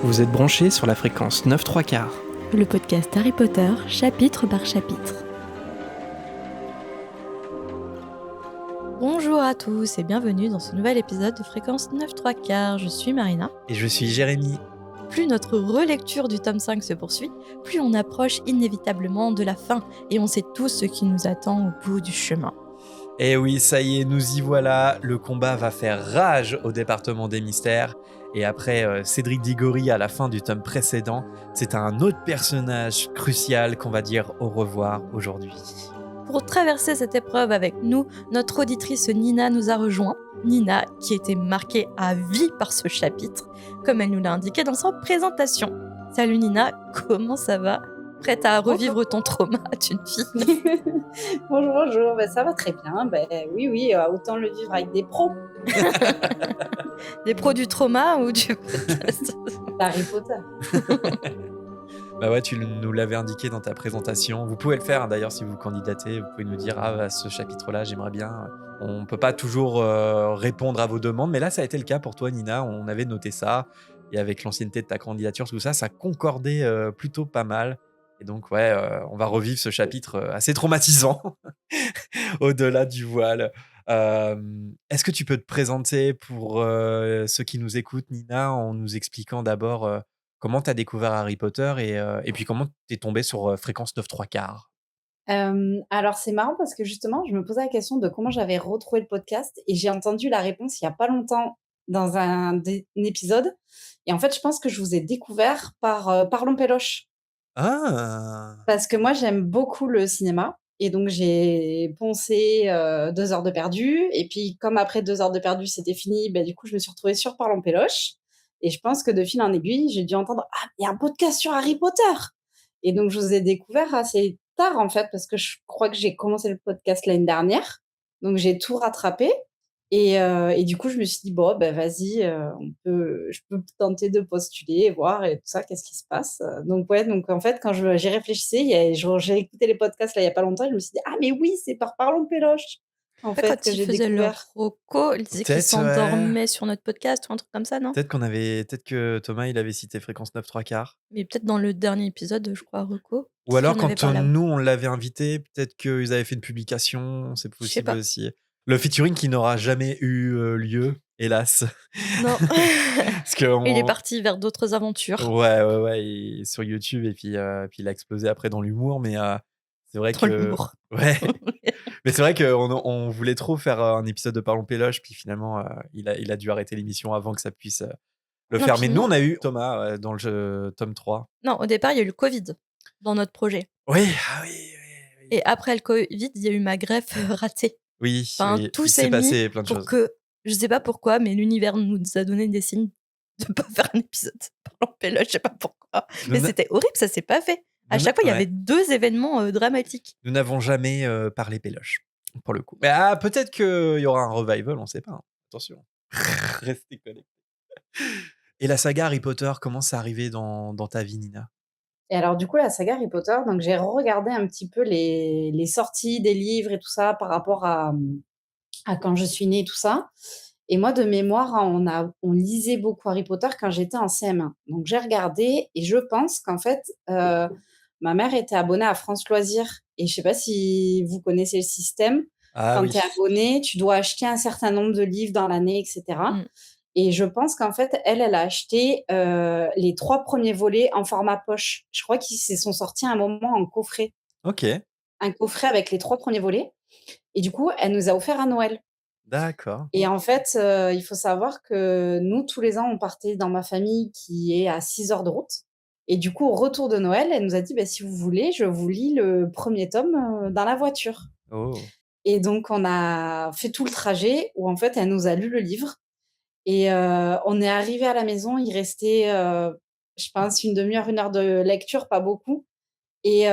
Vous êtes branchés sur la fréquence 9 3 quarts. Le podcast Harry Potter, chapitre par chapitre. Bonjour à tous et bienvenue dans ce nouvel épisode de Fréquence 9 3 quarts. Je suis Marina. Et je suis Jérémy. Plus notre relecture du tome 5 se poursuit, plus on approche inévitablement de la fin et on sait tous ce qui nous attend au bout du chemin. Et oui, ça y est, nous y voilà. Le combat va faire rage au département des mystères. Et après Cédric Diggory à la fin du tome précédent, c'est un autre personnage crucial qu'on va dire au revoir aujourd'hui. Pour traverser cette épreuve avec nous, notre auditrice Nina nous a rejoint. Nina, qui était marquée à vie par ce chapitre, comme elle nous l'a indiqué dans sa présentation. Salut Nina, comment ça va ? Prête à revivre ton trauma d'une fille ? Bonjour, ça va très bien. Oui, autant le vivre avec des pros. Des pros du trauma ou du podcast ? Harry Potter. Bah ouais, tu nous l'avais indiqué dans ta présentation. Vous pouvez le faire d'ailleurs si vous candidatez. Vous pouvez nous dire ce chapitre-là, j'aimerais bien. On peut pas toujours répondre à vos demandes, mais là ça a été le cas pour toi, Nina. On avait noté ça et avec l'ancienneté de ta candidature, tout ça, ça concordait plutôt pas mal. Et donc on va revivre ce chapitre assez traumatisant au-delà du voile. Est-ce que tu peux te présenter pour ceux qui nous écoutent, Nina, en nous expliquant d'abord comment tu as découvert Harry Potter et puis comment tu es tombée sur Fréquence 9 3 quarts? Alors c'est marrant parce que justement, je me posais la question de comment j'avais retrouvé le podcast et j'ai entendu la réponse il y a pas longtemps dans un épisode. Et en fait, je pense que je vous ai découvert par Parlons Péloche. Ah! Parce que moi, j'aime beaucoup le cinéma et donc j'ai poncé 2 heures de perdu et puis comme après 2 heures de perdu, c'était fini, du coup, je me suis retrouvée sur Parlons Péloche et je pense que de fil en aiguille, j'ai dû entendre: «Ah, il y a un podcast sur Harry Potter!» Et donc je vous ai découvert assez tard, en fait, parce que je crois que j'ai commencé le podcast l'année dernière, donc j'ai tout rattrapé et du coup, je me suis dit: «Bon, vas-y, je peux tenter de postuler et voir et tout ça, qu'est-ce qui se passe?» Donc en fait, quand j'y réfléchissais, j'ai écouté les podcasts, là, il y a pas longtemps et je me suis dit: «Ah mais oui, c'est par Parlons Péloche, en Pas fait, quand que il j'ai faisait le découvert». roco, il disait qu'il Peut-être, ouais. s'endormait sur notre podcast ou un truc comme ça, non ? Peut-être que Thomas, il avait cité Fréquence 9 3 quarts. Mais peut-être dans le dernier épisode, je crois, reco. Ou Qui alors en avait quand parlé avant. nous, on l'avait invité, peut-être qu'ils avaient fait une publication, c'est Je sais possible pas. aussi. Le featuring qui n'aura jamais eu lieu, hélas. Non. Parce que Il est parti vers d'autres aventures. ouais, sur YouTube et puis il a explosé après dans l'humour, mais c'est vrai Dans que l'humour. ouais, mais c'est vrai qu'on voulait trop faire un épisode de Parlons Péloche, puis finalement il a dû arrêter l'émission avant que ça puisse le Non, faire. puis Mais nous, non. on a eu Thomas dans le tome 3. Non, au départ, il y a eu le Covid dans notre projet. Oui, ah oui. Et après le Covid, il y a eu ma greffe ratée. Oui, Enfin, oui, tout il s'est s'est mis passé plein de pour choses. que, je sais pas pourquoi, mais l'univers nous a donné des signes de pas faire un épisode Parlons Péloche, je sais pas pourquoi. Nous Mais n'a- c'était horrible, ça s'est pas fait. À nous n'a- chaque fois, il y ouais. avait 2 événements dramatiques. Nous n'avons jamais parlé Péloche, pour le coup. Mais peut-être qu'il y aura un revival, on sait pas, hein. Attention. Restez connectés. Et la saga Harry Potter, comment c'est arrivé dans ta vie, Nina? Et alors du coup, la saga Harry Potter, donc j'ai regardé un petit peu les sorties des livres et tout ça par rapport à quand je suis née, tout ça. Et moi, de mémoire, hein, on lisait beaucoup Harry Potter quand j'étais en CM1. Donc j'ai regardé et je pense qu'en fait, ma mère était abonnée à France Loisirs et je sais pas si vous connaissez le système. Ah Quand oui. tu es abonné, tu dois acheter un certain nombre de livres dans l'année et cetera. Mmh. Et je pense qu'en fait, elle a acheté, les 3 premiers volets en format poche. Je crois qu'ils se sont sortis à un moment en coffret. Ok, Un coffret avec les 3 premiers volets et du coup, elle nous a offert à Noël. d'accord. Et en fait, il faut savoir que nous, tous les ans, on partait dans ma famille qui est à 6 heures de route et du coup, au retour de Noël, elle nous a dit: «Si vous voulez, je vous lis le premier tome, dans la voiture». Oh. Et donc on a fait tout le trajet où en fait, elle nous a lu le livre et on est arrivé à la maison, il restait, je pense une demi heure, 1 heure de lecture, pas beaucoup et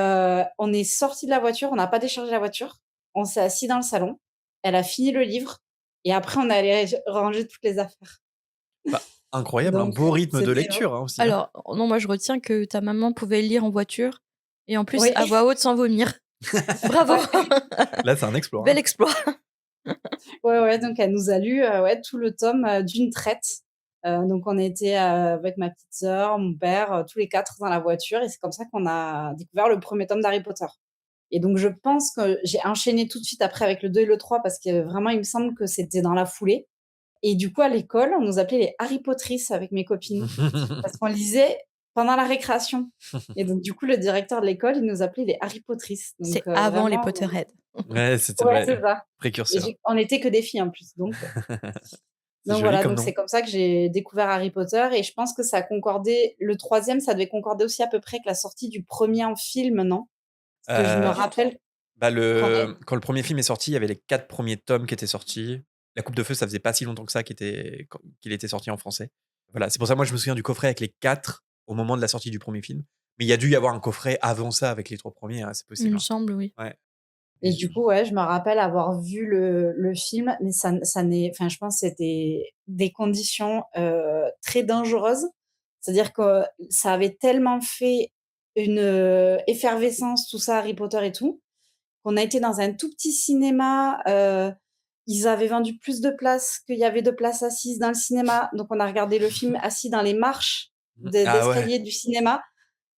on est sortis de la voiture, on n'a pas déchargé la voiture, on s'est assis dans le salon, elle a fini le livre et après on est allé ranger toutes les affaires. Bah, incroyable, un Donc beau rythme de c'était lecture aussi, hein. Alors, non, moi je retiens que ta maman pouvait lire en voiture et en plus oui, à voix haute sans vomir. Bravo! Là, c'est un exploit, Bel hein. exploit. ouais, donc elle nous a lu, tout le tome, d'une traite Donc on était, avec ma petite sœur, mon père, tous les 4 dans la voiture et c'est comme ça qu'on a découvert le premier tome d'Harry Potter et donc je pense que j'ai enchaîné tout de suite après avec le 2 et le 3 parce que vraiment il me semble que c'était dans la foulée et du coup à l'école, on nous appelait les Harry Pottrices avec mes copines parce qu'on lisait pendant la récréation et donc du coup le directeur de l'école, il nous appelait les Harry Pottrices donc C'est avant les vraiment Potterheads. Ouais, c'était ouais, ouais, c'est ça et précurseur. on était que des filles en plus C'est donc joli voilà, comme donc nom. c'est comme ça que j'ai découvert Harry Potter et je pense que ça concordait le troisième, ça devait concorder aussi à peu près avec la sortie du premier en film, non? Parce que je me Heu, rappelle Bah, qu'on est quand le premier film est sorti, il y avait les 4 premiers tomes qui étaient sortis. La Coupe de feu, ça faisait pas si longtemps que ça qu'il était sorti en français. Voilà, c'est pour ça, moi, je me souviens du coffret avec les 4 au moment de la sortie du premier film. Mais il y a dû y avoir un coffret avant ça avec les 3 premiers, hein, c'est Il possible, me hein. semble, oui. Ouais et et du coup, ouais, je me rappelle avoir vu le film, mais ça n'est enfin, je pense que c'était des conditions, très dangereuses. C'est-à-dire que ça avait tellement fait une, effervescence, tout ça, Harry Potter et tout, qu'on a été dans un tout petit cinéma, ils avaient vendu plus de places qu'il y avait de places assises dans le cinéma, donc on a regardé le film assis dans les marches ah ouais. d'escalier du cinéma.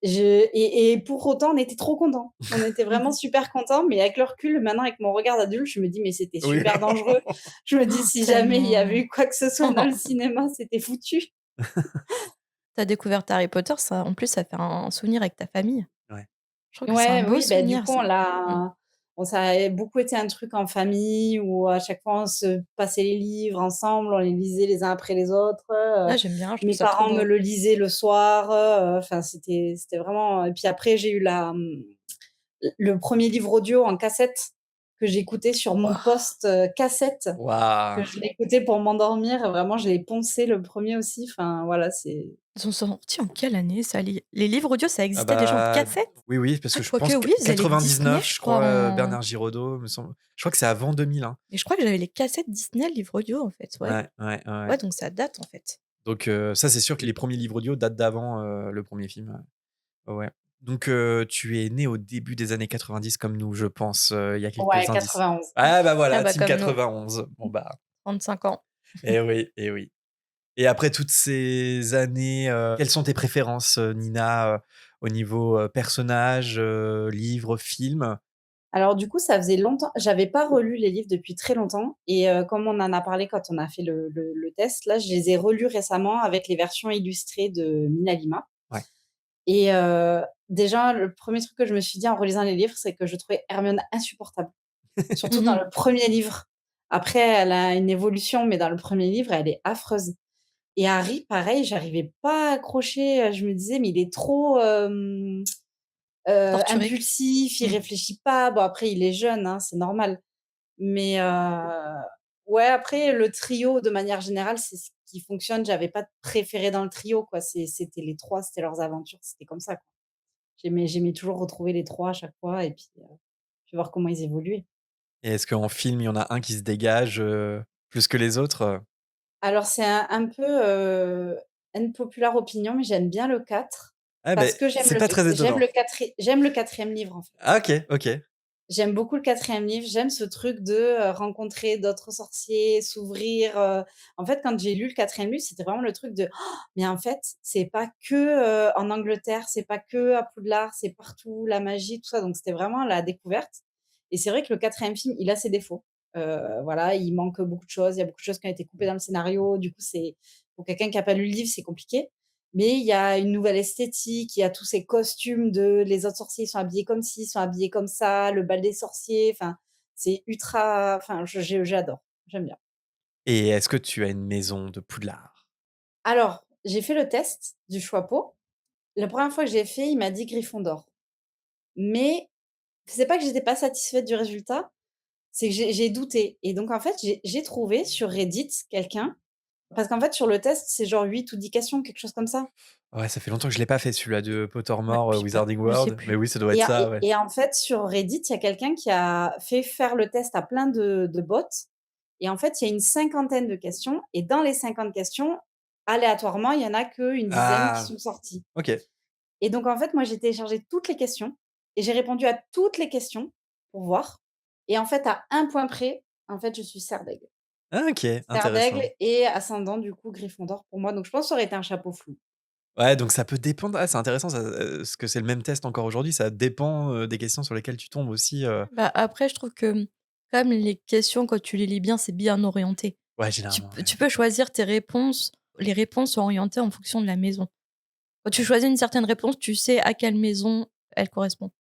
Et pour autant, on était trop contents. On était vraiment super contents, mais avec le recul, maintenant avec mon regard d'adulte, je me dis: «Mais c'était Oui. super dangereux». Je me dis: «Si jamais il y avait Tellement. eu quoi que ce soit dans le cinéma, c'était foutu». Tu as découvert Harry Potter, ça en plus, ça fait un souvenir avec ta famille. Ouais. Je trouve que c'est un Ouais, beau oui, bah, du souvenir coup, ça. Mmh. ça a beaucoup été un truc en famille où à chaque fois on se passait les livres ensemble, on les lisait les uns après les autres, Ah, j'aime bien, je trouve mes ça trop parents me beau. le lisaient le soir, enfin c'était vraiment et puis après j'ai eu le premier livre audio en cassette que j'écoutais sur mon Waouh! poste, cassette, que Waouh! je l'écoutais pour m'endormir, vraiment je l'ai poncé le premier aussi, enfin voilà, c'est Ils sont sortis en quelle année ça? Les livres audio, ça Ah existait déjà en bah, cassette? oui, oui, parce Ah que je quoique pense que oui, ils faisaient les Disney, 99, je je crois crois, en Bernard Giraudot, me semble. Je crois que c'est avant 2000, hein. mais je crois que j'avais les cassettes Disney livres audio en fait, ouais. Ouais, ouais, ouais, ouais. Ouais, donc ça date en fait. Donc ça, c'est sûr que les premiers livres audio datent d'avant, le premier film, ouais. Ouais. Donc tu es né au début des années 90 comme nous, je pense, il y a ouais, quelques indices. 91. Ah bah Ah voilà, bah team comme nous, 91. Bon bah, 35 ans. eh oui, eh oui. Et après toutes ces années, quelles sont tes préférences, Nina, au niveau, personnages, livres, films? Alors du coup, ça faisait longtemps j'avais pas relu les livres depuis très longtemps et comme on en a parlé quand on a fait le test, là, je les ai relus récemment avec les versions illustrées de Mina Lima Ouais. et déjà, le premier truc que je me suis dit en relisant les livres, c'est que je trouvais Hermione insupportable, surtout dans Mmh. le premier livre. Après, elle a une évolution, mais dans le premier livre, elle est affreuse et Harry, pareil, j'arrivais pas à accrocher, je me disais: «Mais il est trop, Torturé. impulsif, il Mmh. réfléchit pas». Bon après il est jeune, hein, c'est normal. Mais ouais après le trio de manière générale, c'est ce qui fonctionne. J'avais pas de préféré dans le trio quoi, c'était les 3, c'était leurs aventures, c'était comme ça quoi. J'aimais toujours retrouver les 3 à chaque fois et puis voir comment ils évoluaient. Et est-ce qu'en film, il y en a un qui se dégage, plus que les autres? Alors c'est un peu, unpopular opinion, mais j'aime bien le 4 Ah parce beh, que c'est pas très étonnant. j'aime le quatrième livre en fait. Ah OK, OK. J'aime beaucoup le quatrième livre, j'aime ce truc de, rencontrer d'autres sorciers, s'ouvrir, en fait, quand j'ai lu le quatrième livre, c'était vraiment le truc de: «Oh, mais en fait, c'est pas que, en Angleterre, c'est pas que à Poudlard, c'est partout, la magie, tout ça», donc c'était vraiment la découverte et c'est vrai que le quatrième film, il a ses défauts. Voilà, il manque beaucoup de choses, il y a beaucoup de choses qui ont été coupées dans le scénario, du coup, c'est pour quelqu'un qui a pas lu le livre, c'est compliqué. Mais il y a une nouvelle esthétique, il y a tous ces costumes de les autres sorciers sont habillés comme ci, sont habillés comme ça, le bal des sorciers, enfin, c'est ultra enfin, j'adore, j'aime bien. Et est-ce que tu as une maison de Poudlard? Alors, j'ai fait le test du choix pot. La première fois que j'ai fait, il m'a dit Gryffondor. Mais c'est pas que j'étais pas satisfaite du résultat, c'est que j'ai douté et donc en fait, j'ai trouvé sur Reddit quelqu'un parce qu'en fait, sur le test, c'est genre 8 ou 10 questions, quelque chose comme ça. Ouais, ça fait longtemps que je l'ai pas fait celui-là de Ouais, Pottermore, je sais pas, Wizarding je sais World, mais plus. oui, ça doit être ça, ouais. Et en fait, sur Reddit, il y a quelqu'un qui a fait faire le test à plein de bots et en fait, il y a une cinquantaine de questions et dans les 50 questions, aléatoirement, il y en a qu'une dizaine qui Ah! sont sorties OK. et donc en fait, moi, j'ai téléchargé toutes les questions et j'ai répondu à toutes les questions pour voir et en fait, à un point près, en fait, je suis serdeg. Ah, OK, Serre d'aigle intéressant. et ascendant du coup Gryffondor pour moi, donc je pense que ça aurait été un chapeau flou. Ouais, donc ça peut dépendre. Ah, c'est intéressant ça, parce que c'est le même test encore aujourd'hui, ça dépend, des questions sur lesquelles tu tombes aussi, Bah, après, je trouve que, comme les questions, quand tu les lis bien, c'est bien orienté. Ouais, Tu généralement, peux ouais, tu peux choisir tes réponses. Les réponses sont orientées en fonction de la maison. Quand tu choisis une certaine réponse, tu sais à quelle maison elle correspond.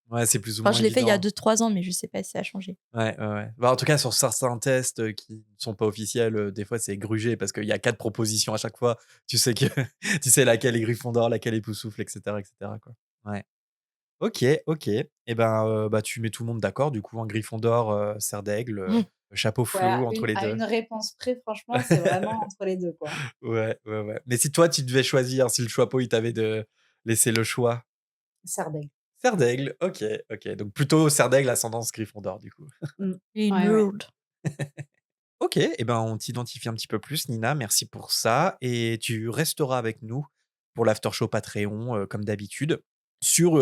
ouais, c'est plus ou Enfin, moins je l'ai fait il y a évident. 2-3 ans, mais je sais pas si ça a changé. Ouais, ouais, ouais. Bah, en tout cas, sur certains tests, qui ne sont pas officiels, des fois, c'est grugé parce qu'il y a 4 propositions à chaque fois. Tu sais que tu sais laquelle est Gryffondor, laquelle est Poussoufle et cetera, quoi. Ouais. OK, OK et ben, bah, tu mets tout le monde d'accord du coup, un Gryffondor, serre d'aigle, chapeau Ouais, flou entre les à 2. une réponse près, franchement, c'est vraiment entre les 2 quoi. Ouais, ouais, ouais. Mais si toi, tu devais choisir, si le chapeau, il t'avait de laissé le choix? Serre d'aigle. Serre d'aigle, OK, OK. Donc plutôt serre d'aigle, ascendance Gryffondor du coup. Mmh. Les Ouais, ouais. nerds. OK et ben, on t'identifie un petit peu plus Nina, merci pour ça et tu resteras avec nous pour l'after show Patreon, comme d'habitude, sur,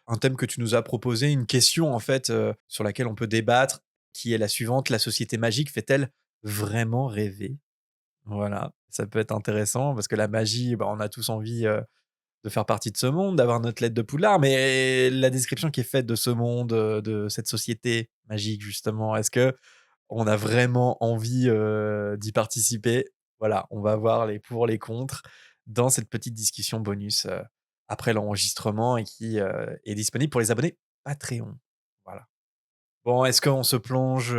un thème que tu nous as proposé, une question en fait, sur laquelle on peut débattre, qui est la suivante: «La société magique fait-elle vraiment rêver?» Voilà, ça peut être intéressant parce que la magie, bah, on a tous envie, de faire partie de ce monde, d'avoir notre lettre de Poudlard, mais la description qui est faite de ce monde, de cette société magique justement, est-ce que on a vraiment envie, d'y participer? Voilà, on va voir les pour, les contre dans cette petite discussion bonus, après l'enregistrement et qui, est disponible pour les abonnés Patreon. Voilà. Bon, est-ce qu'on se plonge,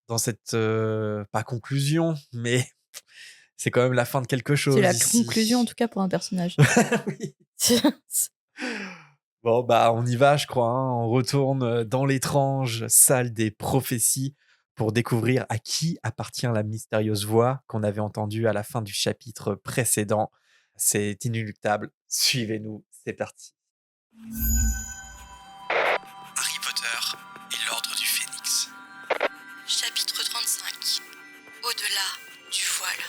dans cette, pas conclusion, mais c'est quand même la fin de quelque C'est chose la conclusion, en ici. tout cas, pour un personnage. Oui. Bon, bah, on y va, je crois, hein. On retourne, dans l'étrange salle des prophéties pour découvrir à qui appartient la mystérieuse voix qu'on avait entendue à la fin du chapitre précédent. C'est inéluctable. Suivez-nous, c'est parti. Harry Potter et l'Ordre du Phénix. Chapitre 35. Au-delà du voile.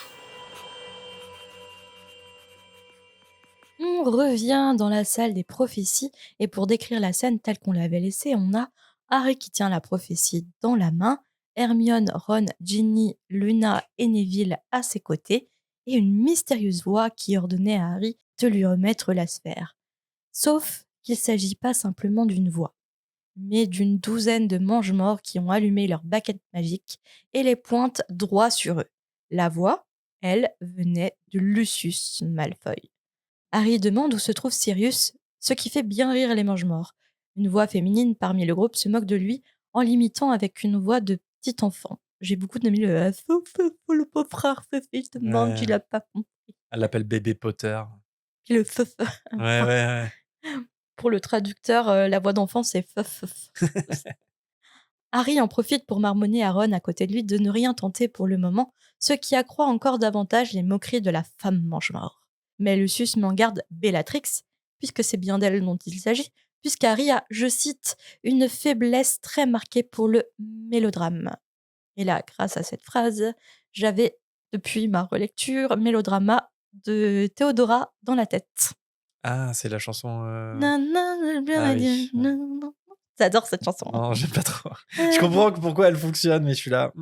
On revient dans la salle des prophéties et pour décrire la scène telle qu'on l'avait laissée, on a Harry qui tient la prophétie dans la main, Hermione, Ron, Ginny, Luna et Neville à ses côtés et une mystérieuse voix qui ordonnait à Harry de lui remettre la sphère. Sauf qu'il ne s'agit pas simplement d'une voix, mais d'une douzaine de mange-morts qui ont allumé leurs baguettes magiques et les pointent droit sur eux. La voix, elle, venait de Lucius Malfoy. Harry demande où se trouve Sirius, ce qui fait bien rire les mange-morts. Une voix féminine parmi le groupe se moque de lui en l'imitant avec une voix de petit enfant. J'ai beaucoup aimé le le pauvre frère il te manque, Ouais, il a pas compris. elle l'appelle bébé Potter. Puis le feuf. Ouais, ouais, ouais. Pour le traducteur, la voix d'enfant c'est feuf. Harry en profite pour marmonner à Ron à côté de lui de ne rien tenter pour le moment, ce qui accroît encore davantage les moqueries de la femme mange-mort. Mais Lucius met en garde Bellatrix, puisque c'est bien d'elle dont il s'agit, puisqu'Harry a, je cite, une faiblesse très marquée pour le mélodrame. Et là, grâce à cette phrase, j'avais, depuis ma relecture, Mélodrama de Théodora dans la tête. Ah, c'est la chanson, Nanana, ah oui, ouais. J'adore cette chanson. Non, j'aime pas trop. Je comprends pourquoi elle fonctionne, mais je suis là,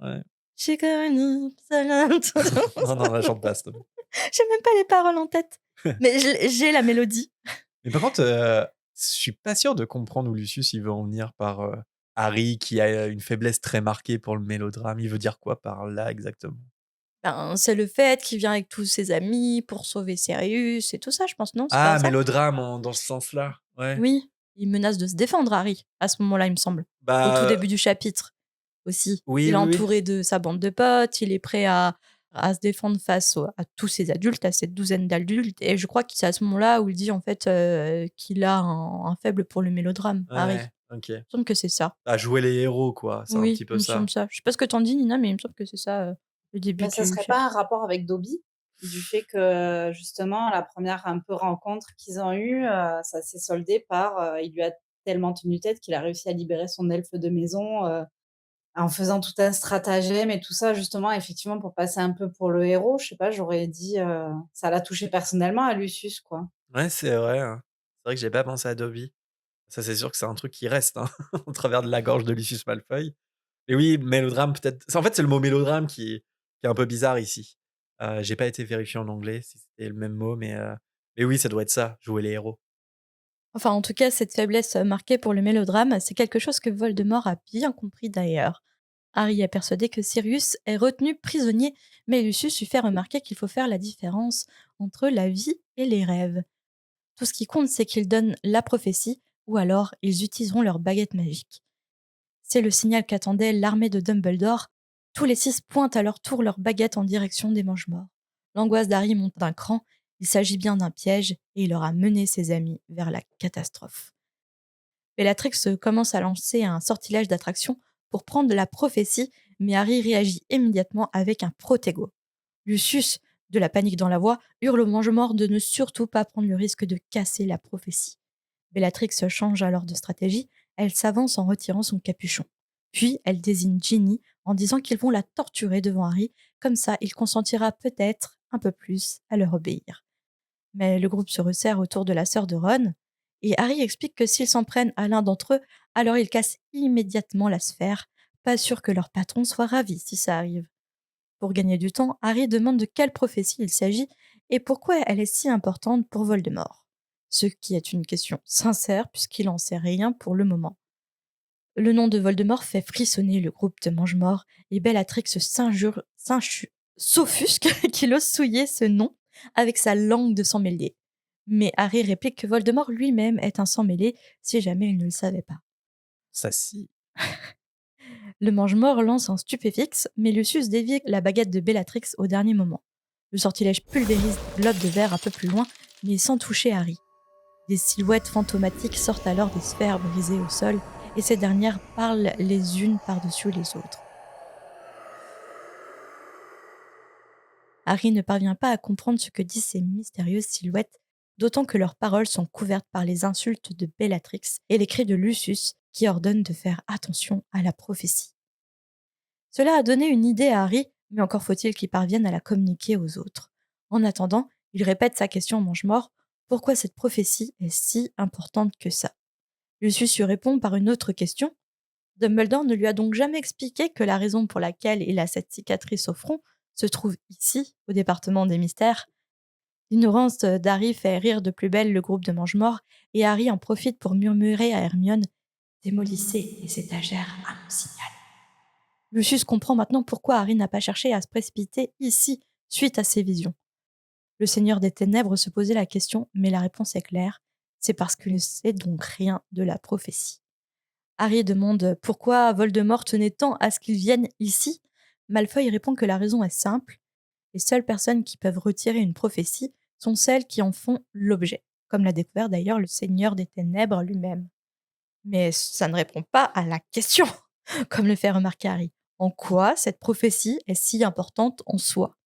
ouais. J'ai comme une salade. Non, non, la chante pas, s'il te plaît. J'ai même pas les paroles en tête. Mais j'ai la mélodie. Mais par contre, je suis pas sûr de comprendre où Lucius, il veut en venir par, Harry qui a une faiblesse très marquée pour le mélodrame. Il veut dire quoi par là exactement? Ben, c'est le fait qu'il vient avec tous ses amis pour sauver Sirius et tout ça, je pense, non? C'est pas Ah, ça? mélodrame en dans ce sens-là? Ouais. Oui. Il menace de se défendre, Harry, à ce moment-là, il me semble. Au tout Bah, début du chapitre aussi. oui, Il est oui, oui. entouré de sa bande de potes, il est prêt à se défendre face à tous ces adultes, à cette douzaine d'adultes. Et je crois que c'est à ce moment-là où il dit en fait qu'il a un faible pour le mélodrame, Harry. Ouais, OK. Il me semble que c'est ça. À jouer les héros, quoi, c'est un Oui, petit peu il me semble ça. ça. Je sais pas ce que t'en dis, Nina, mais il me semble que c'est ça, le début Mais ça du serait pas un chapitre. rapport avec Dobby? Du fait que justement la première un peu rencontre qu'ils ont eue, ça s'est soldé par, il lui a tellement tenu tête qu'il a réussi à libérer son elfe de maison, en faisant tout un stratagème et tout ça justement effectivement pour passer un peu pour le héros. Je sais pas, j'aurais dit, ça l'a touché personnellement à Lucius, quoi. Ouais, c'est vrai, hein. C'est vrai que j'ai pas pensé à Dobby. Ça, c'est sûr que c'est un truc qui reste, hein, au travers de la gorge de Lucius Malfoy. Et oui, mélodrame peut-être. En fait, c'est le mot mélodrame qui est un peu bizarre ici. J'ai pas été vérifié en anglais si c'était le même mot, mais oui, ça doit être ça, jouer les héros. Enfin, en tout cas, cette faiblesse marquée pour le mélodrame, c'est quelque chose que Voldemort a bien compris d'ailleurs. Harry est persuadé que Sirius est retenu prisonnier, mais Lucius lui fait remarquer qu'il faut faire la différence entre la vie et les rêves. Tout ce qui compte, c'est qu'ils donnent la prophétie, ou alors ils utiliseront leur baguette magique. C'est le signal qu'attendait l'armée de Dumbledore. Tous les 6 pointent à leur tour leur baguette en direction des Mangemorts. L'angoisse d'Harry monte d'un cran. Il s'agit bien d'un piège et il aura mené ses amis vers la catastrophe. Bellatrix commence à lancer un sortilège d'attraction pour prendre la prophétie, mais Harry réagit immédiatement avec un protego. Lucius, de la panique dans la voix, hurle aux Mangemorts de ne surtout pas prendre le risque de casser la prophétie. Bellatrix change alors de stratégie, elle s'avance en retirant son capuchon. Puis elle désigne Ginny en disant qu'ils vont la torturer devant Harry, comme ça il consentira peut-être un peu plus à leur obéir. Mais le groupe se resserre autour de la sœur de Ron, et Harry explique que s'ils s'en prennent à l'un d'entre eux, alors ils cassent immédiatement la sphère, pas sûr que leur patron soit ravi si ça arrive. Pour gagner du temps, Harry demande de quelle prophétie il s'agit et pourquoi elle est si importante pour Voldemort. Ce qui est une question sincère puisqu'il n'en sait rien pour le moment. Le nom de Voldemort fait frissonner le groupe de Mangemorts et Bellatrix s'offusque qu'il ose souiller ce nom avec sa langue de sang mêlé. Mais Harry réplique que Voldemort lui-même est un sang mêlé si jamais il ne le savait pas. Ça si. Le mange-mort lance un stupéfixe, mais Lucius dévie la baguette de Bellatrix au dernier moment. Le sortilège pulvérise des globes de verre un peu plus loin, mais sans toucher Harry. Des silhouettes fantomatiques sortent alors des sphères brisées au sol, et ces dernières parlent les unes par-dessus les autres. Harry ne parvient pas à comprendre ce que disent ces mystérieuses silhouettes, d'autant que leurs paroles sont couvertes par les insultes de Bellatrix et les cris de Lucius qui ordonnent de faire attention à la prophétie. Cela a donné une idée à Harry, mais encore faut-il qu'il parvienne à la communiquer aux autres. En attendant, il répète sa question au mange-mort, pourquoi cette prophétie est si importante que ça? Lucius lui répond par une autre question. Dumbledore ne lui a donc jamais expliqué que la raison pour laquelle il a cette cicatrice au front se trouve ici, au département des mystères. L'ignorance d'Harry fait rire de plus belle le groupe de mange-morts, et Harry en profite pour murmurer à Hermione « Démolissez les étagères à mon signal ». Lucius comprend maintenant pourquoi Harry n'a pas cherché à se précipiter ici suite à ses visions. Le Seigneur des Ténèbres se posait la question, mais la réponse est claire, c'est parce qu'il ne sait donc rien de la prophétie. Harry demande pourquoi Voldemort tenait tant à ce qu'il vienne ici. Malfoy répond que la raison est simple, les seules personnes qui peuvent retirer une prophétie sont celles qui en font l'objet, comme l'a découvert d'ailleurs le Seigneur des Ténèbres lui-même. Mais ça ne répond pas à la question, comme le fait remarquer Harry. En quoi cette prophétie est si importante en soi?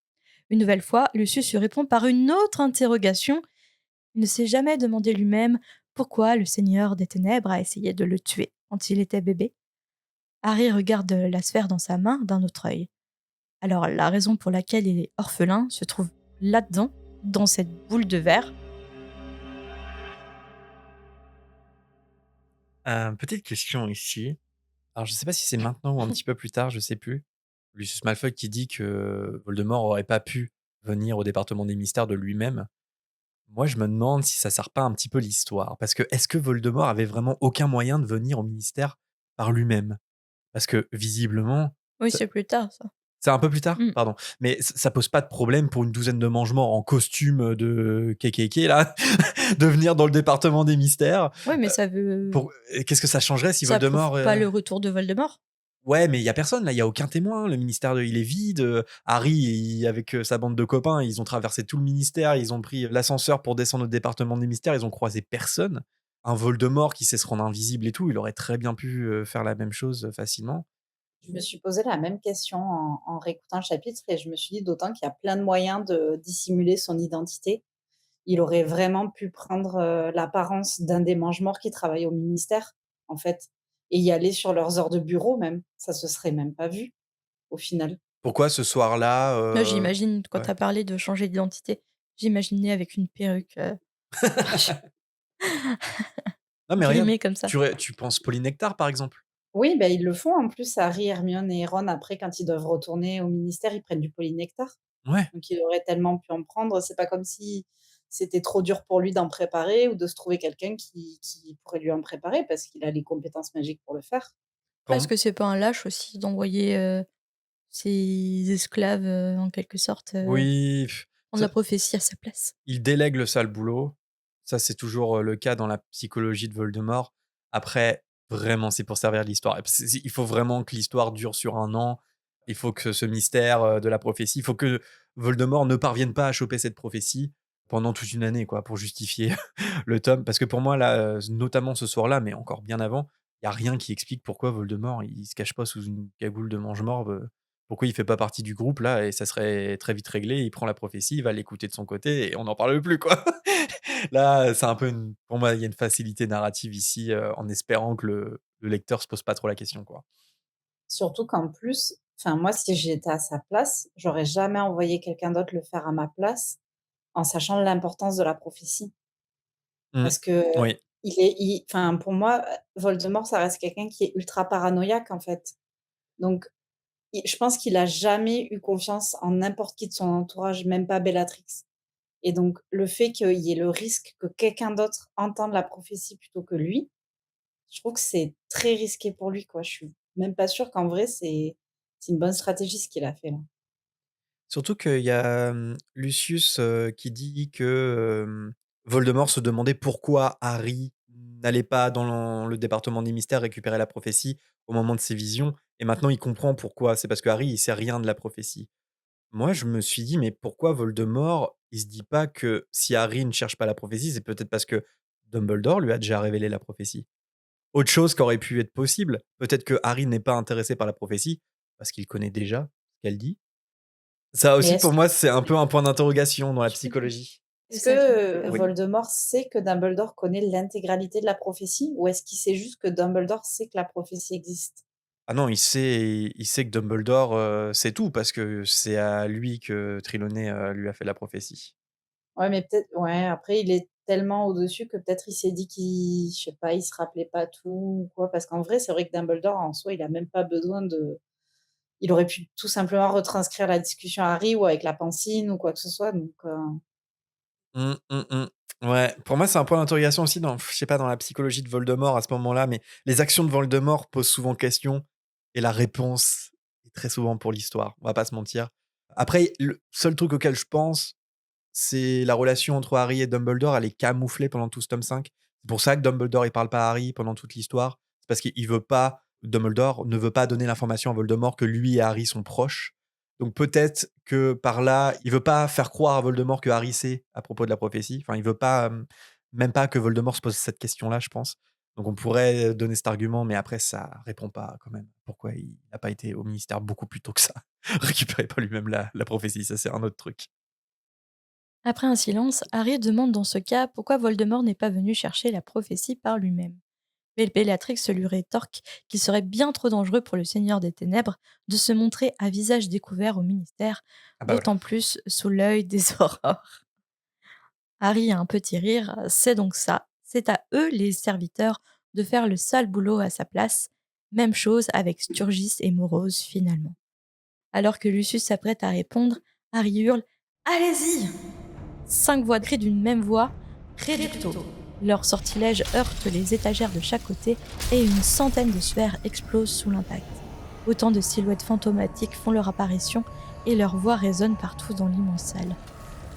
Une nouvelle fois, Lucius lui répond par une autre interrogation. Il ne s'est jamais demandé lui-même pourquoi le Seigneur des Ténèbres a essayé de le tuer quand il était bébé. Harry regarde la sphère dans sa main d'un autre œil. Alors la raison pour laquelle il est orphelin se trouve là-dedans, dans cette boule de verre. Petite question ici. Alors je sais pas si c'est maintenant ou un petit peu plus tard, je sais plus. Lucius Malfoy qui dit que Voldemort aurait pas pu venir au département des mystères de lui-même. Moi, je me demande si ça sert pas un petit peu l'histoire. Parce que est-ce que Voldemort avait vraiment aucun moyen de venir au ministère par lui-même? Parce que visiblement, Oui, ça c'est plus tard ça. c'est un peu plus tard? Mm. Pardon. Mais ça pose pas de problème pour une douzaine de mange-morts en costume de KKK là, de venir dans le département des mystères. Oui, mais Heu, ça veut. qu'est-ce que ça changerait si Ça prouve Voldemort, pas le retour de Voldemort. Ouais, mais il y a personne là, il y a aucun témoin. Le ministère il est vide. Harry, avec sa bande de copains, ils ont traversé tout le ministère. Ils ont pris l'ascenseur pour descendre au département des mystères. Ils ont croisé personne. Un Voldemort qui sait se rendre invisible et tout, il aurait très bien pu faire la même chose facilement. Je me suis posé la même question en réécoutant le chapitre et je me suis dit d'autant qu'il y a plein de moyens de dissimuler son identité. Il aurait vraiment pu prendre, l'apparence d'un des mange-morts qui travaille au ministère, en fait, et y aller sur leurs heures de bureau même. Ça se serait même pas vu, au final. Pourquoi ce soir-là Moi, j'imagine, quand ouais. tu as parlé de changer d'identité, j'imaginais avec une perruque Non, mais regarde, grimée comme ça. tu penses Polynectar, par exemple. Oui, bah, ils le font en plus, Harry, Hermione et Ron, après quand ils doivent retourner au ministère, ils prennent du polynectar. Ouais. Donc il aurait tellement pu en prendre, c'est pas comme si c'était trop dur pour lui d'en préparer ou de se trouver quelqu'un qui pourrait lui en préparer parce qu'il a les compétences magiques pour le faire. Pour Est-ce m que c'est pas un lâche aussi d'envoyer, ses esclaves, en quelque sorte, Oui, prendre la prophétie à sa place? il délègue le sale boulot. Ça, c'est toujours, le cas dans la psychologie de Voldemort. Après, vraiment, c'est pour servir l'histoire. Et puis c'est il faut vraiment que l'histoire dure sur 1 an. Il faut que ce mystère, de la prophétie, il faut que Voldemort ne parvienne pas à choper cette prophétie pendant toute une année, quoi, pour justifier le tome. Parce que pour moi, là, notamment ce soir-là, mais encore bien avant, il y a rien qui explique pourquoi Voldemort, il se cache pas sous une cagoule de mange-morve, pourquoi il fait pas partie du groupe là, et ça serait très vite réglé. Il prend la prophétie, il va l'écouter de son côté et on n'en parle plus, quoi. Là, c'est un peu une pour moi, il y a une facilité narrative ici, en espérant que le lecteur se pose pas trop la question, quoi. Surtout qu'en plus, enfin moi si j'étais à sa place, j'aurais jamais envoyé quelqu'un d'autre le faire à ma place, en sachant l'importance de la prophétie. Mmh. Parce que Oui. enfin pour moi, Voldemort ça reste quelqu'un qui est ultra paranoïaque en fait. Donc je pense qu'il a jamais eu confiance en n'importe qui de son entourage, même pas Bellatrix. Et donc le fait qu'il y ait le risque que quelqu'un d'autre entende la prophétie plutôt que lui, je trouve que c'est très risqué pour lui, quoi. Je suis même pas sûre qu'en vrai c'est une bonne stratégie ce qu'il a fait là. Surtout qu'il y a, Lucius, qui dit que, Voldemort se demandait pourquoi Harry n'allait pas dans le département des mystères récupérer la prophétie au moment de ses visions, et maintenant il comprend pourquoi. C'est parce que Harry, il sait rien de la prophétie. Moi, je me suis dit: «Mais pourquoi Voldemort, il se dit pas que si Harry ne cherche pas la prophétie, c'est peut-être parce que Dumbledore lui a déjà révélé la prophétie?» Autre chose qui aurait pu être possible, peut-être que Harry n'est pas intéressé par la prophétie parce qu'il connaît déjà ce qu'elle dit. Ça Mais aussi, pour moi, c'est un peu un point d'interrogation dans la psychologie. est-ce C'est ça qui que, Oui. Voldemort sait que Dumbledore connaît l'intégralité de la prophétie? Ou est-ce qu'il sait juste que Dumbledore sait que la prophétie existe? Ah non, il sait que Dumbledore, sait tout parce que c'est à lui que Trelawney, lui a fait la prophétie. Ouais, mais peut-être ouais, après il est tellement au-dessus que peut-être il s'est dit qu'il je sais pas, il se rappelait pas tout ou quoi. Parce qu'en vrai, c'est vrai que Dumbledore en soi, il a même pas besoin de il aurait pu tout simplement retranscrire la discussion à Harry ou avec la pancine ou quoi que ce soit donc Mmh, mmh, mmh. Ouais, pour moi, c'est un point d'interrogation aussi dans, je sais pas, dans la psychologie de Voldemort à ce moment-là, mais les actions de Voldemort posent souvent question et la réponse est très souvent pour l'histoire, on va pas se mentir. Après, le seul truc auquel je pense, c'est la relation entre Harry et Dumbledore, elle est camouflée pendant tout ce tome 5. C'est pour ça que Dumbledore, il parle pas à Harry pendant toute l'histoire. C'est parce qu'il veut pas Dumbledore ne veut pas donner l'information à Voldemort que lui et Harry sont proches. Donc peut-être que par là, il veut pas faire croire à Voldemort que Harry sait à propos de la prophétie. Enfin, il veut pas, même pas que Voldemort se pose cette question-là, je pense. Donc on pourrait donner cet argument, mais après ça répond pas quand même. Pourquoi il n'a pas été au ministère beaucoup plus tôt que ça? Récupérer pas lui-même la prophétie, ça c'est un autre truc. Après un silence, Harry demande dans ce cas pourquoi Voldemort n'est pas venu chercher la prophétie par lui-même. Mais Bellatrix lui rétorque qu'il serait bien trop dangereux pour le Seigneur des Ténèbres de se montrer à visage découvert au ministère, Ah bah voilà. d'autant plus sous l'œil des aurores. Harry a un petit rire, c'est donc ça, c'est à eux, les serviteurs, de faire le sale boulot à sa place. Même chose avec Sturgis et Morose finalement. Alors que Lucius s'apprête à répondre, Harry hurle: Allez-y! 5 voix crient d'une même voix: Recto! Leur sortilège heurte les étagères de chaque côté et une centaine de sphères explosent sous l'impact. Autant de silhouettes fantomatiques font leur apparition et leur voix résonne partout dans l'immense salle.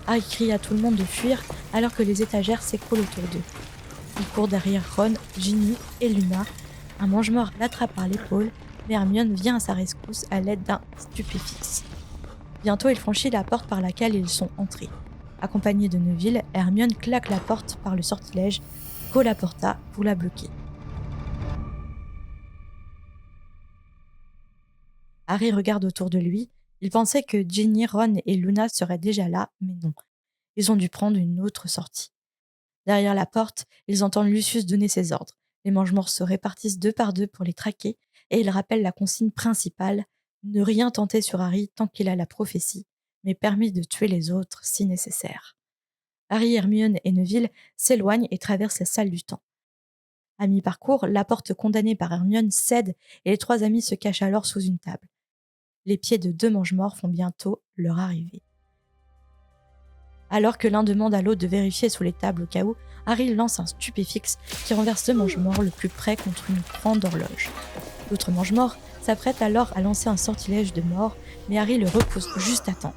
Harry crie à tout le monde de fuir alors que les étagères s'écroulent autour d'eux. Il court derrière Ron, Ginny et Luna. Un mange-mort l'attrape par l'épaule, mais Hermione vient à sa rescousse à l'aide d'un stupéfixe. Bientôt, il franchit la porte par laquelle ils sont entrés. Accompagné de Neville, Hermione claque la porte par le sortilège qu'Ola porta pour la bloquer. Harry regarde autour de lui. Il pensait que Ginny, Ron et Luna seraient déjà là, mais non. Ils ont dû prendre une autre sortie. Derrière la porte, ils entendent Lucius donner ses ordres. Les mange-morts se répartissent 2 par 2 pour les traquer et il rappelle la consigne principale: ne rien tenter sur Harry tant qu'il a la prophétie, mais permis de tuer les autres si nécessaire. Harry, Hermione et Neville s'éloignent et traversent la salle du temps. À mi-parcours, la porte condamnée par Hermione cède et les 3 amis se cachent alors sous une table. Les pieds de 2 mange-morts font bientôt leur arrivée. Alors que l'un demande à l'autre de vérifier sous les tables au cas où, Harry lance un stupéfixe qui renverse le mange-mort le plus près contre une grande horloge. L'autre mange-mort s'apprête alors à lancer un sortilège de mort, mais Harry le repousse juste à temps.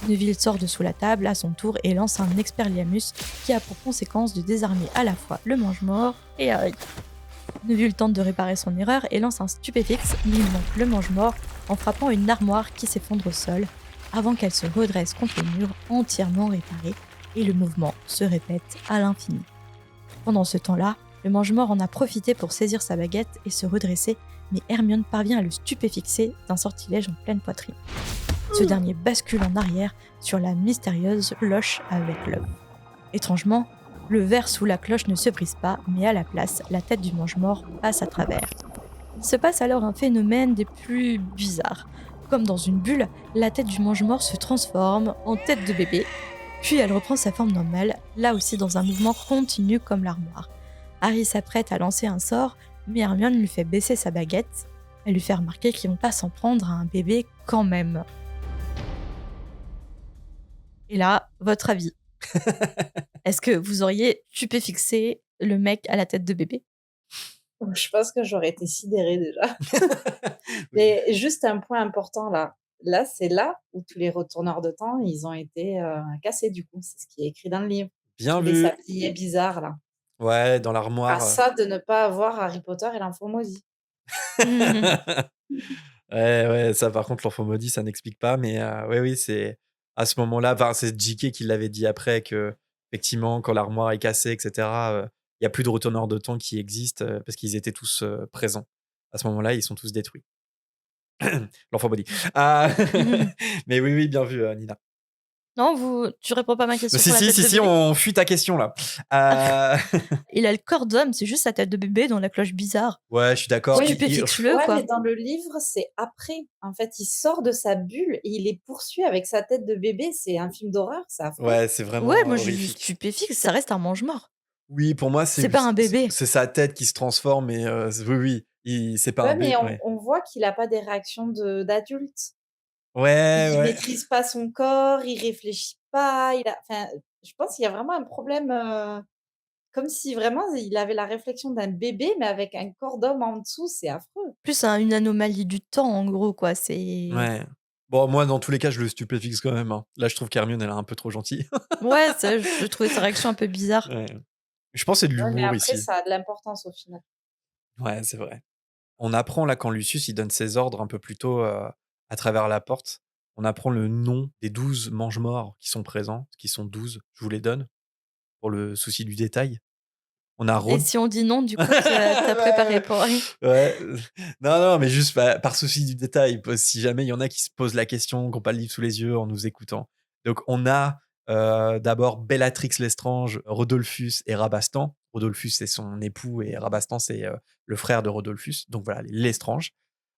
Neville sort de sous la table à son tour et lance un Expelliarmus qui a pour conséquence de désarmer à la fois le mange-mort et Harry. Neville tente de réparer son erreur et lance un stupéfixe, mais il manque le mange-mort en frappant une armoire qui s'effondre au sol, avant qu'elle se redresse contre le mur entièrement réparée, et le mouvement se répète à l'infini. Pendant ce temps-là, le mange-mort en a profité pour saisir sa baguette et se redresser, mais Hermione parvient à le stupéfixer d'un sortilège en pleine poitrine. Ce dernier bascule en arrière sur la mystérieuse cloche avec l'œuf. Étrangement, le verre sous la cloche ne se brise pas, mais à la place, la tête du mange-mort passe à travers. Il se passe alors un phénomène des plus bizarres. Comme dans une bulle, la tête du mange-mort se transforme en tête de bébé, puis elle reprend sa forme normale, là aussi dans un mouvement continu comme l'armoire. Harry s'apprête à lancer un sort, mais Hermione lui fait baisser sa baguette. Elle lui fait remarquer qu'ils vont pas s'en prendre à un bébé quand même. Et là, votre avis? Est-ce que vous auriez stupéfixé le mec à la tête de bébé? Je pense que j'aurais été sidérée déjà. Oui. Mais juste un point important là. Là, c'est là où tous les retourneurs de temps, ils ont été cassés du coup. C'est ce qui est écrit dans le livre. Bien Tous les vu. sabliers bizarres là. Ouais, dans À l'armoire. ça de ne pas avoir Harry Potter et l'enfant maudit. Ouais, ouais, ça par contre, l'enfant maudit, ça n'explique pas, mais ouais, oui, c'est à ce moment-là, enfin, c'est JK qui l'avait dit après que effectivement, quand l'armoire est cassée, et cetera, il y a plus de retourneurs de temps qui existent, parce qu'ils étaient tous, présents. À ce moment-là, ils sont tous détruits. L'enfant maudit. Ah! Mais oui, oui, bien vu, Nina. Non, tu réponds pas à ma question Si, pour la si, tête si, de si, bébé? on fuit ta question là. Il a le corps d'homme, c'est juste sa tête de bébé dans la cloche bizarre. Ouais, je suis d'accord. Oui, Stupéfixe-le, ouais, quoi. mais dans le livre, c'est après. En fait, il sort de sa bulle et il les poursuit avec sa tête de bébé. C'est un film d'horreur, c'est affreux. Ouais, c'est Ouais, vraiment, moi j'ai vu horrifique. stupéfixe, ça reste un mange-mort. Oui, pour moi, C'est pas un bébé. c'est sa tête qui se transforme et oui, oui, c'est pas un Ouais, mais bébé, ouais. on voit qu'il a pas des réactions d'adulte. Ouais, Il ouais. maîtrise pas son corps, il réfléchit pas, enfin, je pense qu'il y a vraiment un problème, comme si vraiment il avait la réflexion d'un bébé, mais avec un corps d'homme en dessous, c'est affreux. Plus une anomalie du temps, en gros, quoi. C'est. Ouais. Bon, moi, dans tous les cas, je le stupéfixe quand même, hein. Là, je trouve qu'Hermione, elle est un peu trop gentille. Ouais, ça, je trouvais sa réaction un peu bizarre. Ouais. Je pense que c'est de Ouais, mais l'humour après ici. ça a de l'importance au final. Ouais, c'est vrai. On apprend là quand Lucius, il donne ses ordres un peu plus tôt, à travers la porte, on apprend le nom des 12 mange-morts qui sont présents, qui sont 12. Je vous les donne pour le souci du détail. On a Et Rod si on dit non, du coup, t'as préparé pour Harry? Ouais, non, non, mais juste par souci du détail, si jamais il y en a qui se posent la question, qui ont pas le livre sous les yeux en nous écoutant. Donc on a, d'abord Bellatrix Lestrange, Rodolphus et Rabastan. Rodolphus, c'est son époux et Rabastan, c'est, le frère de Rodolphus. Donc voilà, les Lestrange.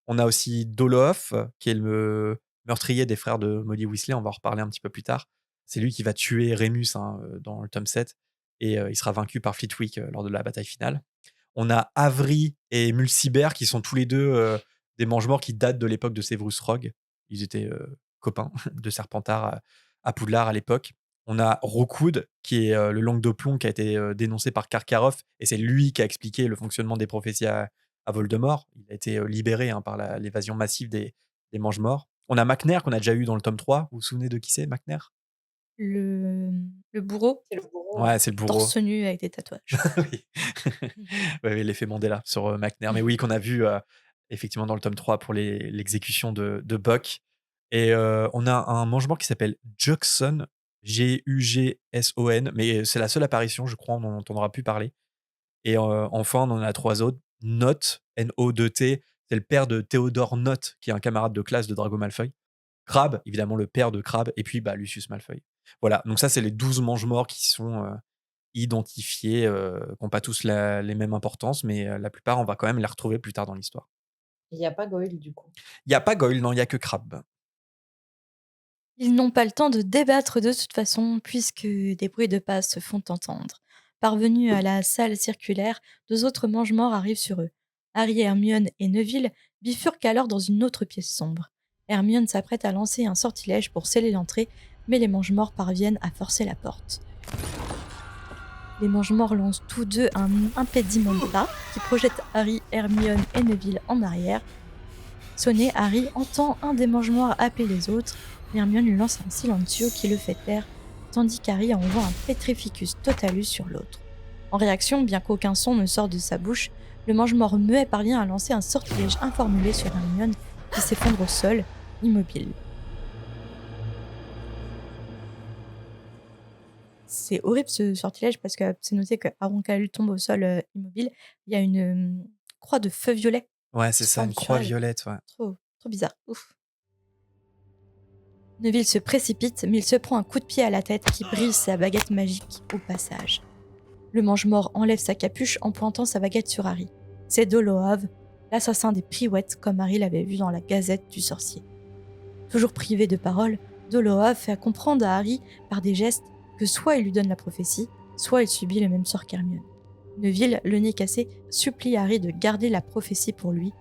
On a aussi Dolof, qui est le meurtrier des frères de Molly Weasley, on va en reparler un petit peu plus tard. C'est lui qui va tuer Rémus, hein, dans le tome 7 et il sera vaincu par Flitwick, lors de la bataille finale. On a Avery et Mulciber qui sont tous les 2 des mange-morts qui datent de l'époque de Severus Rogue. Ils étaient, copains de Serpentard à Poudlard à l'époque. On a Rookwood qui est, le langue de plomb qui a été, dénoncé par Karkaroff et c'est lui qui a expliqué le fonctionnement des prophéties à Voldemort. Il a été, libéré, hein, par l'évasion massive des mange-morts. On a Macnair qu'on a déjà eu dans le tome 3. Vous vous souvenez de qui c'est, Macnair? Le bourreau, C'est le bourreau, ouais. Ouais, c'est le bourreau. torse nu avec des tatouages. Oui. Ouais, oui, l'effet Mandela sur, Macnair. Mais oui, qu'on a vu, effectivement dans le tome 3 pour l'exécution de Buck et on a un mange-mort qui s'appelle Jugson, Gugson, mais c'est la seule apparition, je crois, on n'en entendra plus parler et enfin, on en a 3 autres. Nott, N-O-2-T, c'est le père de Théodore Nott, qui est un camarade de classe de Drago Malfoy. Crabbe, évidemment le père de Crabbe et puis, bah, Lucius Malfoy. Voilà, donc ça, c'est les 12 mange-morts qui sont, identifiés, qui ont pas tous les mêmes importances, mais la plupart, on va quand même les retrouver plus tard dans l'histoire. Il y a pas Goyle du coup. Il y a pas Goyle, non, il y a que Crabbe. Ils n'ont pas le temps de débattre de toute façon, puisque des bruits de pas se font entendre. Parvenus à la salle circulaire, deux autres mange-morts arrivent sur eux. Harry, Hermione et Neville bifurquent alors dans une autre pièce sombre. Hermione s'apprête à lancer un sortilège pour sceller l'entrée, mais les mange-morts parviennent à forcer la porte. Les mange-morts lancent tous deux un impedimenta qui projette Harry, Hermione et Neville en arrière. Sonné, Harry entend un des mange-morts appeler les autres. Hermione lui lance un silencieux qui le fait taire, tandis qu'Harry envoie un Petrificus Totalus sur l'autre. En réaction, bien qu'aucun son ne sorte de sa bouche, le mange-mort muet parvient à lancer un sortilège informulé sur Hermione qui s'effondre au sol, immobile. C'est horrible ce sortilège parce que c'est noté que Aroncalu tombe au sol immobile. Il y a une croix de feu violet Ouais, qui c'est se ça, forme une sur croix elle. violette, ouais. Trop bizarre. Ouf. Neville se précipite, mais il se prend un coup de pied à la tête qui brise sa baguette magique au passage. Le mange-mort enlève sa capuche en pointant sa baguette sur Harry. C'est Dolohov, l'assassin des Priouettes, comme Harry l'avait vu dans la Gazette du Sorcier. Toujours privé de parole, Dolohov fait comprendre à Harry par des gestes que soit il lui donne la prophétie, soit il subit le même sort qu'Hermione. Neville, le nez cassé, supplie Harry de garder la prophétie pour lui.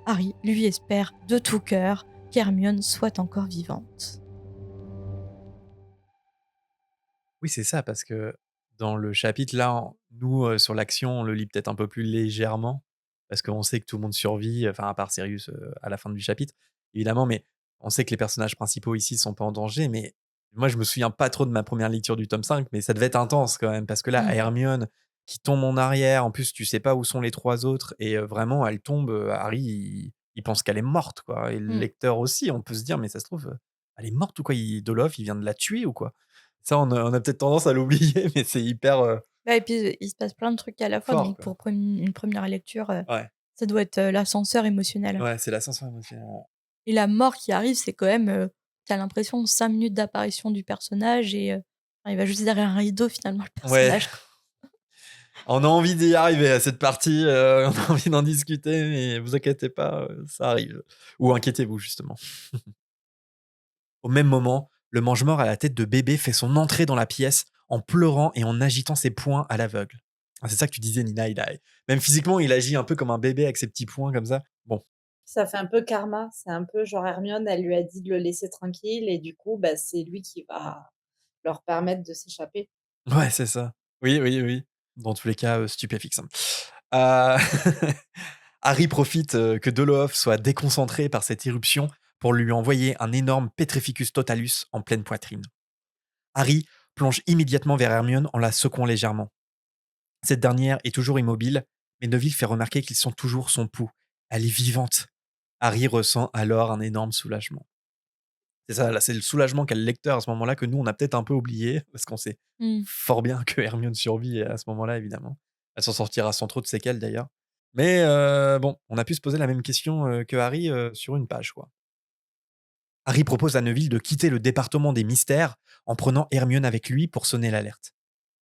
Harry lui espère de tout cœur qu'Hermione soit encore vivante. Oui, c'est ça, parce que dans le chapitre, là, nous, sur l'action, on le lit peut-être un peu plus légèrement, parce qu'on sait que tout le monde survit, enfin, à part Sirius à la fin du chapitre, évidemment, mais on sait que les personnages principaux ici sont pas en danger. Mais moi, je me souviens pas trop de ma première lecture du tome 5, mais ça devait être intense quand même, parce que là, Hermione qui tombe en arrière, en plus, tu sais pas où sont les trois autres, et vraiment, elle tombe, Harry, il pense qu'elle est morte, quoi, et le lecteur aussi, on peut se dire, mais ça se trouve, elle est morte ou quoi? Dolof, il vient de la tuer ou quoi? Ça, on a peut-être tendance à l'oublier, mais c'est hyper, Ouais, et puis il se passe plein de trucs à la fois, fort, donc quoi. pour une première lecture, Ouais, ça doit être l'ascenseur émotionnel. ouais, c'est l'ascenseur émotionnel. Et la mort qui arrive, c'est quand même, t'as l'impression 5 minutes d'apparition du personnage et enfin, il va juste derrière un rideau finalement le Ouais, personnage, quoi. on a envie d'y arriver à cette partie, on a envie d'en discuter, mais vous inquiétez pas, ça arrive. Ou inquiétez-vous justement. Au même moment, le mange-mort à la tête de bébé fait son entrée dans la pièce en pleurant et en agitant ses poings à l'aveugle. Ah, c'est ça que tu disais, Nina, même physiquement, il agit un peu comme un bébé avec ses petits poings comme ça. Bon, Ça fait un peu karma, c'est un peu genre Hermione, elle lui a dit de le laisser tranquille et du coup, bah, c'est lui qui va leur permettre de s'échapper. ouais, c'est ça. Oui, oui, oui. Dans tous les cas, stupéfixe, hein. Heu, Harry profite, que Dolohov soit déconcentré par cette éruption pour lui envoyer un énorme Petrificus Totalus en pleine poitrine. Harry plonge immédiatement vers Hermione en la secouant légèrement. Cette dernière est toujours immobile, mais Neville fait remarquer qu'ils sont toujours son pouls. Elle est vivante. Harry ressent alors un énorme soulagement. C'est ça, là, c'est le soulagement qu'a le lecteur à ce moment-là, que nous, on a peut-être un peu oublié, parce qu'on sait Mmh. fort bien que Hermione survit à ce moment-là, évidemment. Elle s'en sortira sans trop de séquelles, d'ailleurs. Mais bon, on a pu se poser la même question que Harry sur une page, quoi. Harry propose à Neville de quitter le département des mystères en prenant Hermione avec lui pour sonner l'alerte.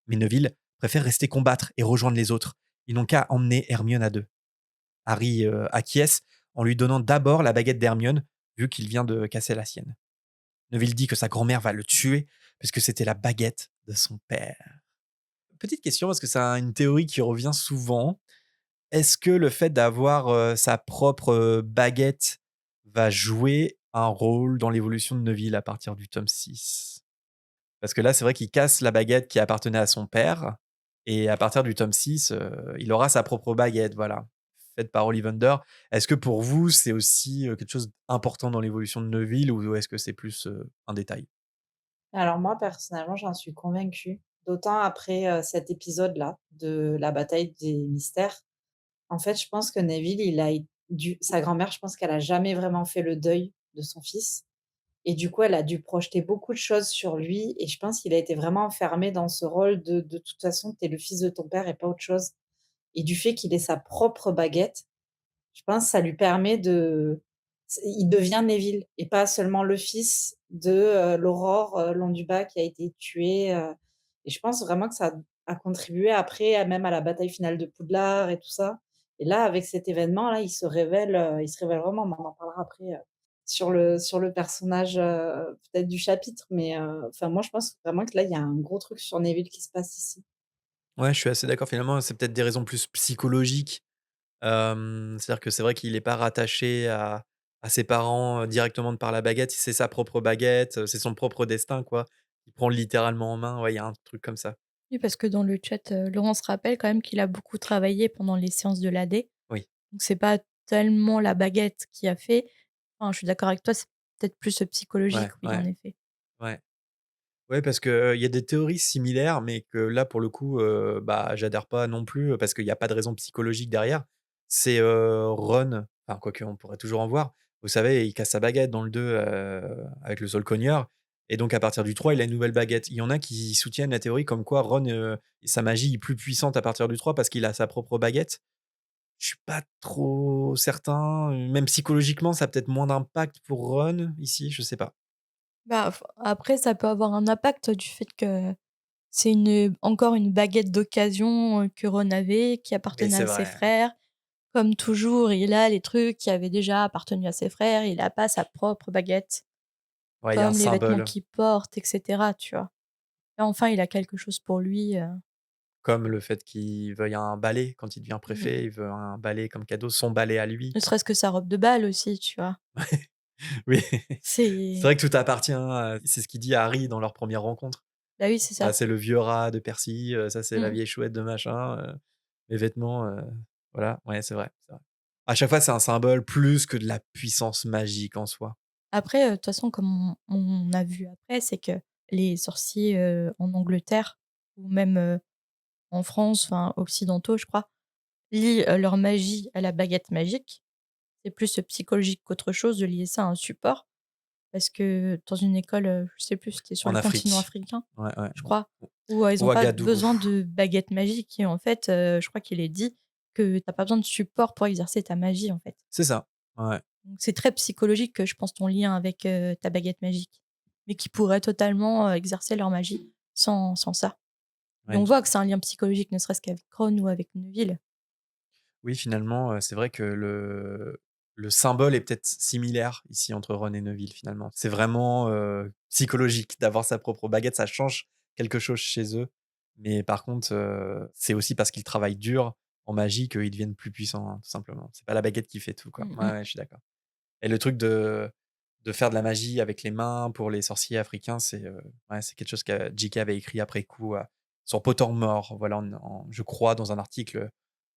Mais Neville préfère rester combattre et rejoindre les autres. Ils n'ont qu'à emmener Hermione à deux. Harry acquiesce en lui donnant d'abord la baguette d'Hermione, vu qu'il vient de casser la sienne. Neville dit que sa grand-mère va le tuer, puisque c'était la baguette de son père. Petite question, parce que c'est une théorie qui revient souvent. Est-ce que le fait d'avoir sa propre baguette va jouer un rôle dans l'évolution de Neville à partir du tome 6? Parce que là, c'est vrai qu'il casse la baguette qui appartenait à son père, et à partir du tome 6, il aura sa propre baguette, voilà, faite par Ollivander. Est-ce que pour vous, c'est aussi quelque chose d'important dans l'évolution de Neville, ou est-ce que c'est plus un détail? Alors moi, personnellement, j'en suis convaincue, d'autant après, cet épisode-là de la bataille des mystères. En fait, je pense que Neville, il a dû sa grand-mère, je pense qu'elle a jamais vraiment fait le deuil de son fils et du coup, elle a dû projeter beaucoup de choses sur lui et je pense qu'il a été vraiment enfermé dans ce rôle de toute façon, tu es le fils de ton père et pas autre chose et du fait qu'il ait sa propre baguette, je pense que ça lui permet il devient Neville et pas seulement le fils de, l'Aurore, Londubat qui a été tué, et je pense vraiment que ça a contribué après même à la bataille finale de Poudlard et tout ça et là, avec cet événement-là, il se révèle vraiment, mais on en parlera après, sur le personnage, peut-être du chapitre, mais enfin moi je pense vraiment que là, il y a un gros truc sur Neville qui se passe ici. Ouais, je suis assez d'accord. Finalement, c'est peut-être des raisons plus psychologiques. C'est-à-dire que c'est vrai qu'il est pas rattaché à ses parents, directement de par la baguette. C'est sa propre baguette, c'est son propre destin, quoi. Il prend littéralement en main. Ouais, il y a un truc comme ça. Oui, parce que dans le chat, Laurence rappelle quand même qu'il a beaucoup travaillé pendant les séances de l'AD. Oui, Donc c'est pas tellement la baguette qui a fait. Enfin, je suis d'accord avec toi, c'est peut-être plus, psychologique, ouais, oui, ouais, en effet. ouais. Ouais, parce qu'il y a des théories similaires, mais que là, pour le coup, bah, j'adhère pas non plus, parce qu'il y a pas de raison psychologique derrière. C'est, Ron, enfin, quoique, on pourrait toujours en voir. Vous savez, il casse sa baguette dans le 2 avec le Soul Cogneur et donc à partir du 3 il a une nouvelle baguette. Il y en a qui soutiennent la théorie comme quoi Ron, sa magie est plus puissante à partir du 3 parce qu'il a sa propre baguette. Je suis pas trop certain, même psychologiquement, ça a peut-être moins d'impact pour Ron ici, je sais pas. Bah, après ça peut avoir un impact du fait que c'est encore une baguette d'occasion, que Ron avait, qui Mais appartenait c'est à ses vrai. frères. Comme toujours, il a les trucs qui avaient déjà appartenu à ses frères, il a pas sa propre baguette, Ouais, il y a un comme les vêtements symbole. qu'il porte et cetera, tu vois? Là, enfin, il a quelque chose pour lui, Comme le fait qu'il veuille un balai quand il devient mmh. préfet, il veut un balai comme cadeau, son balai à lui. Ne serait-ce que sa robe de bal aussi, tu vois? Oui, c'est C'est vrai que tout appartient à c'est ce qu'il dit à Harry dans leur première rencontre. Bah, oui, c'est «Ça, ça. c'est le vieux rat de Percy, ça, c'est la Mmh. vieille chouette de machin, mes vêtements», voilà. Ouais, c'est vrai, c'est vrai. À chaque fois, c'est un symbole plus que de la puissance magique en soi. Après, de toute façon, comme on a vu après, c'est que les sorciers, en Angleterre ou même, en France, enfin occidentaux, je crois, lient, leur magie à la baguette magique. C'est plus, psychologique qu'autre chose de lier ça à un support. Parce que dans une école, je sais plus, c'était sur En le continent Afrique. africain, Ouais, ouais. je crois, où, ils ont pas Ouagadougou. besoin de baguette magique et en fait, je crois qu'il est dit que tu as pas besoin de support pour exercer ta magie, en fait. C'est ça. Ouais, Donc c'est très psychologique, je pense, ton lien avec, ta baguette magique, mais qui pourraient totalement, exercer leur magie sans ça. Et on ouais. voit que c'est un lien psychologique, ne serait-ce qu'avec Ron ou avec Neville. Oui, finalement, c'est vrai que le symbole est peut-être similaire ici entre Ron et Neville, finalement. C'est vraiment, psychologique d'avoir sa propre baguette, ça change quelque chose chez eux. Mais par contre, c'est aussi parce qu'ils travaillent dur en magie qu'ils deviennent plus puissants, hein, tout simplement. C'est pas la baguette qui fait tout, quoi. Mmh Ouais, mh. ouais, je suis d'accord. Et le truc de faire de la magie avec les mains pour les sorciers africains, c'est, ouais, c'est quelque chose que J.K. avait écrit après coup, sur Pottermore, voilà, je crois dans un article,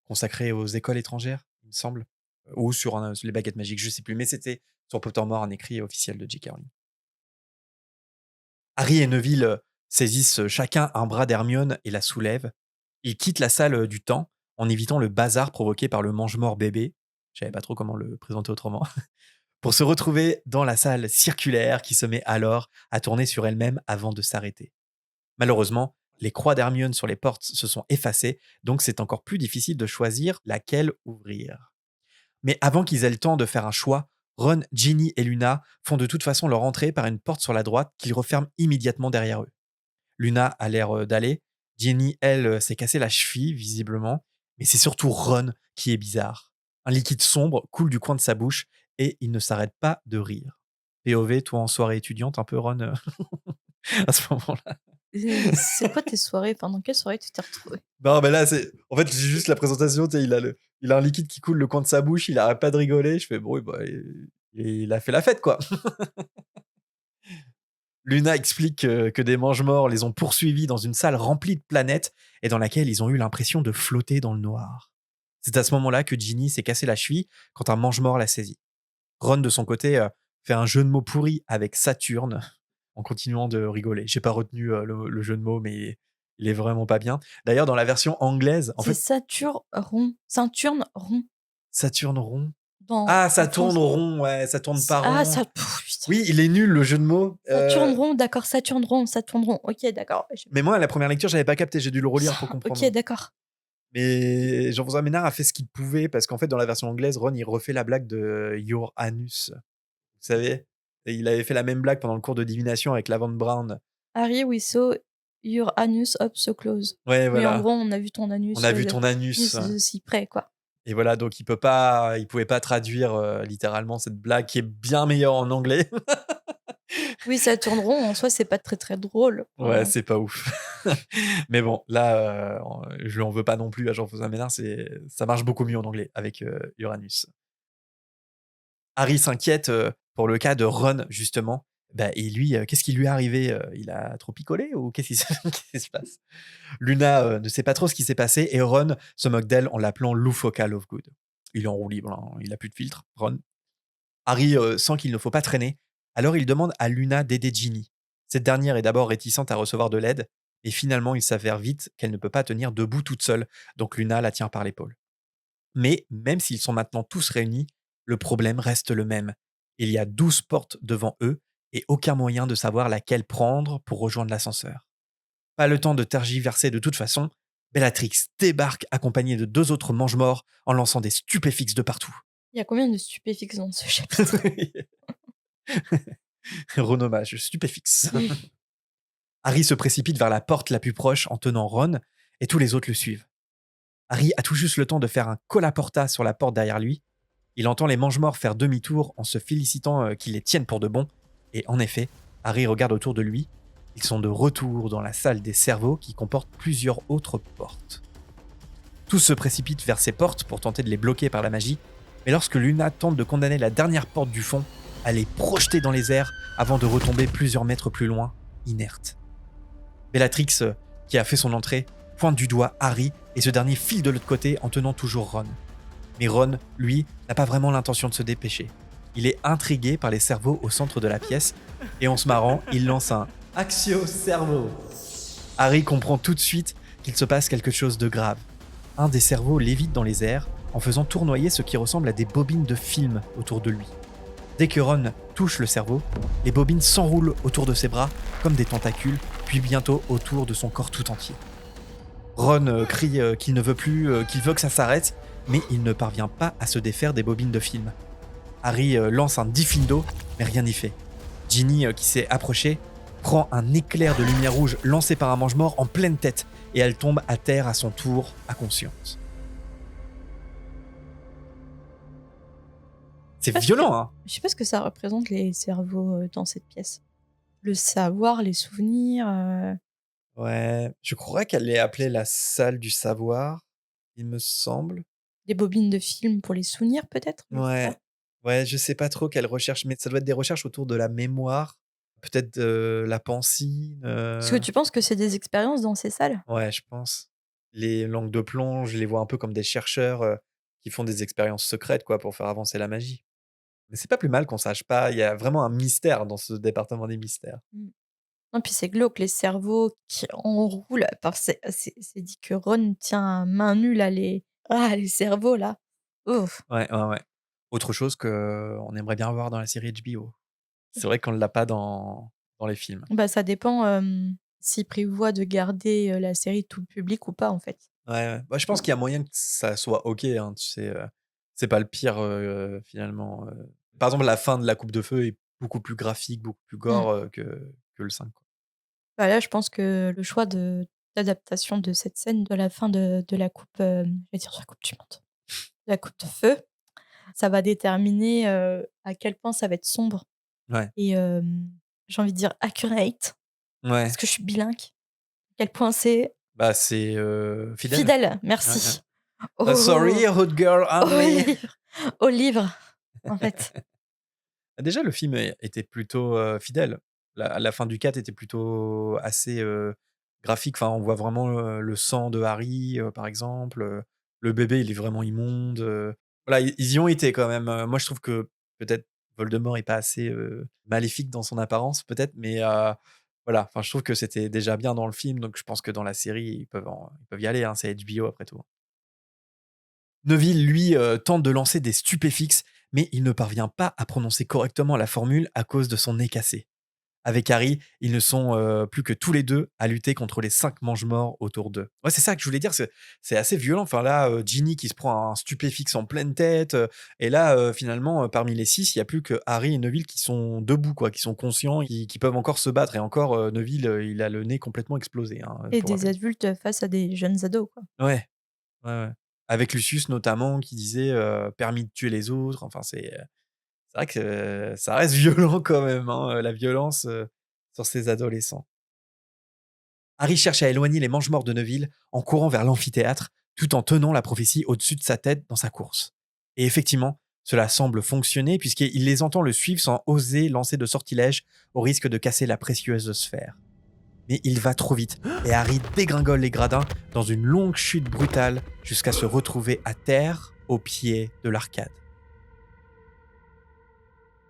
consacré aux écoles étrangères, il me semble, ou sur les baguettes magiques, je sais plus, mais c'était sur Pottermore, un écrit officiel de J.K. Rowling. Harry et Neville, saisissent, chacun un bras d'Hermione et la soulèvent. Ils quittent la salle, du temps, en évitant le bazar provoqué par le mange-mort bébé, je savais pas trop comment le présenter autrement, pour se retrouver dans la salle circulaire qui se met alors à tourner sur elle-même avant de s'arrêter. Malheureusement, les croix d'Hermione sur les portes se sont effacées, donc c'est encore plus difficile de choisir laquelle ouvrir. Mais avant qu'ils aient le temps de faire un choix, Ron, Ginny et Luna font de toute façon leur entrée par une porte sur la droite qu'ils referment immédiatement derrière eux. Luna a l'air d'aller, Ginny, elle, s'est cassé la cheville, visiblement, mais c'est surtout Ron qui est bizarre. Un liquide sombre coule du coin de sa bouche et il ne s'arrête pas de rire. POV, toi en soirée étudiante, un peu Ron, à ce moment-là. C'est quoi tes soirées? Enfin, dans quelle soirée tu t'es retrouvé? Non, mais là, c'est. En fait, j'ai juste la présentation, tu sais, il a un liquide qui coule le coin de sa bouche, il arrête pas de rigoler. Je fais, bon, bah, il a fait la fête, quoi. Luna explique que des mange-morts les ont poursuivis dans une salle remplie de planètes et dans laquelle ils ont eu l'impression de flotter dans le noir. C'est à ce moment-là que Ginny s'est cassé la cheville quand un mange-mort l'a saisie. Ron, de son côté, fait un jeu de mots pourri avec Saturne en continuant de rigoler. J'ai pas retenu le jeu de mots, mais il est vraiment pas bien. D'ailleurs, dans la version anglaise, en C'est fait, Saturne rond Saturne rond. dans Ah, en ça tourne France. rond, ouais, ça tourne pas Ah rond. ça putain. Oui, il est nul le jeu de mots. Saturne rond, d'accord, Saturne rond. OK, d'accord. Mais moi, à la première lecture, j'avais pas capté, j'ai dû le relire pour OK, comprendre. d'accord. Mais Jean-François Ménard a fait ce qu'il pouvait parce qu'en fait, dans la version anglaise, Ron, il refait la blague de Your Anus. Vous savez? Et il avait fait la même blague pendant le cours de divination avec Lavande Brown. Harry, we saw your anus up so close. Ouais, Oui, en voilà. gros, on a vu ton On anus, a vu ton anus. de si près, quoi. Et voilà, donc il pouvait pas traduire littéralement cette blague qui est bien meilleure en anglais. Oui, ça tourne rond. En soi, c'est pas très très drôle. Ouais, c'est pas ouf. Mais bon, là, je lui en veux pas non plus à Jean-François Ménard, ça marche beaucoup mieux en anglais avec, Uranus. Harry s'inquiète, pour le cas de Ron justement. Bah et lui, qu'est-ce qui lui est arrivé, Il a trop picolé ou qu'est-ce qui se qu'est-ce qui se passe? Luna, ne sait pas trop ce qui s'est passé et Ron se moque d'elle en l'appelant Loufoka Lovegood. Il est en roue libre, hein, il a plus de filtre, Ron. Harry, sent qu'il ne faut pas traîner, alors il demande à Luna d'aider Ginny. Cette dernière est d'abord réticente à recevoir de l'aide, et finalement il s'avère vite qu'elle ne peut pas tenir debout toute seule, donc Luna la tient par l'épaule. Mais même s'ils sont maintenant tous réunis, le problème reste le même. Il y a 12 portes devant eux et aucun moyen de savoir laquelle prendre pour rejoindre l'ascenseur. Pas le temps de tergiverser de toute façon, Bellatrix débarque accompagnée de 2 autres mange-morts en lançant des stupéfixes de partout. Il y a combien de stupéfixes dans ce chapitre? Renommage stupéfixe. Harry se précipite vers la porte la plus proche en tenant Ron et tous les autres le suivent. Harry a tout juste le temps de faire un colporta sur la porte derrière lui. Il entend les mange-morts faire demi-tour en se félicitant qu'ils les tiennent pour de bon. Et en effet, Harry regarde autour de lui. Ils sont de retour dans la salle des cerveaux qui comporte plusieurs autres portes. Tous se précipitent vers ces portes pour tenter de les bloquer par la magie. Mais lorsque Luna tente de condamner la dernière porte du fond, elle est projetée dans les airs avant de retomber plusieurs mètres plus loin, inerte. Bellatrix, qui a fait son entrée, pointe du doigt Harry et ce dernier file de l'autre côté en tenant toujours Ron. Mais Ron, lui, n'a pas vraiment l'intention de se dépêcher. Il est intrigué par les cerveaux au centre de la pièce et en se marrant, il lance un Axio Cerveau. Harry comprend tout de suite qu'il se passe quelque chose de grave. Un des cerveaux lévite dans les airs en faisant tournoyer ce qui ressemble à des bobines de film autour de lui. Dès que Ron touche le cerveau, les bobines s'enroulent autour de ses bras comme des tentacules, puis bientôt autour de son corps tout entier. Ron crie qu'il ne veut plus, qu'il veut que ça s'arrête, mais il ne parvient pas à se défaire des bobines de film. Harry lance un diffindo, mais rien n'y fait. Ginny, qui s'est approchée, prend un éclair de lumière rouge lancé par un mange-mort en pleine tête, et elle tombe à terre à son tour, inconsciente. C'est violent, hein. Je sais pas ce que ça représente les cerveaux dans cette pièce. Le savoir, les souvenirs. Ouais, je crois qu'elle est appelée la salle du savoir, il me semble. Des bobines de films pour les souvenirs, peut-être? Je sais Ouais, pas. ouais, je sais pas trop quelle recherche, mais ça doit être des recherches autour de la mémoire, peut-être de la pensine. Est-ce que tu penses que c'est des expériences dans ces salles? Ouais, je pense. Les langues de plomb, je les vois un peu comme des chercheurs qui font des expériences secrètes quoi, pour faire avancer la magie. Mais c'est pas plus mal qu'on sache pas. Il y a vraiment un mystère dans ce département des mystères. Mmh. Non, puis c'est glauque, les cerveaux qui enroulent. Enfin, c'est dit que Ron tient à main nue là, les cerveaux là. Ouf. Ouais, ouais, ouais. Autre chose que on aimerait bien voir dans la série HBO. C'est vrai qu'on ne l'a pas dans les films. Bah, ça dépend s'ils prévoient de garder la série tout le public ou pas, en fait. Ouais, ouais. Bah, je pense qu'il y a moyen que ça soit OK, hein, tu sais, c'est pas le pire, finalement. Par exemple, la fin de La Coupe de Feu est beaucoup plus graphique, beaucoup plus Mmh. gore, que le 5, quoi. Bah, là, je pense que le choix d'adaptation de cette scène de la fin de la coupe, je vais dire la coupe du monde, la coupe de feu, ça va déterminer à quel point ça va être sombre Ouais. et j'ai envie de dire accurate, Ouais. parce que je suis bilingue. À quel point c'est Bah, c'est, fidèle. fidèle, Ouais, ouais. merci. Sorry, Hood Girl Au only. livre, au livre, en fait. Déjà, le film était plutôt, fidèle. La fin du 4 était plutôt assez, graphique. Enfin, on voit vraiment, le sang de Harry, par exemple, le bébé, il est vraiment immonde, voilà, ils y ont été quand même, moi, je trouve que peut-être Voldemort est pas assez, maléfique dans son apparence, peut-être, mais voilà, enfin, je trouve que c'était déjà bien dans le film, donc je pense que dans la série, ils peuvent y aller, hein, c'est HBO après tout. Neville, lui, tente de lancer des stupéfixes, mais il ne parvient pas à prononcer correctement la formule à cause de son nez cassé. Avec Harry, ils ne sont plus que tous les deux à lutter contre les 5 mange-morts autour d'eux. Ouais, c'est ça que je voulais dire, c'est assez violent. Enfin là, Ginny qui se prend un stupéfixe en pleine tête, et là, finalement, parmi les 6, il y a plus que Harry et Neville qui sont debout, quoi, qui sont conscients, qui peuvent encore se battre. Et encore, Neville, il a le nez complètement explosé, hein, Et pour des rappel. adultes face à des jeunes ados, quoi. Ouais, ouais, ouais. Avec Lucius notamment qui disait, «Permis de tuer les autres», enfin C'est vrai que ça reste violent quand même, hein, la violence, sur ces adolescents. Harry cherche à éloigner les mange-morts de Neville en courant vers l'amphithéâtre, tout en tenant la prophétie au-dessus de sa tête dans sa course. Et effectivement, cela semble fonctionner puisqu'il les entend le suivre sans oser lancer de sortilège au risque de casser la précieuse sphère. Mais il va trop vite et Harry dégringole les gradins dans une longue chute brutale jusqu'à se retrouver à terre au pied de l'arcade.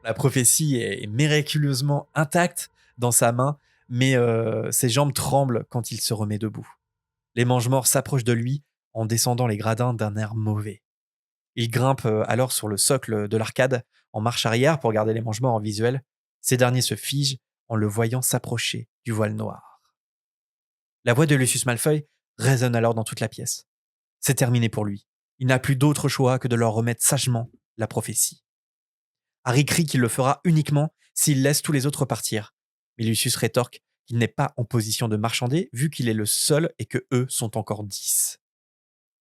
La prophétie est miraculeusement intacte dans sa main, mais ses jambes tremblent quand il se remet debout. Les mange-morts s'approchent de lui en descendant les gradins d'un air mauvais. Il grimpe alors sur le socle de l'arcade en marche arrière pour garder les mange-morts en visuel. Ces derniers se figent en le voyant s'approcher du voile noir. La voix de Lucius Malfoy résonne alors dans toute la pièce. C'est terminé pour lui. Il n'a plus d'autre choix que de leur remettre sagement la prophétie. Harry crie qu'il le fera uniquement s'il laisse tous les autres partir. Mais Lucius rétorque qu'il n'est pas en position de marchander vu qu'il est le seul et que eux sont encore 10.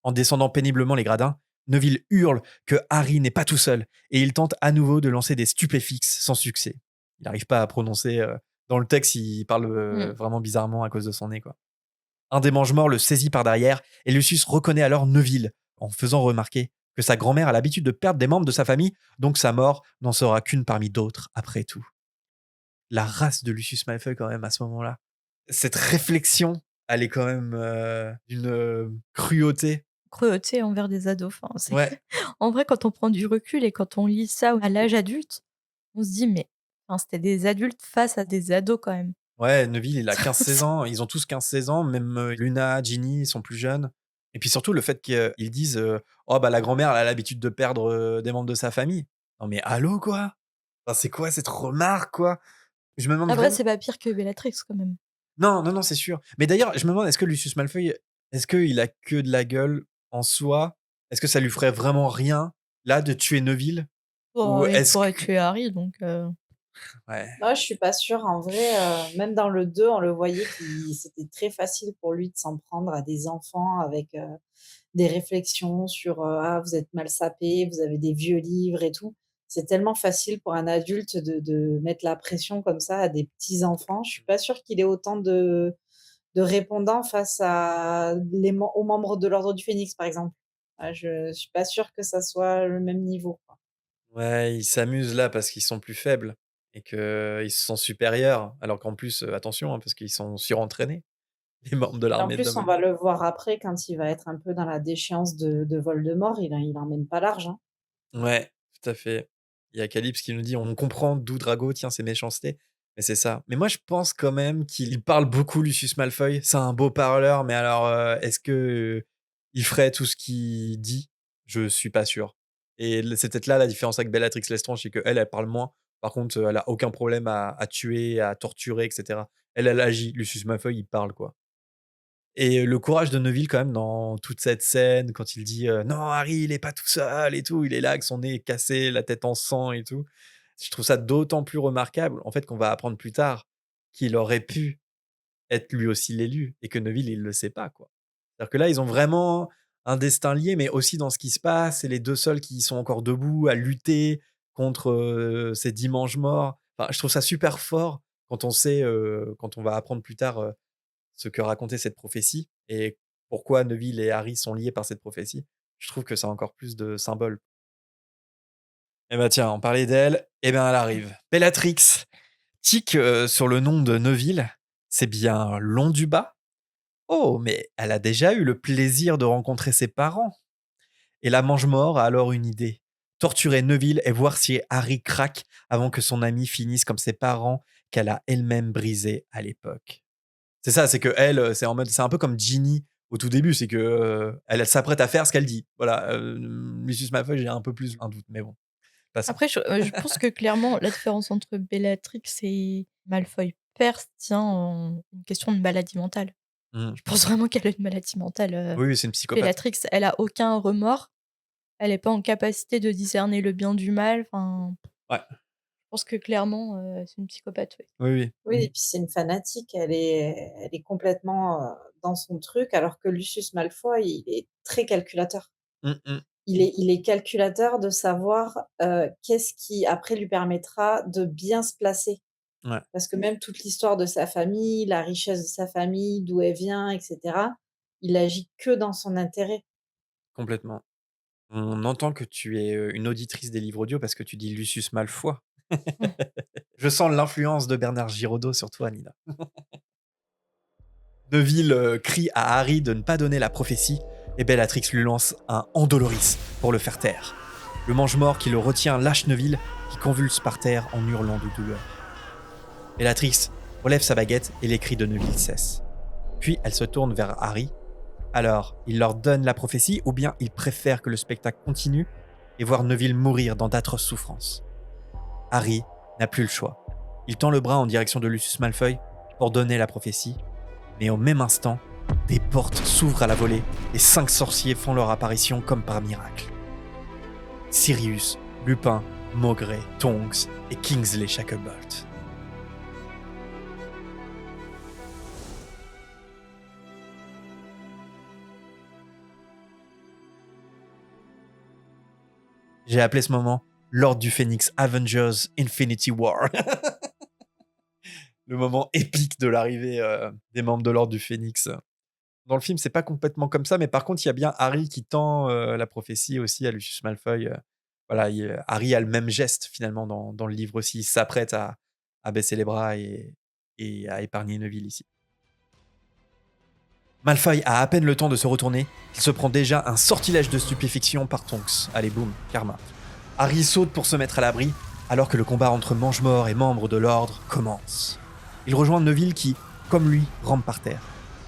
En descendant péniblement les gradins, Neville hurle que Harry n'est pas tout seul et il tente à nouveau de lancer des stupéfixes sans succès. Il n'arrive pas à prononcer. Dans le texte, il parle Mm. vraiment bizarrement à cause de son nez, quoi. Un des mange-morts le saisit par derrière et Lucius reconnaît alors Neville en faisant remarquer que sa grand-mère a l'habitude de perdre des membres de sa famille, donc sa mort n'en sera qu'une parmi d'autres après tout. La race de Lucius Malfoy quand même à ce moment-là. Cette réflexion, elle est quand même d'une cruauté. Cruauté envers des ados. Enfin, Ouais, en vrai, quand on prend du recul et quand on lit ça à l'âge adulte, on se dit, mais enfin, c'était des adultes face à des ados quand même. ouais, Neville, il a 15-16 ans. Ils ont tous 15-16 ans, même Luna, Ginny, ils sont plus jeunes. Et puis surtout, le fait qu'ils disent oh, bah la grand-mère, elle a l'habitude de perdre des membres de sa famille. Non, mais allô, quoi. Enfin, c'est quoi cette remarque, quoi. Je me demande Après, vraiment. c'est pas pire que Bellatrix quand même. Non, non, non, c'est sûr. Mais d'ailleurs, je me demande, est-ce que Lucius Malfoy, est-ce qu'il a que de la gueule en soi? Est-ce que ça lui ferait vraiment rien, là, de tuer Neville? Ou Il est-ce pourrait que. tuer Harry, donc Ouais. Moi, je suis pas sûre. En vrai, même dans le 2, on le voyait qu'il c'était très facile pour lui de s'en prendre à des enfants avec, des réflexions sur, «Ah, vous êtes mal sapés, vous avez des vieux livres et tout». C'est tellement facile pour un adulte de mettre la pression comme ça à des petits enfants. Je suis pas sûre qu'il ait autant de répondants face à les mem aux membres de l'Ordre du Phénix, par exemple. Je suis pas sûre que ça soit le même niveau, quoi. Ouais, ils s'amusent là parce qu'ils sont plus faibles et qu'ils se sentent supérieurs. Alors qu'en plus, attention, hein, parce qu'ils sont surentraînés, les membres de Et en l'armée de plus, on Dumbledore. va le voir après quand il va être un peu dans la déchéance de Voldemort, il emmène pas large, hein. Ouais, tout à fait. Il y a Calypse qui nous dit: «On comprend d'où Drago tient ses méchancetés». Mais c'est ça. Mais moi, je pense quand même qu'il parle beaucoup, Lucius Malfoy. C'est un beau parleur, mais alors, est-ce que, il ferait tout ce qu'il dit? Je suis pas sûr. Et c'est peut-être là la différence avec Bellatrix Lestrange, c'est qu'elle, elle parle moins. Par contre, elle a aucun problème à tuer, à torturer et cetera. Elle agit. Lucius Malfoy, il parle, quoi. Et le courage de Neville quand même dans toute cette scène, quand il dit, «Non, Harry, il est pas tout seul et tout, il est là avec son nez cassé, la tête en sang et tout». Je trouve ça d'autant plus remarquable, en fait, qu'on va apprendre plus tard qu'il aurait pu être lui aussi l'élu et que Neville, il le sait pas, quoi. C'est-à-dire que là, ils ont vraiment un destin lié, mais aussi dans ce qui se passe, c'est les 2 seuls qui sont encore debout à lutter contre, ces 10 mange-morts. Enfin, je trouve ça super fort quand on sait, quand on va apprendre plus tard, ce que racontait cette prophétie et pourquoi Neville et Harry sont liés par cette prophétie. Je trouve que ça a encore plus de symboles. Eh ben tiens, on parlait d'elle, eh ben elle arrive. Bellatrix, tic sur le nom de Neville, c'est bien long du bas. Oh, mais elle a déjà eu le plaisir de rencontrer ses parents. Et la mange-mort a alors une idée. Torturer Neville et voir si Harry craque avant que son ami finisse comme ses parents qu'elle a elle-même brisés à l'époque. C'est ça, c'est qu'elle, c'est en mode c'est un peu comme Ginny au tout début, c'est que, elle s'apprête à faire ce qu'elle dit. Voilà, Lucius Malfoy, j'ai un peu plus un doute, mais bon, passons. après je pense que clairement la différence entre Bellatrix et Malfoy père tient en une question de maladie mentale. Mmh. Je pense vraiment qu'elle a une maladie mentale, Oui, oui, c'est une psychopathe. Bellatrix, elle a aucun remords, elle est pas en capacité de discerner le bien du mal, enfin, Ouais. je pense que clairement, c'est une psychopathe, oui. Oui, oui. Oui et puis c'est une fanatique, elle est complètement, dans son truc alors que Lucius Malfoy, il est très calculateur. Mmh mh. il est calculateur de savoir, qu'est-ce qui après lui permettra de bien se placer. Ouais, Parce que même toute l'histoire de sa famille, la richesse de sa famille, d'où elle vient et cetera, il agit que dans son intérêt. complètement. On entend que tu es, une auditrice des livres audio parce que tu dis Lucius Malfoy. Ouais. Je sens l'influence de Bernard Giraudot sur toi, Nina. Neville crie à Harry de ne pas donner la prophétie et Bellatrix lui lance un Andoloris pour le faire taire. Le mange-mort qui le retient lâche Neville qui convulse par terre en hurlant de douleur. Bellatrix relève sa baguette et les cris de Neville cessent. Puis elle se tourne vers Harry. Alors, il leur donne la prophétie ou bien il préfère que le spectacle continue et voir Neville mourir dans d'atroces souffrances. Harry n'a plus le choix. Il tend le bras en direction de Lucius Malfoy pour donner la prophétie, mais au même instant, des portes s'ouvrent à la volée et 5 sorciers font leur apparition comme par miracle. Sirius, Lupin, Maugrey, Tonks et Kingsley Shacklebolt. J'ai appelé ce moment L'Ordre du Phénix Avengers Infinity War. Le moment épique de l'arrivée des membres de l'Ordre du Phénix. Dans le film, c'est pas complètement comme ça, mais par contre, il y a bien Harry qui tend la prophétie aussi à Lucius Malfoy. Voilà, Harry a le même geste finalement dans le livre aussi. Il s'apprête à baisser les bras et à épargner Neville ici. Malfoy a à peine le temps de se retourner qu'il se prend déjà un sortilège de stupéfiction par Tonks. Allez, boum, karma. Harry saute pour se mettre à l'abri, alors que le combat entre Mange-Mort et membres de l'Ordre commence. Il rejoint Neville qui, comme lui, rampe par terre.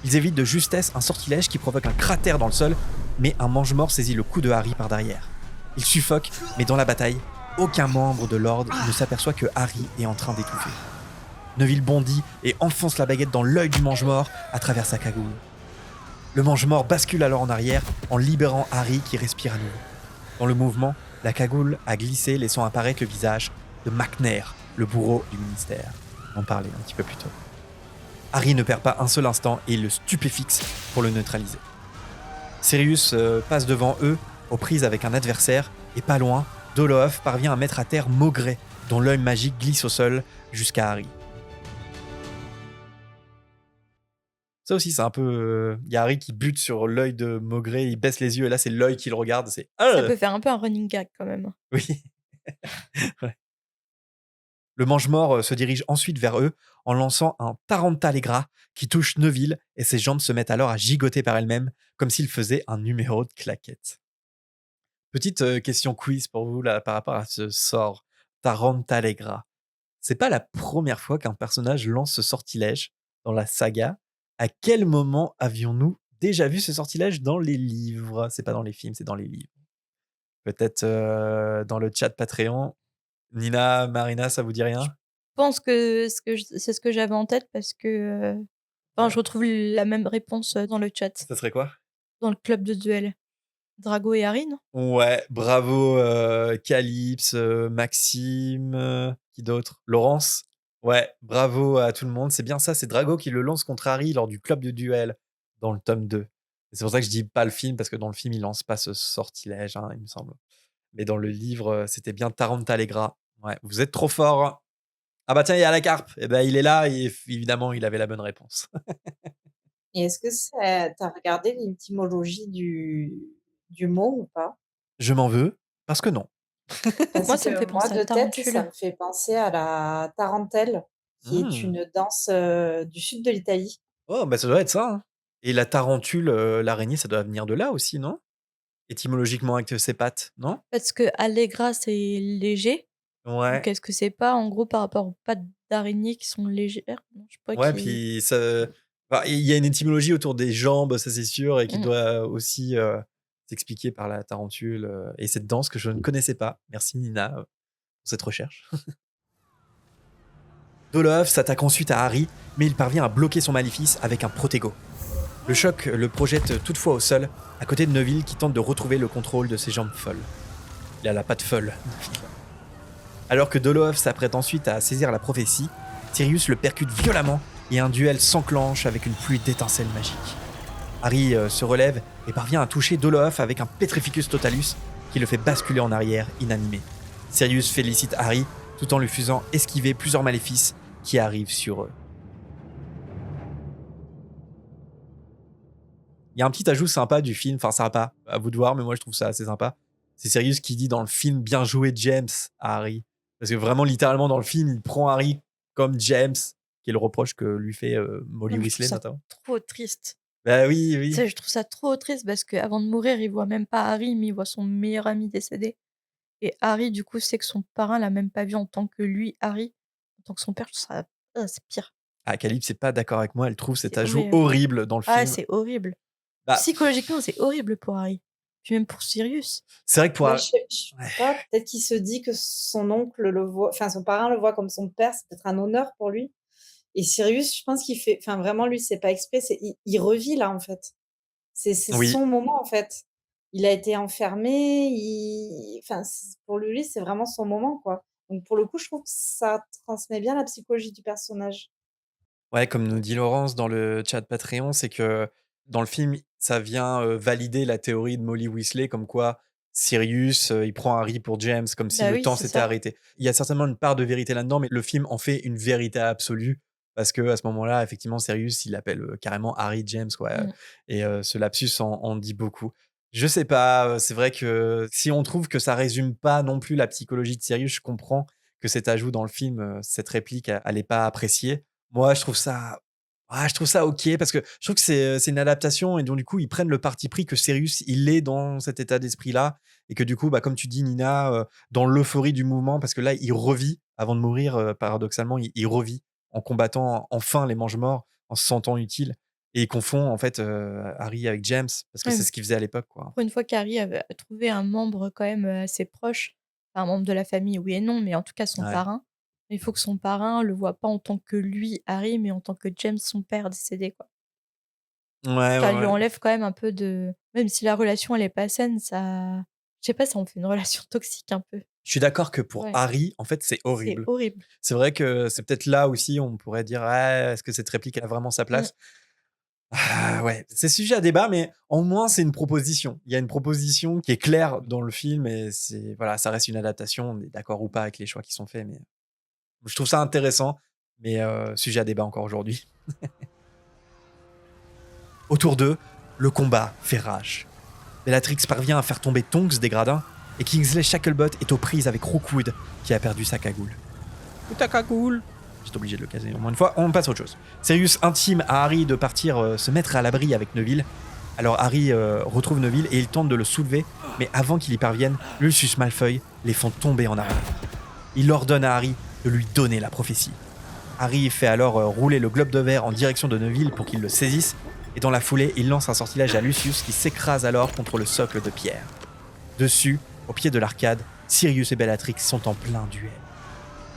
Ils évitent de justesse un sortilège qui provoque un cratère dans le sol, mais un Mange-Mort saisit le cou de Harry par derrière. Il suffoque, mais dans la bataille, aucun membre de l'Ordre ne s'aperçoit que Harry est en train d'étouffer. Neville bondit et enfonce la baguette dans l'œil du Mange-Mort à travers sa cagoule. Le Mange-Mort bascule alors en arrière en libérant Harry qui respire à nouveau. Dans le mouvement, la cagoule a glissé, laissant apparaître le visage de McNair, le bourreau du ministère. On en parlait un petit peu plus tôt. Harry ne perd pas un seul instant et il le stupéfixe pour le neutraliser. Sirius passe devant eux, aux prises avec un adversaire, et pas loin, Dolohov parvient à mettre à terre Maugrey, dont l'œil magique glisse au sol jusqu'à Harry. Ça aussi, c'est un peu... Il y a Harry qui bute sur l'œil de Maugrey, il baisse les yeux, et là, c'est l'œil qui le regarde, c'est... Ça peut faire un peu un running gag quand même. Oui. Ouais. Le mange-mort se dirige ensuite vers eux en lançant un Tarantalegra qui touche Neville et ses jambes se mettent alors à gigoter par elles-mêmes comme s'il faisait un numéro de claquette. Petite question quiz pour vous là, par rapport à ce sort, Tarantalegra. C'est pas la première fois qu'un personnage lance ce sortilège dans la saga. À quel moment avions-nous déjà vu ce sortilège dans les livres? C'est pas dans les films, c'est dans les livres. Peut-être dans le chat Patreon. Nina, Marina, ça vous dit rien? Je pense que c'est ce que j'avais en tête parce que enfin, je retrouve la même réponse dans le chat, Ça serait quoi? dans le club de duel. Drago et Harry, non? Ouais, bravo Calypse, Maxime, qui d'autre? Laurence? Ouais, bravo à tout le monde. C'est bien ça, c'est Drago qui le lance contre Harry lors du club de duel dans le tome 2. Et c'est pour ça que je dis pas le film, parce que dans le film, il lance pas ce sortilège, hein, il me semble. Mais dans le livre, c'était bien Tarantalegra. Ouais, vous êtes trop fort, hein. Ah bah tiens, il y a la carpe. Eh ben, il est là et évidemment, il avait la bonne réponse. Et est-ce que tu as regardé l'étymologie du mot ou pas? Je m'en veux, parce que non. Parce Moi, ça me que fait moi, penser à de tête, ça Tarentule. me fait penser à la tarentelle, qui est Mmh. une danse, du sud de l'Italie. Oh, bah ça doit être ça, hein. Et la tarentule, l'araignée, ça doit venir de là aussi, non? Étymologiquement avec ses pattes, non? Parce que Allegra, c'est léger. Donc Ouais, est-ce que c'est pas en gros par rapport aux pattes d'araignée qui sont légères? Non, je sais pas ouais, qui. puis ça bah, il y a une étymologie autour des jambes, ça c'est sûr, et qui Mmh. doit aussi, s'expliquer par la tarentule, et cette danse que je ne connaissais pas. Merci Nina, pour cette recherche. Dolohov s'attaque ensuite à Harry, mais il parvient à bloquer son maléfice avec un protego. Le choc le projette toutefois au sol, à côté de Neville qui tente de retrouver le contrôle de ses jambes folles. Il a la patte folle, Neville. Alors que Dolohov s'apprête ensuite à saisir la prophétie, Sirius le percute violemment et un duel s'enclenche avec une pluie d'étincelles magiques. Harry se relève et parvient à toucher Dolohov avec un Petrificus Totalus, qui le fait basculer en arrière, inanimé. Sirius félicite Harry tout en lui faisant esquiver plusieurs maléfices qui arrivent sur eux. Il y a un petit ajout sympa du film, enfin sympa, à vous de voir, mais moi je trouve ça assez sympa. C'est Sirius qui dit dans le film « Bien joué James » à Harry. Parce que vraiment, littéralement, dans le film, il prend Harry comme James, qui est le reproche que lui fait Molly Non, je trouve Weasley ça notamment. trop triste. Bah oui, Tu oui. sais, je trouve ça trop triste parce qu'avant de mourir, il voit même pas Harry, mais il voit son meilleur ami décédé. Et Harry, du coup, sait que son parrain l'a même pas vu en tant que lui, Harry, en tant que son père. Je trouve ça, c'est pire. Ah, Calypse n'est pas d'accord avec moi, elle trouve cet C'est ajout horrible. horrible dans le Ah, film. c'est horrible. Bah, Psychologiquement, c'est horrible pour Harry. Puis même pour Sirius. c'est vrai que pour Bah, Harry... je sais Ouais. pas, peut-être qu'il se dit que son oncle le voit, enfin son parrain le voit comme son père, c'est peut-être un honneur pour lui. Et Sirius, je pense qu'il fait, enfin vraiment lui, c'est pas exprès, il revit là en fait. C'est Oui, son moment en fait. Il a été enfermé, enfin pour lui, c'est vraiment son moment quoi. Donc pour le coup, je trouve que ça transmet bien la psychologie du personnage. ouais, comme nous dit Laurence dans le chat Patreon, c'est que dans le film, ça vient valider la théorie de Molly Weasley, comme quoi Sirius, il prend Harry pour James, comme si Bah le oui, temps c'est s'était ça. arrêté. Il y a certainement une part de vérité là-dedans, mais le film en fait une vérité absolue, parce que à ce moment-là, effectivement, Sirius, il appelle carrément Harry James, quoi. Mm. Et ce lapsus en dit beaucoup. Je sais pas, c'est vrai que si on trouve que ça résume pas non plus la psychologie de Sirius, je comprends que cet ajout dans le film, cette réplique, elle est pas appréciée. Moi, je trouve ça OK parce que je trouve que c'est une adaptation et donc du coup, ils prennent le parti pris que Sirius, il est dans cet état d'esprit-là et que du coup, bah, comme tu dis Nina, dans l'euphorie du mouvement parce que là, il revit avant de mourir, paradoxalement, il revit en combattant enfin les Mange-Morts, en se sentant utile et il confond en fait, Harry avec James parce que Ouais, c'est mais ce qu'il faisait à l'époque, quoi. pour une fois qu'Harry avait trouvé un membre quand même assez proche, enfin, un membre de la famille, oui et non, mais en tout cas son Ouais. parrain. Il faut que son parrain le voit pas en tant que lui, Harry, mais en tant que James, son père décédé, quoi. Ouais, Ça ouais, lui ouais. enlève quand même un peu de même si la relation elle est pas saine, ça je sais pas, ça en fait une relation toxique un peu. Je suis d'accord que pour Ouais, Harry, en fait, c'est c'est horrible. horrible. C'est vrai que c'est peut-être là aussi, on pourrait dire: «Ah, est-ce que cette réplique a vraiment sa Mmh. place?» Ah ouais, c'est sujet à débat, mais au moins c'est une proposition. Il y a une proposition qui est claire dans le film et c'est voilà, ça reste une adaptation, on est d'accord ou pas avec les choix qui sont faits, mais je trouve ça intéressant, mais sujet à débat encore aujourd'hui. Autour d'eux, le combat fait rage. Bellatrix parvient à faire tomber Tonks des gradins et Kingsley Shacklebot est aux prises avec Rookwood qui a perdu sa cagoule. Ou ta cagoule. J'étais obligé de le caser au moins une fois. On passe à autre chose. Sirius intime à Harry de partir se mettre à l'abri avec Neville. Alors Harry retrouve Neville et il tente de le soulever, mais avant qu'il y parvienne, Lucius Malfoy les font tomber en arrière. Il ordonne à Harry de lui donner la prophétie. Harry fait alors rouler le globe de verre en direction de Neville pour qu'il le saisisse, et dans la foulée, il lance un sortilège à Lucius qui s'écrase alors contre le socle de pierre. Dessus, au pied de l'arcade, Sirius et Bellatrix sont en plein duel.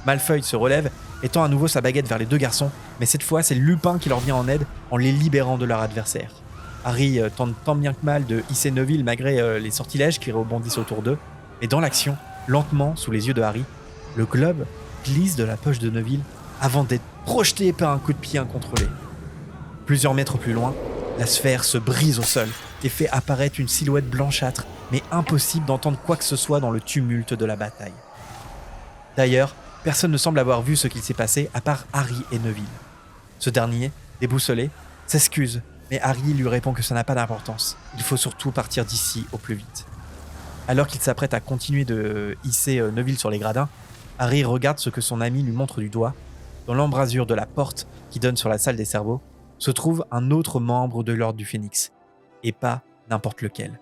Malfoy se relève et tend à nouveau sa baguette vers les deux garçons, mais cette fois, c'est Lupin qui leur vient en aide en les libérant de leur adversaire. Harry tente tant bien que mal de hisser Neville malgré les sortilèges qui rebondissent autour d'eux, mais dans l'action, lentement, sous les yeux de Harry, le globe glisse de la poche de Neville avant d'être projeté par un coup de pied incontrôlé. Plusieurs mètres plus loin, la sphère se brise au sol et fait apparaître une silhouette blanchâtre, mais impossible d'entendre quoi que ce soit dans le tumulte de la bataille. D'ailleurs, personne ne semble avoir vu ce qu'il s'est passé à part Harry et Neville. Ce dernier, déboussolé, s'excuse, mais Harry lui répond que ça n'a pas d'importance. Il faut surtout partir d'ici au plus vite. Alors qu'il s'apprête à continuer de hisser Neville sur les gradins, Harry regarde ce que son ami lui montre du doigt. Dans l'embrasure de la porte qui donne sur la salle des cerveaux, se trouve un autre membre de l'Ordre du Phénix, et pas n'importe lequel.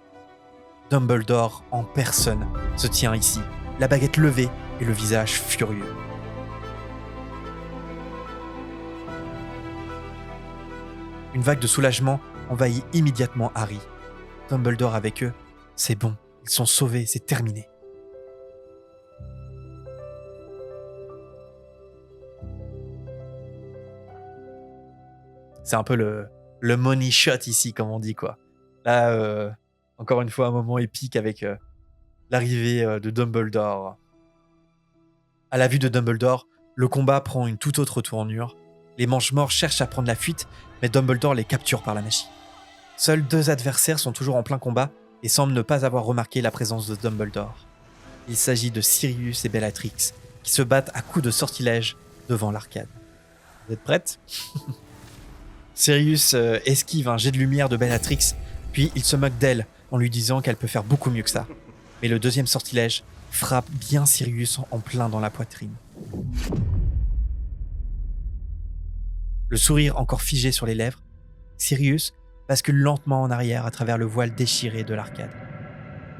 Dumbledore en personne se tient ici, la baguette levée et le visage furieux. Une vague de soulagement envahit immédiatement Harry. Dumbledore avec eux, c'est bon, ils sont sauvés, c'est terminé. C'est un peu le money shot ici, comme on dit, quoi. Là, encore une fois, un moment épique avec l'arrivée de Dumbledore. À la vue de Dumbledore, le combat prend une toute autre tournure. Les Mange-Morts cherchent à prendre la fuite, mais Dumbledore les capture par la magie. Seuls deux adversaires sont toujours en plein combat, et semble ne pas avoir remarqué la présence de Dumbledore. Il s'agit de Sirius et Bellatrix qui se battent à coups de sortilèges devant l'arcade. Vous êtes prêtes? Sirius esquive un jet de lumière de Bellatrix, puis il se moque d'elle en lui disant qu'elle peut faire beaucoup mieux que ça. Mais le deuxième sortilège frappe bien Sirius en plein dans la poitrine. Le sourire encore figé sur les lèvres, Sirius bascule lentement en arrière à travers le voile déchiré de l'arcade.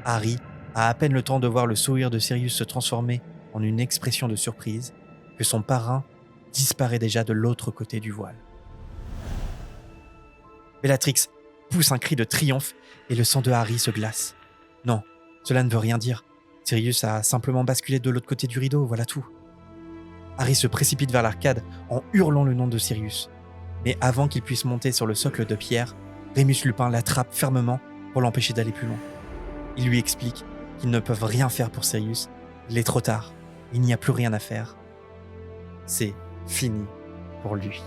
Harry a à peine le temps de voir le sourire de Sirius se transformer en une expression de surprise que son parrain disparaît déjà de l'autre côté du voile. Bellatrix pousse un cri de triomphe et le sang de Harry se glace. Non, cela ne veut rien dire. Sirius a simplement basculé de l'autre côté du rideau, voilà tout. Harry se précipite vers l'arcade en hurlant le nom de Sirius. Mais avant qu'il puisse monter sur le socle de pierre, Rémus Lupin l'attrape fermement pour l'empêcher d'aller plus loin. Il lui explique qu'ils ne peuvent rien faire pour Sirius. Il est trop tard. Il n'y a plus rien à faire. C'est fini pour lui.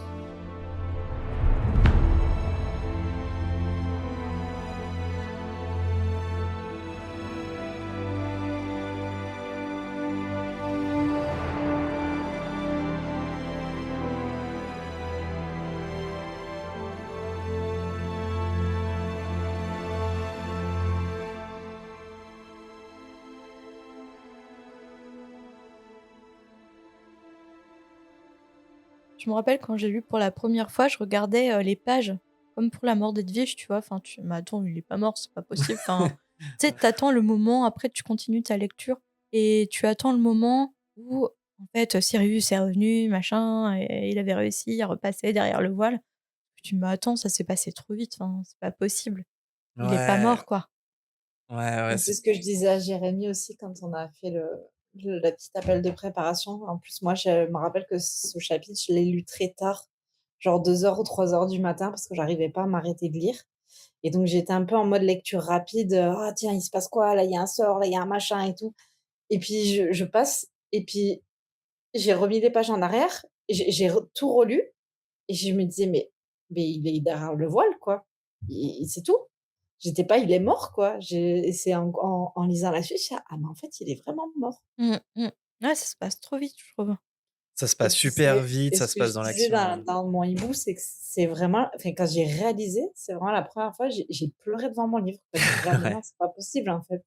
Je me rappelle quand j'ai lu pour la première fois, je regardais les pages comme pour la mort d'Edwige, tu vois. Enfin, mais attends, il est pas mort, c'est pas possible. Enfin, tu sais, t'attends le moment, après tu continues ta lecture et tu attends le moment où en fait Sirius est revenu, machin, et il avait réussi à repasser derrière le voile. Tu m'attends, ça s'est passé trop vite, enfin, c'est pas possible. Il est pas Ouais, mort, quoi. ouais, C'est ce que je disais à Jérémy aussi quand on a fait le petit appel de préparation. En plus, moi, je me rappelle que ce chapitre, je l'ai lu très tard, genre 2 heures ou 3 heures du matin, parce que j'arrivais pas à m'arrêter de lire. Et donc, j'étais un peu en mode lecture rapide. Ah, tiens, il se passe quoi? Là, il y a un sort, là, il y a un machin et tout. Et puis, je passe, et puis j'ai remis les pages en arrière, et tout relu, et je me disais, mais il est derrière le voile, quoi. C'est tout. J'étais pas, il est mort, quoi. Et c'est en lisant la suite, je suis là, ah, mais en fait, il est vraiment mort. Mmh, mmh. Ouais, ça se passe trop vite, je trouve. ça se Et passe super vite, ce ça se que je passe dans disais l'action. dans mon hibou, c'est que c'est vraiment, enfin, quand j'ai réalisé, c'est vraiment la première fois, j'ai pleuré devant mon livre. Quoi. Je me disais, ah, mais Ouais. non, c'est pas possible, en fait.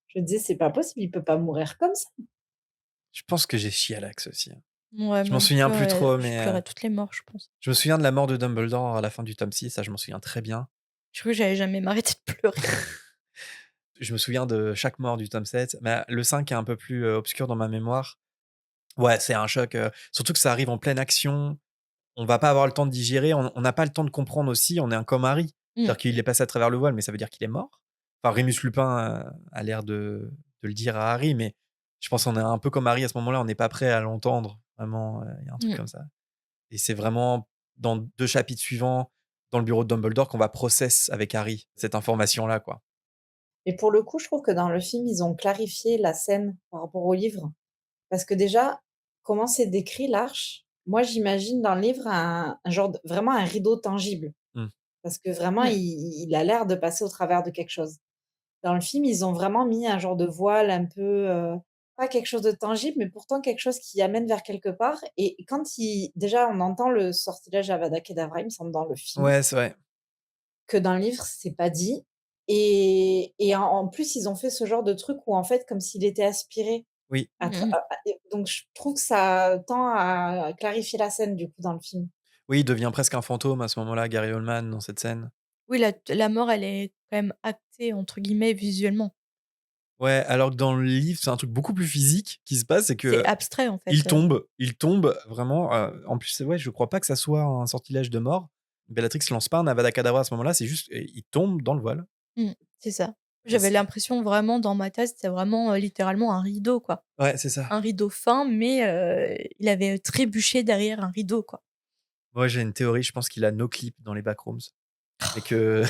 Je me disais, c'est pas possible, il peut pas mourir comme ça. Je pense que j'ai chialax aussi. Ouais, Je moi, m'en souviens plus trop, je mais pleurais toutes les morts, je pense. je me souviens de la mort de Dumbledore à la fin du tome 6, ça je m'en souviens très bien. Je crois que j'allais jamais m'arrêter de pleurer. Je me souviens de chaque mort du tome 7, mais le 5 est un peu plus obscur dans ma mémoire. Ouais, c'est un choc, surtout que ça arrive en pleine action. On va pas avoir le temps de digérer, on n'a pas le temps de comprendre aussi, on est un comme Harry. Mmh. C'est-à-dire qu'il est passé à travers le voile, mais ça veut dire qu'il est mort. Enfin, Rémus Lupin a l'air de le dire à Harry, mais je pense qu'on est un peu comme Harry à ce moment-là, on n'est pas prêt à l'entendre. Vraiment, il y a un truc Mmh. comme ça. Et c'est vraiment dans 2 chapitres suivants, dans le bureau de Dumbledore, qu'on va process avec Harry cette information-là, quoi. Et pour le coup, je trouve que dans le film, ils ont clarifié la scène par rapport au livre. Parce que déjà, comment c'est décrit l'arche, moi j'imagine dans le livre un genre vraiment un rideau tangible. Mmh. Parce que vraiment, Mmh. il a l'air de passer au travers de quelque chose. Dans le film, ils ont vraiment mis un genre de voile un peu, pas quelque chose de tangible, mais pourtant quelque chose qui amène vers quelque part. Et quand déjà, on entend le sortilège Avada Kedavra, il me semble, dans le film, Ouais, c'est vrai. que dans le livre, c'est pas dit. Et en plus, ils ont fait ce genre de truc où, en fait, comme s'il était aspiré. Oui. Mmh. Et donc je trouve que ça tend à clarifier la scène, du coup, dans le film. Oui, il devient presque un fantôme à ce moment-là, Gary Oldman, dans cette scène. Oui, la mort, elle est quand même «actée» entre guillemets visuellement. Ouais, alors que dans le livre, c'est un truc beaucoup plus physique qui se passe, c'est C'est que abstrait en fait. il tombe vraiment, en plus, ouais, je crois pas que ça soit un sortilège de mort. Bellatrix lance pas un Avada Kedavra à ce moment-là, c'est juste, il tombe dans le voile Mmh, c'est ça. et J'avais c'est l'impression vraiment dans ma tête, c'était vraiment, littéralement un rideau quoi. ouais, c'est ça. Un rideau fin mais il avait trébuché derrière un rideau quoi. Moi, j'ai une théorie, je pense qu'il a no clip dans les backrooms et que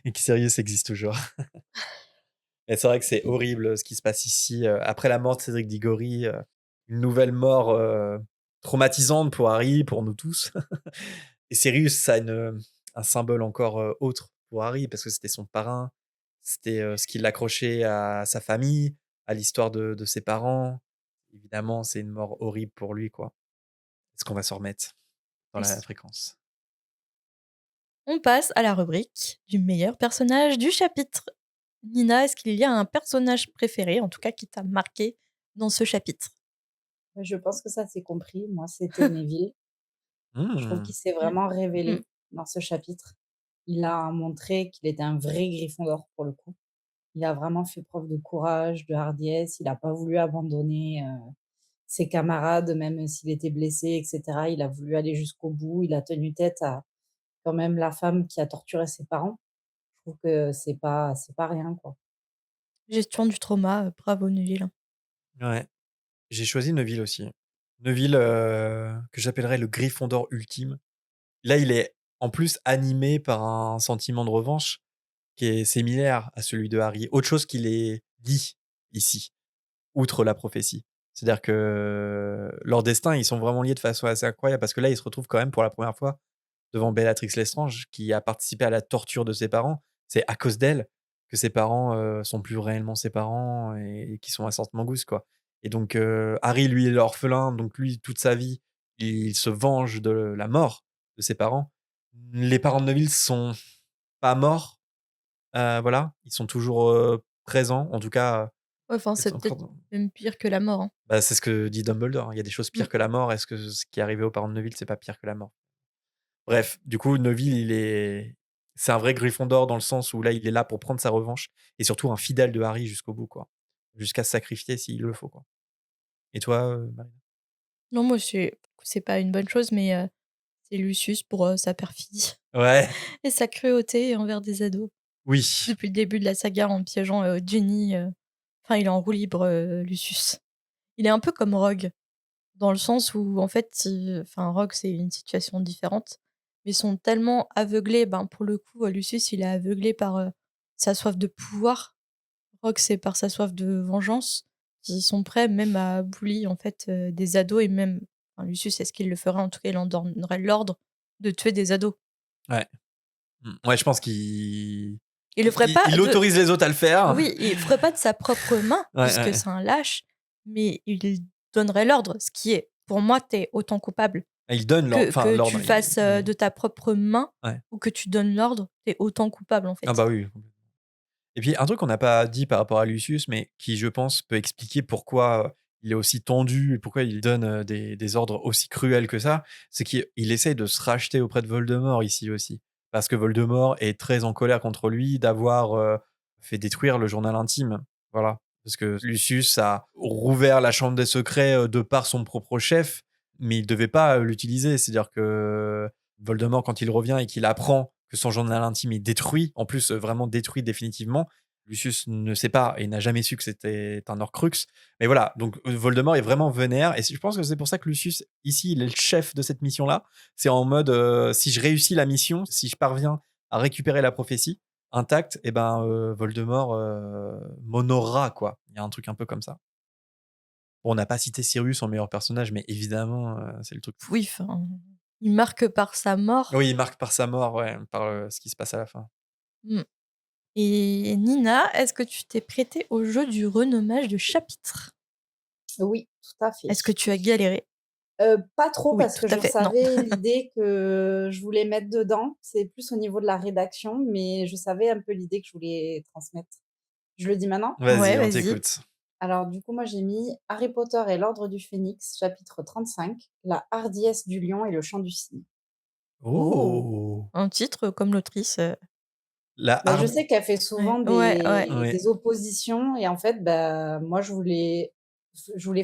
et que Sirius existe toujours. Et c'est vrai que c'est horrible, ce qui se passe ici, après la mort de Cédric Diggory, une nouvelle mort, traumatisante pour Harry, pour nous tous. Et Sirius, ça a un symbole encore, autre pour Harry parce que c'était son parrain. C'était, ce qui l'accrochait à sa famille, à l'histoire de ses parents. Évidemment, c'est une mort horrible pour lui, quoi. Est-ce qu'on va s'en remettre dans la Oui. fréquence? On passe à la rubrique du meilleur personnage du chapitre. Nina, est-ce qu'il y a un personnage préféré, en tout cas qui t'a marqué dans ce chapitre? Je pense que ça s'est compris. Moi, c'était Neville. Je trouve Mmh. qu'il s'est Mmh. vraiment Mmh. révélé dans ce chapitre. Il a montré qu'il était un vrai Gryffondor pour le coup. Il a vraiment fait preuve de courage, de hardiesse. Il a pas voulu abandonner, ses camarades, même s'il était blessé et cetera. Il a voulu aller jusqu'au bout. Il a tenu tête à quand même la femme qui a torturé ses parents. Je trouve que c'est pas rien, quoi. Gestion du trauma, bravo Neville. Ouais, j'ai choisi Neville aussi. Neville, que j'appellerais le Gryffondor ultime. Là, il est en plus animé par un sentiment de revanche qui est similaire à celui de Harry. Autre chose qui les lie ici, outre la prophétie. C'est-à-dire que leurs destins, ils sont vraiment liés de façon assez incroyable parce que là, ils se retrouvent quand même pour la première fois devant Bellatrix Lestrange qui a participé à la torture de ses parents. C'est à cause d'elle que ses parents, sont plus réellement ses parents et qui sont à Sorte Mangouste, quoi. Et donc Harry, lui, est l'orphelin, donc lui, toute sa vie, il se venge de la mort de ses parents. Les parents de Neville sont pas morts, voilà, ils sont toujours, présents, en tout cas, Ouais, enfin, peut-être c'est encore peut-être dans même pire que la mort, hein. bah, c'est ce que dit Dumbledore, hein, il y a des choses Mmh. pires que la mort. Est-ce que ce qui est arrivé aux parents de Neville, c'est pas pire que la mort? Bref, du coup, Neville, c'est un vrai Gryffondor dans le sens où là, il est là pour prendre sa revanche et surtout un fidèle de Harry jusqu'au bout, quoi. Jusqu'à se sacrifier s'il le faut, quoi. Et toi, Marie? Non, moi, c'est pas une bonne chose, mais c'est Lucius pour, sa perfidie Ouais, et sa cruauté envers des ados. oui, Depuis le début de la saga en piégeant, Ginny, enfin, il est en roue libre, Lucius. Il est un peu comme Rogue, dans le sens où, en fait, enfin, Rogue, c'est une situation différente, mais ils sont tellement aveuglés, ben, pour le coup, Lucius, il est aveuglé par, sa soif de pouvoir. Rogue, c'est par sa soif de vengeance. Ils sont prêts même à bully, en fait, des ados et même enfin, Lucius, est-ce qu'il le ferait? En tout cas, il en donnerait l'ordre de tuer des ados. ouais, ouais, je pense qu'il Il le il ferait il pas il de autorise les autres à le faire. Oui, il ferait pas de sa propre main, Ouais, puisque ouais. c'est un lâche, mais il donnerait l'ordre, ce qui est pour moi, tu es autant coupable. Il donne Que l'ordre, tu fasses, de ta propre main ouais. ou que tu donnes l'ordre, tu es autant coupable, en Ah fait. bah, oui. Et puis un truc qu'on n'a pas dit par rapport à Lucius, mais qui je pense peut expliquer pourquoi, il est aussi tendu et pourquoi il donne, des ordres aussi cruels que ça, c'est qu'il essaye de se racheter auprès de Voldemort ici aussi. Parce que Voldemort est très en colère contre lui d'avoir, fait détruire le journal intime. Voilà. Parce que Lucius a rouvert la chambre des secrets, de par son propre chef, mais il devait pas, l'utiliser. C'est-à-dire que Voldemort, quand il revient et qu'il apprend que son journal intime est détruit, en plus, vraiment détruit définitivement, Lucius ne sait pas et n'a jamais su que c'était un Horcrux. Mais voilà, donc Voldemort est vraiment vénère et je pense que c'est pour ça que Lucius, ici, il est le chef de cette mission-là. C'est en mode, si je réussis la mission, si je parviens à récupérer la prophétie intacte, et ben, Voldemort, m'honorera, quoi. Il y a un truc un peu comme ça. Bon, on n'a pas cité Sirius en meilleur personnage, mais évidemment, c'est le truc. Oui, enfin, il marque par sa mort. Oui, il marque par sa mort, ouais, par, ce qui se passe à la fin. Mmh. Et Nina, est-ce que tu t'es prêtée au jeu du renommage de chapitre? Oui, tout à fait. Est-ce que tu as galéré? Pas trop Oui, parce tout que à je fait, non. savais l'idée que je voulais mettre dedans. C'est plus au niveau de la rédaction, mais je savais un peu l'idée que je voulais transmettre. Je le dis maintenant? Ouais, Vas-y, on vas-y. t'écoute. Alors du coup, moi j'ai mis Harry Potter et l'Ordre du Phénix, chapitre 35, La hardiesse du lion et le chant du cygne. Oh! Oh! Un titre comme l'autrice, La Bah, je hard sais qu'elle fait ouais, souvent ouais, ouais. ouais. des oppositions et en fait, bah, moi je voulais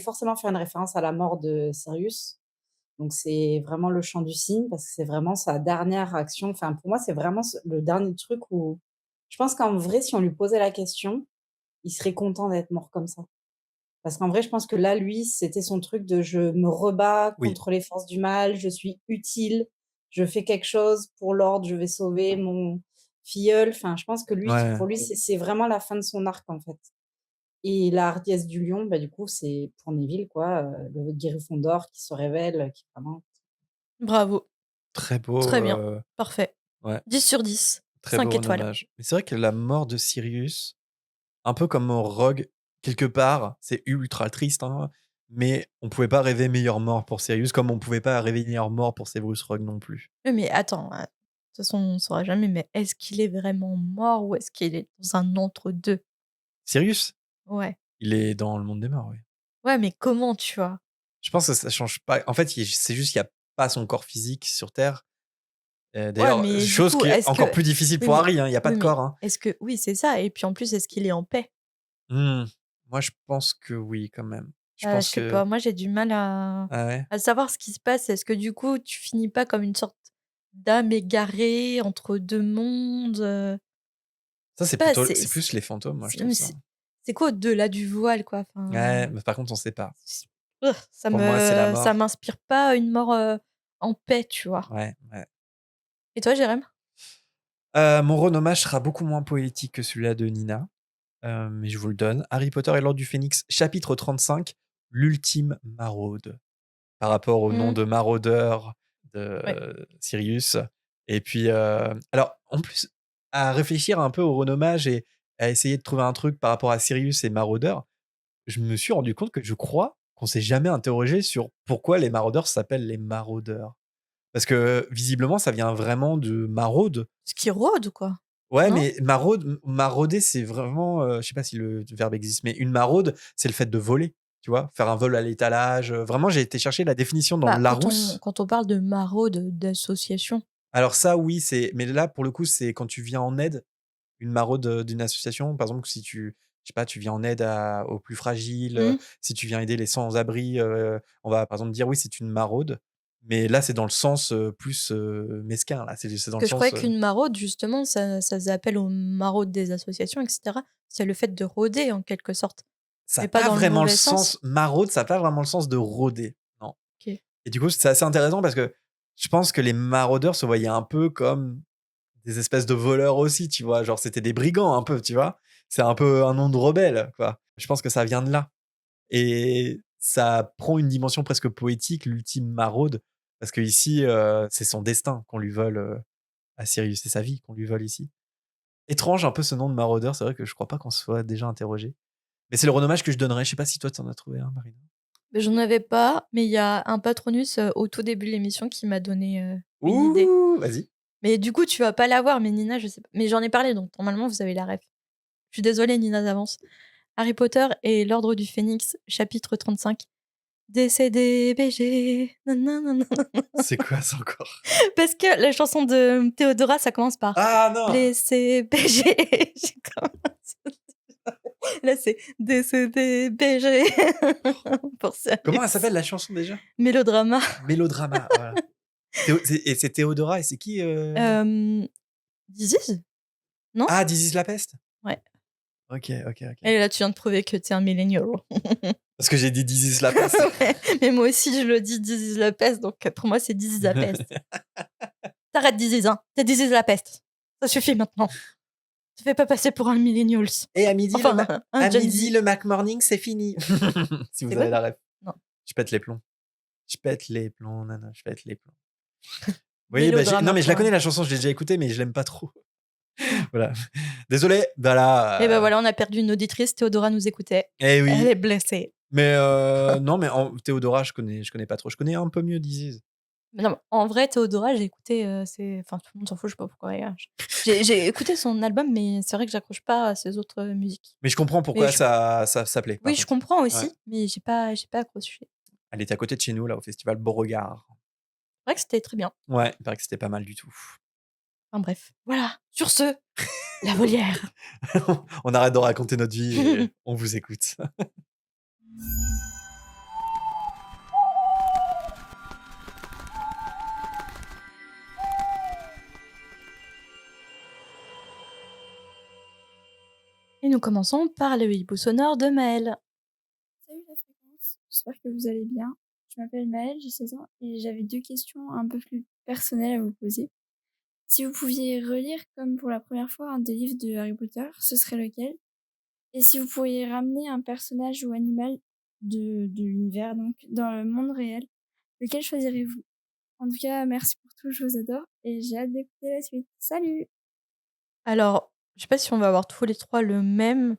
forcément faire une référence à la mort de Sirius. Donc c'est vraiment le chant du cygne parce que c'est vraiment sa dernière action. Enfin, pour moi, c'est vraiment le dernier truc où je pense qu'en vrai, si on lui posait la question, il serait content d'être mort comme ça. Parce qu'en vrai, je pense que là, lui, c'était son truc de: «Je me rebats Oui. contre les forces du mal, je suis utile, je fais quelque chose pour l'ordre, je vais sauver mon filleul». Enfin, je pense que lui, Ouais. pour lui, c'est vraiment la fin de son arc, en fait. Et la hardiesse du lion, bah, du coup, c'est pour Neville, quoi, le Gryffondor qui se révèle, qui vraiment Bravo, Très beau, très bien, parfait. ouais, 10/10. Très beau 5 étoiles. renommage. Mais c'est vrai que la mort de Sirius, un peu comme Rogue, quelque part, c'est ultra triste, hein, mais on pouvait pas rêver meilleure mort pour Sirius, comme on pouvait pas rêver meilleure mort pour Severus Rogue non plus. Oui, mais attends, de toute façon, on ne saura jamais, mais est-ce qu'il est vraiment mort ou est-ce qu'il est dans un entre-deux? Sirius, Ouais. il est dans le monde des morts, oui. Ouais, mais comment, tu vois? Je pense que ça change pas. En fait, c'est juste qu'il y a pas son corps physique sur Terre. Ouais, D'ailleurs, mais du chose coup, qui est est-ce que encore plus difficile oui, pour mais Harry, hein, il y a pas oui, de mais corps, hein. est-ce que oui, c'est ça et puis en plus, est-ce qu'il est en paix? Mmh. Moi, je pense que oui, quand même. Je Je pense sais que pas, moi j'ai du mal à ah ouais? savoir ce qui se passe. Est-ce que du coup, tu finis pas comme une sorte d'âme égarée entre 2 mondes, Ça, Je sais c'est pas, plutôt c'est plus les fantômes, moi, je non trouve mais ça. c'est quoi au-delà du voile, quoi? Ouais, Enfin, mais par contre, on sait pas. ça Pour moi, c'est la ça mort. m'inspire pas une mort, en paix, tu vois? Ouais, ouais. Et toi, Jérém? Mon renommage sera beaucoup moins poétique que celui-là de Nina, mais je vous le donne. Harry Potter et l'Ordre du Phénix, chapitre 35, l'ultime maraude. Par rapport au nom Mmh, de maraudeur de ouais. Sirius. Et puis, alors, en plus, à réfléchir un peu au renommage et à essayer de trouver un truc par rapport à Sirius et maraudeur, je me suis rendu compte que je crois qu'on s'est jamais interrogé sur pourquoi les maraudeurs s'appellent les maraudeurs. Parce que visiblement, ça vient vraiment de maraude. Ce qui rôde, quoi, Ouais, non? mais marauder, c'est vraiment, je sais pas si le verbe existe, mais une maraude, c'est le fait de voler, tu vois? Faire un vol à l'étalage, vraiment, j'ai été chercher la définition dans le Bah, Larousse. quand on parle de maraude, d'association. Alors ça, oui, mais là, pour le coup, c'est quand tu viens en aide, une maraude, d'une association. Par exemple, si je sais pas, tu viens en aide aux plus fragiles, Mmh. si tu viens aider les sans-abri, on va, par exemple, dire: «Oui, c'est une maraude». Mais là, c'est dans le sens, plus, mesquin, là, c'est dans Parce le que je croyais sens, qu'une maraude, justement, ça faisait appel aux maraudes des associations et cetera. C'est le fait de rôder, en quelque sorte, ça a mais pas pas dans le vraiment le mauvais sens? sens maraude, ça a pas vraiment le sens de rôder, non. OK. Et du coup, c'est assez intéressant parce que je pense que les maraudeurs se voyaient un peu comme des espèces de voleurs aussi, tu vois? Genre, c'était des brigands un peu, tu vois? C'est un peu un nom de rebelle, quoi. Je pense que ça vient de là et ça prend une dimension presque poétique, l'ultime maraude, parce qu'ici, c'est son destin qu'on lui vole, à Sirius. C'est sa vie qu'on lui vole ici. Étrange un peu ce nom de maraudeur, c'est vrai que je crois pas qu'on se soit déjà interrogé. Mais c'est le renommage que je donnerais. Je sais pas si toi, tu en as trouvé un, Marina? Beh, j'en avais pas, mais il y a un patronus, au tout début de l'émission qui m'a donné, une idée. Ouh! Vas-y. Mais du coup, tu vas pas l'avoir, mais Nina, je sais pas. Mais j'en ai parlé, donc normalement, vous avez la ref. Je suis désolée, Nina, d'avance. Harry Potter et l'Ordre du Phénix, chapitre 35. Décédé BG. Nananana. C'est quoi ça encore? Parce que la chanson de Théodora, ça commence par Ah non! blessé BG. J'ai commencé- Là, c'est décédé BG. Pour Comment elle Sirius. s'appelle la chanson déjà? Mélodrama. Mélodrama, voilà. C'est Théodora et c'est qui, Euh, This Non? Ah, This is la peste? Ouais. OK, OK, OK. Et là, tu viens de prouver que t'es un millennial. Parce que j'ai dit This is la peste. Ouais, mais moi aussi, je le dis, This is la peste, donc pour moi, c'est This is la peste. T'arrêtes This is, hein. C'est This is la peste. Ça suffit maintenant. Tu fais pas passer pour un millennials. Et Enfin, un Gen Z. le Mac Morning, c'est fini. Si vous C'est avez quoi? la ref. Non. Je pète les plombs. Je pète les plombs, nana, je pète les plombs. Oui, bah, non, Mélodrama mais je la pour connais la chanson, je l'ai déjà écoutée, mais je l'aime pas trop. Voilà. Désolé, voilà, Et ben voilà, on a perdu une auditrice. Théodora nous écoutait. eh Elle oui. est blessée. Mais non, mais Théodora, je connais pas trop. Je connais un peu mieux This is. Mais non, en vrai, Théodora, j'ai écouté, enfin, tout le monde s'en fout, je sais pas pourquoi. J'ai écouté son album, mais c'est vrai que j'accroche pas à ses autres musiques. Mais je comprends Mais pourquoi ça plaît, par oui, je contre. comprends Ouais. aussi, mais j'ai pas accroché. Elle était à côté de chez nous, là, au festival Beauregard. C'est vrai que c'était très bien. Ouais, il paraît que c'était pas mal du tout. Enfin bref, voilà. Sur ce, la volière. On arrête de raconter notre vie et on vous écoute. Et nous commençons par le hibou sonore de Maëlle. Salut la fréquence, j'espère que vous allez bien. Je m'appelle Maëlle, j'ai 16 ans et j'avais 2 questions un peu plus personnelles à vous poser. Si vous pouviez relire comme pour la première fois un des livres de Harry Potter, ce serait lequel? Et si vous pourriez ramener un personnage ou animal de l'univers, donc dans le monde réel, lequel choisirez-vous? En tout cas, merci pour tout, je vous adore et j'ai hâte d'écouter la suite. Salut! Alors, je sais pas si on va avoir tous les 3 le même,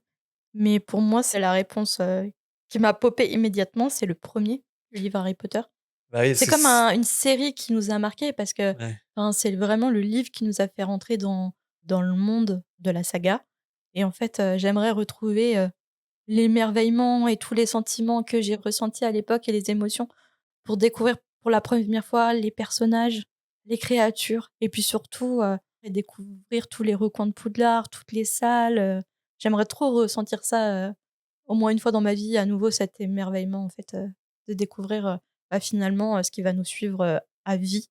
mais pour moi, c'est la réponse, qui m'a popé immédiatement, c'est le premier le livre Harry Potter. Bah oui, C'est comme une série qui nous a marqués parce que, ouais. enfin, c'est vraiment le livre qui nous a fait rentrer dans le monde de la saga et en fait, j'aimerais retrouver, l'émerveillement et tous les sentiments que j'ai ressentis à l'époque et les émotions pour découvrir pour la première fois les personnages, les créatures et puis surtout, découvrir tous les recoins de Poudlard, toutes les salles, j'aimerais trop ressentir ça, au moins une fois dans ma vie, à nouveau cet émerveillement en fait, de découvrir, finalement, ce qui va nous suivre, à vie.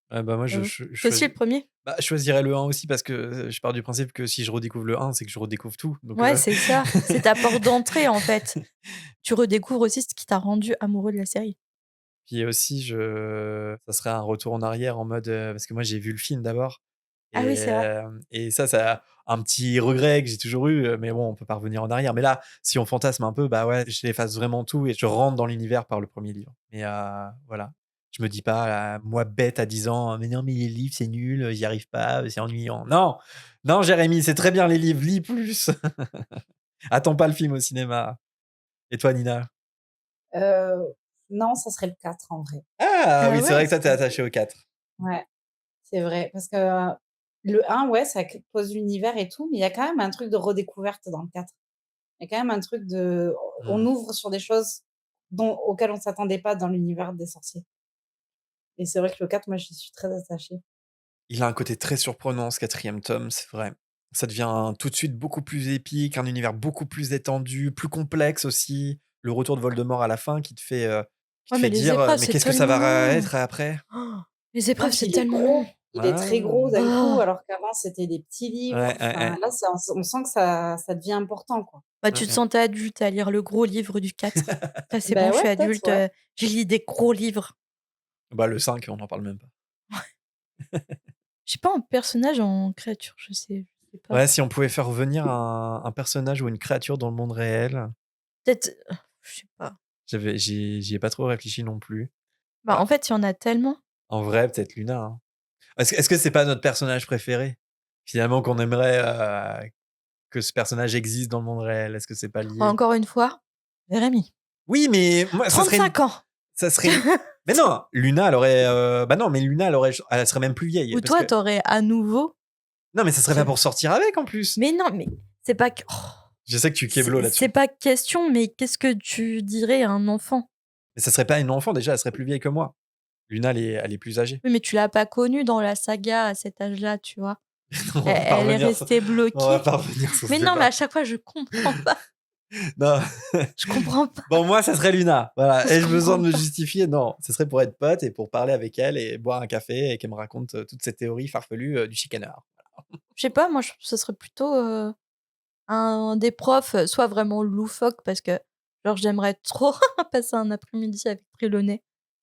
Ouais, bah, moi, Toi aussi le premier. je choisirais le un aussi parce que, je pars du principe que si je redécouvre le un, c'est que je redécouvre tout, donc Ouais, c'est ça, c'est ta porte d'entrée en fait. Tu redécouvres aussi ce qui t'a rendu amoureux de la série. Puis aussi, ça serait un retour en arrière en mode, parce que moi, j'ai vu le film d'abord Ah oui, c'est vrai. et ça un petit regret que j'ai toujours eu, mais bon, on peut pas revenir en arrière. Mais là, si on fantasme un peu, bah, ouais, j'efface vraiment tout et je rentre dans l'univers par le premier livre. Mais voilà, je me dis pas, moi bête à 10 ans: «Mais non, mais les livres, c'est nul, j'y arrive pas, c'est ennuyant». Non! Non, Jérémy, c'est très bien les livres, lis plus! Attends pas le film au cinéma. Et toi, Nina? Heu, non, ça serait le 4 en vrai. Ah Ah oui, c'est vrai ouais? que toi, tu es attaché au 4. Ouais, c'est vrai parce que, le un, ouais, ça pose l'univers et tout, mais il y a quand même un truc de redécouverte dans le 4. Il y a quand même un truc de on Mmh. ouvre sur des choses auxquelles on s'attendait pas dans l'univers des sorciers et c'est vrai que le 4, moi, j'y suis très attachée. Il a un côté très surprenant ce quatrième tome, c'est vrai. Ça devient tout de suite beaucoup plus épique, un univers beaucoup plus étendu, plus complexe aussi. Le retour de Voldemort à la fin qui Ouais, te mais fait les dire, épreuves, «Mais c'est qu'est-ce que ça tellement va long. être après?» Oh, les Non, épreuves, puis c'est il est tellement gros, long. il est très gros Ah! d'un coup, Oh! alors qu'avant c'était des petits livres. Ouais, ouais, Enfin, ouais. là, on sent que ça devient important, quoi. Bah, Mmh tu te mh. sentais adulte à lire le gros livre du 4. Ça, c'est bon, Ben je ouais, suis peut-être, adulte, ouais. je lis des gros livres. Bah, le 5, on n'en parle même pas. Je sais pas, en personnage, en créature, je sais pas. Ouais, si on pouvait faire revenir un personnage ou une créature dans le monde réel, Peut-être, je sais pas. j'y ai pas trop réfléchi non plus. Bah, en Bah, fait, il y en a tellement. en vrai, peut-être Luna, hein. Est-ce que c'est pas notre personnage préféré? Finalement, qu'on aimerait, que ce personnage existe dans le monde réel? Est-ce que c'est pas lié? Encore une fois, Rémi. Oui, mais moi, 35 ans! ça serait une mais non, Luna, elle aurait, bah, non, mais Luna, elle serait même plus vieille Ou parce toi, que t'aurais à nouveau non, mais ça serait je pas pour sortir avec en plus. mais non, mais c'est pas que Je sais que tu keblo c'est là-dessus. pas question, mais qu'est-ce que tu dirais à un enfant? Mais ça serait pas une enfant déjà, elle serait plus vieille que moi. Luna, elle est plus âgée. Oui, mais tu l'as pas connue dans la saga à cet âge-là, tu vois? Non, Elle est restée on va bloquée. pas revenir sur ce Mais non, mais à débat. chaque fois, je comprends pas. Non. Je comprends pas. Bon, moi, ça serait Luna. Voilà. Je Ai-je besoin comprends de me pas. justifier? Non. Ce serait pour être pote et pour parler avec elle et boire un café et qu'elle me raconte, toutes ces théories farfelues, du chicaneur. Je sais pas, moi, ce serait plutôt, un des profs, soit vraiment loufoque parce que, genre, j'aimerais trop passer un après-midi avec Trelawney.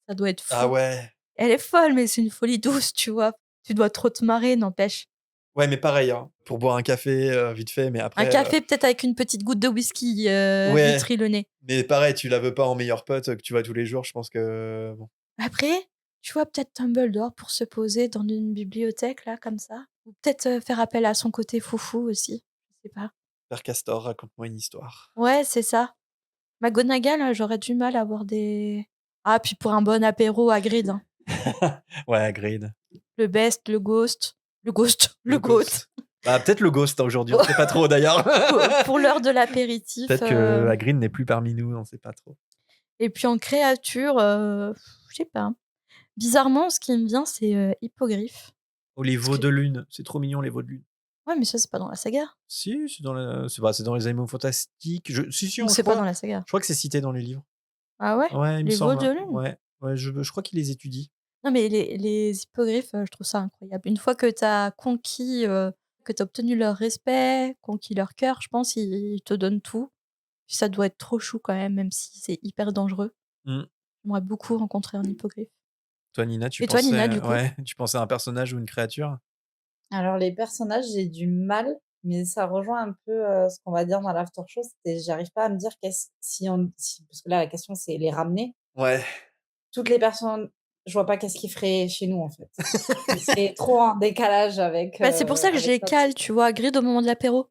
Ça doit être Ah fou. ouais. Elle est folle, mais c'est une folie douce, tu vois? Tu dois trop te marrer, n'empêche. Ouais, mais pareil, hein, pour boire un café, vite fait, mais Un après, café peut-être avec une petite goutte de whisky, du ouais, Trelawney. mais pareil, tu la veux pas en meilleur pote, que tu vois tous les jours, je pense que bon. Après, tu vois, peut-être Dumbledore pour se poser dans une bibliothèque, là, comme ça. Ou peut-être, faire appel à son côté foufou aussi, je sais pas. Père Castor, raconte-moi une histoire. Ouais, c'est ça. McGonagall, j'aurais du mal à avoir des ah, puis pour un bon apéro, Hagrid, hein. Ouais, Hagrid, Le best, le le goat. ghost. Bah, peut-être le ghost, hein, aujourd'hui, on sait pas trop d'ailleurs. Pour l'heure de l'apéritif, Peut-être que Hagrid n'est plus parmi nous, on sait pas trop. et puis en créature, je sais pas. Bizarrement, ce qui me vient, c'est, hippogriffe. Oh, les Parce veaux que de lune, c'est trop mignon les veaux de lune. ouais, mais ça, c'est pas dans la saga. Si, c'est dans les animaux fantastiques. Si, Donc je c'est pas dans crois. la saga. Je crois que c'est cité dans les livres. Ah ouais? Ouais, il me Les veaux semble, de hein. lune? Ouais, ouais, je crois qu'il les étudie. Non, mais les hippogriffes, je trouve ça incroyable. Une fois que tu as conquis, que tu as obtenu leur respect, conquis leur cœur, je pense, ils te donnent tout. Puis ça doit être trop chou quand même si c'est hyper dangereux. Mmh. J'aimerais beaucoup rencontrer un hippogriffe. Toi, Nina, tu Et toi, Nina, pensais du coup? ouais, tu pensais à un personnage ou une créature? Alors les personnages, j'ai du mal, mais ça rejoint un peu, ce qu'on va dire dans l'after show, c'est j'arrive pas à me dire qu'est-ce si on si parce que là, la question, c'est les ramener. Ouais. Toutes les personnes je vois pas qu'est-ce qu'il ferait chez nous, en fait. Il serait trop en décalage avec, Bah, c'est pour ça que j'ai notre Cal, tu vois, Hagrid au moment de l'apéro.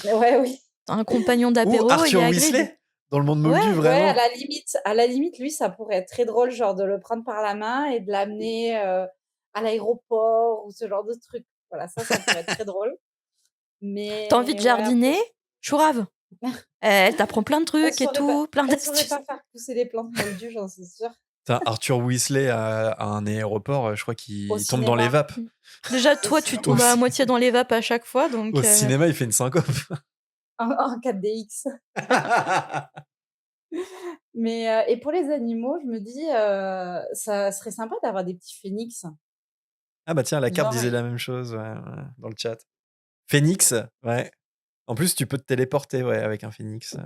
ouais, oui. Un compagnon Ou d'apéro, il y Arthur a Hagrid. Weasley dans le monde Ouais, moldu, Ouais, vraiment. à la limite, lui, ça pourrait être très drôle, genre de le prendre par la main et de l'amener à l'aéroport ou ce genre de truc. Voilà, ça pourrait être très drôle. T'as envie de Mais ouais, après, jardiner? Chourave. Elle t'apprend plein de trucs et tout, plein elle saurait d'astuces. pas faire pousser les plantes moldues, j'en suis sûre. Putain, Arthur Weasley à un aéroport, je crois Au qu'il tombe dans les cinéma. vapes. Déjà, toi, tu cinéma. tombes à Aussi. moitié dans les vapes à chaque fois, donc Au cinéma, il fait une syncope. En 4DX. Mais et pour les animaux, je me dis, ça serait sympa d'avoir des petits phénix. Ah bah tiens, la carte Genre, disait la même chose dans le chat. Phoenix, ouais. En plus, tu peux te téléporter avec un phoenix.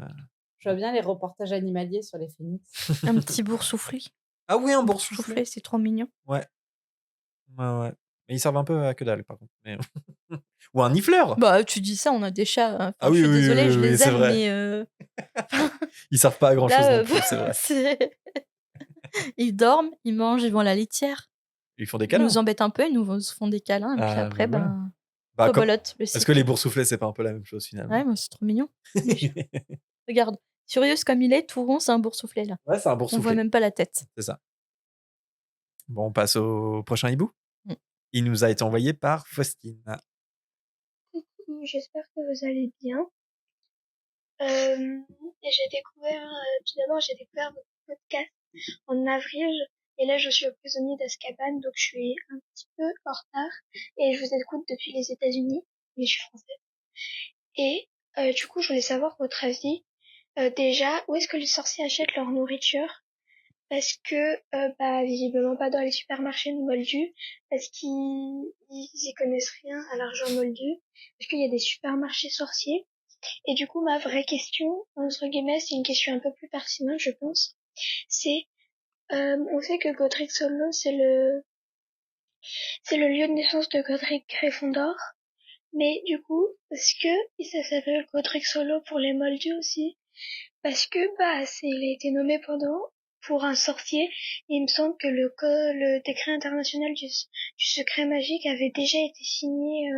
je vois bien les reportages animaliers sur les phénix. un petit boursouflé. Ah oui, un Un boursouflé. boursouflé, c'est trop mignon. Ouais. Ouais. Mais ils servent un peu à que dalle, par contre. Mais... Ou un nifleur. Bah, tu dis ça, on a des chats. Enfin, Ah je oui, suis oui, désolée, oui, je oui, les c'est aime, vrai. mais Ils servent pas à grand chose là, non plus, c'est vrai. ils dorment, ils mangent, ils vont à la litière. Ils font des Ils câlins. nous embêtent un peu, ils nous font des câlins, et puis Ah, après, bah voilà. ben, Bah, rebolote le Est-ce que cycle. les boursouflés, c'est pas un peu la même chose finalement? Ouais, mais c'est trop mignon. Regarde, Sirius comme il est, tout rond, c'est un boursouflé là. Ouais, c'est un On voit boursouflé. même pas la tête. C'est ça. Bon, on passe au prochain hibou. Mm. Il nous a été envoyé par Faustine. Coucou, j'espère que vous allez bien. Tout d'abord, j'ai découvert votre podcast en avril, et là, je suis au prisonnier d'Azkaban, donc je suis un petit peu en retard, et je vous écoute depuis les États-Unis, mais je suis française. Et du coup, je voulais savoir votre avis. Déjà, où est-ce que les sorciers achètent leur nourriture? Parce que, visiblement pas dans les supermarchés de Moldus, parce qu'ils y connaissent rien à l'argent moldu, parce qu'il y a des supermarchés sorciers. Et du coup, ma vraie question, entre guillemets, c'est une question un peu plus pertinente, je pense. C'est, on sait que Godric Solo, c'est le lieu de naissance de Godric Gryffondor. Mais du coup, est-ce que ça s'appelle Godric Solo pour les Moldus aussi? Parce que, il a été nommé pour un sorcier, et il me semble que le décret international du secret magique avait déjà été signé,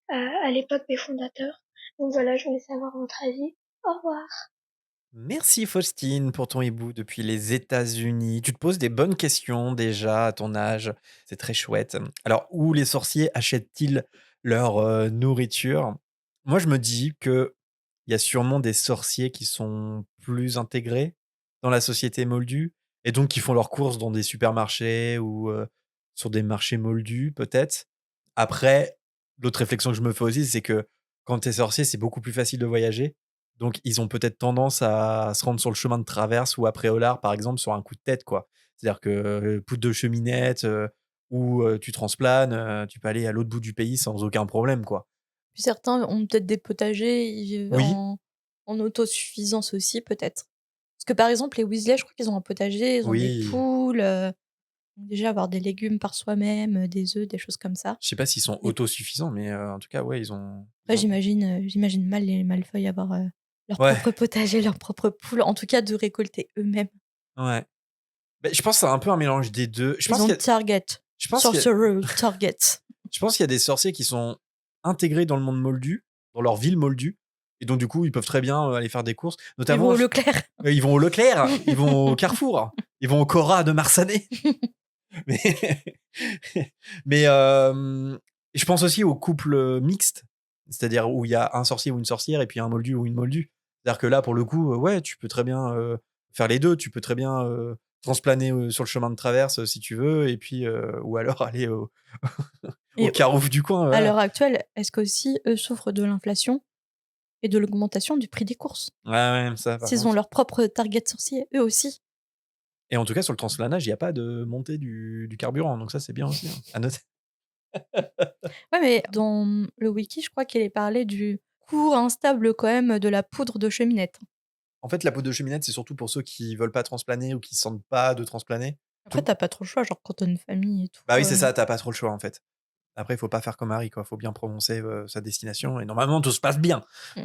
à l'époque des fondateurs. Donc voilà, je voulais savoir votre avis. Au revoir. Merci Faustine pour ton hibou depuis les États-Unis. Tu te poses des bonnes questions déjà à ton âge. C'est très chouette. Alors, où les sorciers achètent-ils leur nourriture? Moi, je me dis que il y a sûrement des sorciers qui sont plus intégrés dans la société moldue et donc qui font leurs courses dans des supermarchés ou sur des marchés moldus, peut-être. Après, l'autre réflexion que je me fais aussi, c'est que quand tu es sorcier, c'est beaucoup plus facile de voyager. Donc, ils ont peut-être tendance à se rendre sur le chemin de traverse ou à Préolard, par exemple, sur un coup de tête, quoi. C'est-à-dire que poudre de cheminette ou tu transplanes, tu peux aller à l'autre bout du pays sans aucun problème, quoi. Puis certains ont peut-être des potagers, ils vivent Oui. en autosuffisance aussi, peut-être. Parce que par exemple, les Weasley, je crois qu'ils ont un potager, ils ont des Oui. poules. Donc déjà, avoir des légumes par soi-même, des œufs, des choses comme ça. Je sais pas s'ils sont Et- autosuffisants, mais en tout cas, ouais, ils ont. Après, j'imagine mal les Malfoy avoir leur Ouais. propre potager, leur propre poule, en tout cas de récolter eux-mêmes. Ouais. Bah, je pense que c'est un peu un mélange des deux. Je Ils pense ont qu'il y a, Target. je pense qu'il y a- Sorcerer Target. je pense qu'il y a des sorciers qui sont intégrés dans le monde moldu, dans leur ville moldue, et donc du coup, ils peuvent très bien aller faire des courses. Ils Notamment, vont au Leclerc. Ils vont au Leclerc, ils vont au Carrefour, ils vont au Cora de Marsanet. Mais, mais je pense aussi aux couples mixtes, c'est-à-dire où il y a un sorcier ou une sorcière et puis un moldu ou une moldue. C'est-à-dire que là, pour le coup, ouais, tu peux très bien faire les deux. Tu peux très bien transplaner sur le chemin de traverse si tu veux, et puis ou alors aller au Et Carouf du coin. à Voilà. l'heure actuelle, est-ce qu'aussi eux souffrent de l'inflation et de l'augmentation du prix des courses? Ouais, ça. Par S'ils ont contre. leur propre Target sorcier, eux aussi. Et en tout cas, sur le transplanage, il n'y a pas de montée du carburant, donc ça, c'est bien aussi. À noter. Ouais, mais dans le wiki, je crois qu'il est parlé du cours instable quand même de la poudre de cheminette. En fait, la poudre de cheminette, c'est surtout pour ceux qui veulent pas transplaner ou qui sentent pas de transplaner. Après, t'as pas trop le choix, genre quand t'as une famille et tout. Bah oui, c'est ça, t'as pas trop le choix en fait. Après, il faut pas faire comme Harry, quoi. Faut bien prononcer sa destination et normalement tout se passe bien. Mm.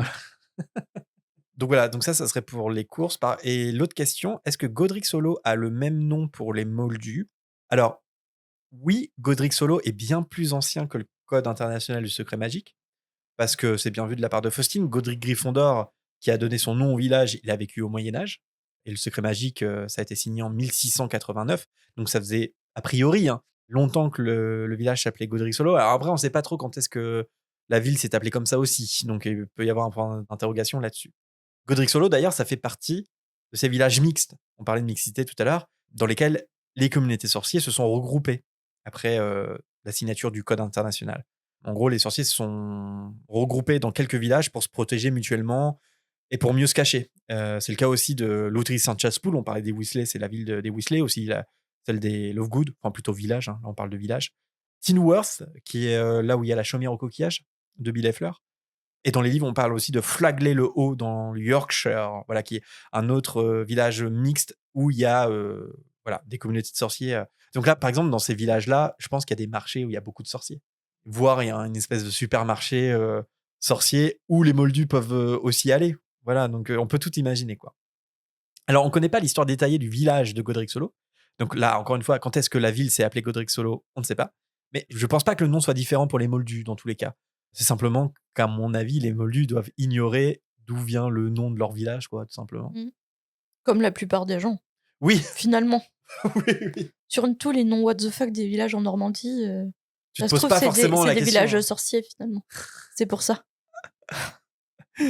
Donc voilà, donc ça serait pour les courses. Et l'autre question, est-ce que Godric Solo a le même nom pour les moldus? Alors, oui, Godric Solo est bien plus ancien que le Code international du secret magique, parce que c'est bien vu de la part de Faustine. Godric Gryffondor, qui a donné son nom au village, il a vécu au Moyen-Âge. Et le secret magique, ça a été signé en 1689. Donc ça faisait, a priori, hein, longtemps que le village s'appelait Godric Solo. Alors après, on ne sait pas trop quand est-ce que la ville s'est appelée comme ça aussi. Donc il peut y avoir un point d'interrogation là-dessus. Godric Solo, d'ailleurs, ça fait partie de ces villages mixtes. On parlait de mixité tout à l'heure, dans lesquels les communautés sorciers se sont regroupées après la signature du Code international. En gros, les sorciers se sont regroupés dans quelques villages pour se protéger mutuellement et pour mieux se cacher. C'est le cas aussi de l'Autry Saint-Chaspool. On parlait des Weasley, c'est la ville des Weasley, aussi celle des Lovegood, enfin plutôt village, hein, là on parle de village. Tinworth, qui est là où il y a la chaumière au coquillage de Bill et Fleur. Et dans les livres, on parle aussi de Flagley-le-Haut dans le Yorkshire, voilà, qui est un autre village mixte où il y a voilà, des communautés de sorciers. Donc là, par exemple, dans ces villages-là, je pense qu'il y a des marchés où il y a beaucoup de sorciers. Voire il y a une espèce de supermarché sorcier où les moldus peuvent aussi aller. Voilà, donc on peut tout imaginer, quoi. Alors, on ne connaît pas l'histoire détaillée du village de Godric Solo. Donc là, encore une fois, quand est-ce que la ville s'est appelée Godric Solo, on ne sait pas. Mais je pense pas que le nom soit différent pour les moldus dans tous les cas. C'est simplement qu'à mon avis, les moldus doivent ignorer d'où vient le nom de leur village, quoi, tout simplement. Mm. Comme la plupart des gens, Oui, finalement. oui, oui. Sur tous les noms what the fuck des villages en Normandie, Tu ça te se poses trouve, pas c'est forcément la des question. villages sorciers, finalement. C'est pour ça. Je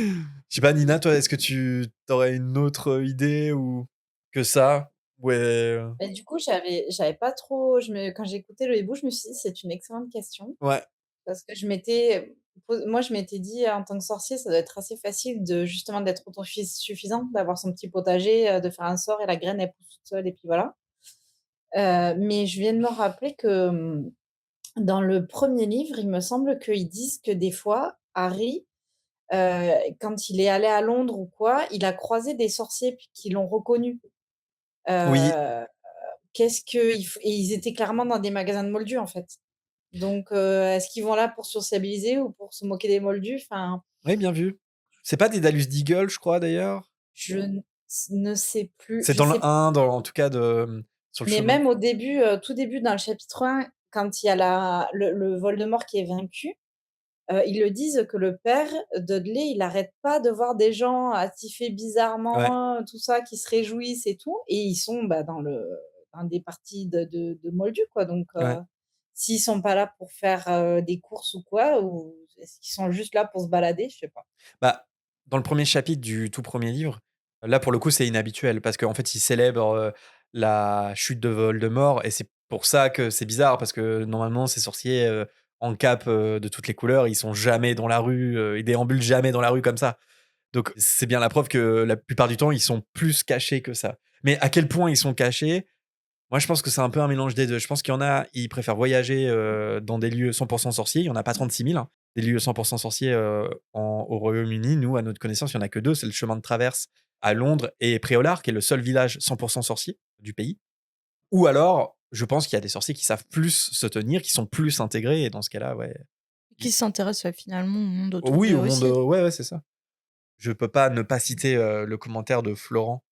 sais pas, Nina, toi, est-ce que tu aurais une autre idée ou que ça? Ouais. Et du coup, j'avais pas trop. Quand j'ai écouté le hibou, je me suis dit, c'est une excellente question. Ouais. Parce que moi, je m'étais dit, en tant que sorcier, ça doit être assez facile justement d'être autosuffisant, d'avoir son petit potager, de faire un sort et la graine, elle pousse toute seule, et puis voilà. Mais je viens de me rappeler que dans le premier livre, il me semble qu'ils disent que des fois, Harry, quand il est allé à Londres ou quoi, il a croisé des sorciers puis qui l'ont reconnu. Oui. Euh, et ils étaient clairement dans des magasins de moldus, en fait. Donc, est-ce qu'ils vont là pour sociabiliser ou pour se moquer des moldus? Enfin, Oui, bien vu. C'est pas des Dalus Deagle, je crois, d'ailleurs. je ne sais plus. C'est Je dans le sais 1, en tout cas, sur le Mais chemin. même au début, tout début dans le chapitre 1, quand il y a le Voldemort qui est vaincu, ils le disent que le père Dudley, il arrête pas de voir des gens attifés Ouais. bizarrement, tout ça, qui se réjouissent et tout, et ils sont, bah, dans des parties de moldus, quoi. Donc, Ouais. s'ils sont pas là pour faire, des courses ou quoi, ou est-ce qu'ils sont juste là pour se balader? Je sais pas. Bah, dans le premier chapitre du tout premier livre, là, pour le coup, c'est inhabituel parce qu'en fait, il célèbre la chute de Voldemort et c'est pour ça que c'est bizarre parce que normalement, ces sorciers en cape de toutes les couleurs, ils sont jamais dans la rue, ils déambulent jamais dans la rue comme ça. Donc, c'est bien la preuve que la plupart du temps, ils sont plus cachés que ça. Mais à quel point ils sont cachés? Moi, je pense que c'est un peu un mélange des 2. Je pense qu'il y en a, ils préfèrent voyager, dans des lieux 100 sorciers. Il y en a pas 36 000, hein, des lieux 100 sorciers, au Royaume-Uni. Nous, à notre connaissance, il y en a que 2. C'est le chemin de traverse à Londres et Préolard, qui est le seul village 100 sorcier du pays. Ou alors, je pense qu'il y a des sorciers qui savent plus se tenir, qui sont plus intégrés et dans ce cas-là, ouais. Qui s'intéresse finalement au monde autour Oui, d'eux au monde, aussi. ouais, c'est ça. Je peux pas ne pas citer, le commentaire de Florent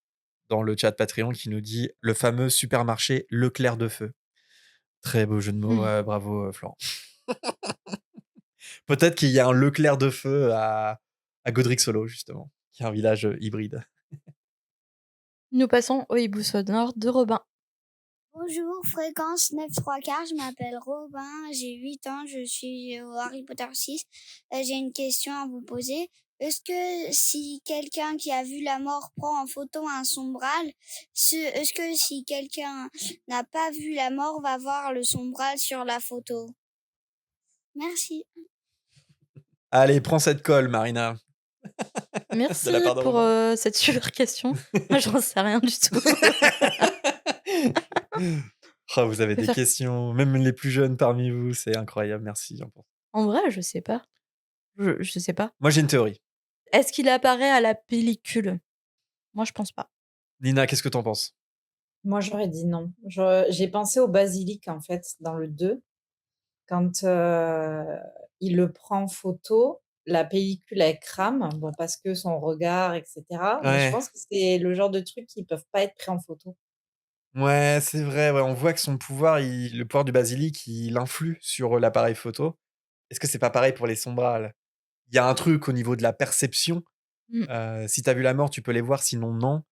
dans le chat Patreon qui nous dit: «Le fameux supermarché Leclerc de Feu». Très beau jeu de mots, bravo, Florent. Peut-être qu'il y a un Leclerc de Feu à Godric Solo, justement, qui est un village hybride. Nous passons au hibou sonore de Robin. Bonjour, fréquence 9 3 quarts, je m'appelle Robin, j'ai 8 ans, je suis au Harry Potter 6. J'ai une question à vous poser. Est-ce que si quelqu'un qui a vu la mort prend en photo un sombral, est-ce que si quelqu'un n'a pas vu la mort va voir le sombral sur la photo? Merci. Allez, prends cette colle, Marina. Merci De la part de pour Robin. cette super question. Moi, j'en sais rien du tout. Oh, vous avez Je vais des faire- questions, même les plus jeunes parmi vous, c'est incroyable, merci. En vrai, je sais pas. Je sais pas. Moi, j'ai une théorie. Est-ce qu'il apparaît à la pellicule? Moi, je pense pas. Nina, qu'est-ce que t'en penses? Moi, j'aurais dit non. J'ai pensé au basilic, en fait, dans le 2, quand il le prend en photo. la pellicule, elle crame, bon, parce que son regard, etc. Mais je Ouais. pense que c'est le genre de trucs qui peuvent pas être pris en photo. Ouais, c'est vrai, ouais, on voit que son pouvoir, le pouvoir du basilic, il influe sur l'appareil photo. Est-ce que c'est pas pareil pour les sombrales? Il y a un truc au niveau de la perception. Mmh. Si tu as vu la mort, tu peux les voir, sinon non.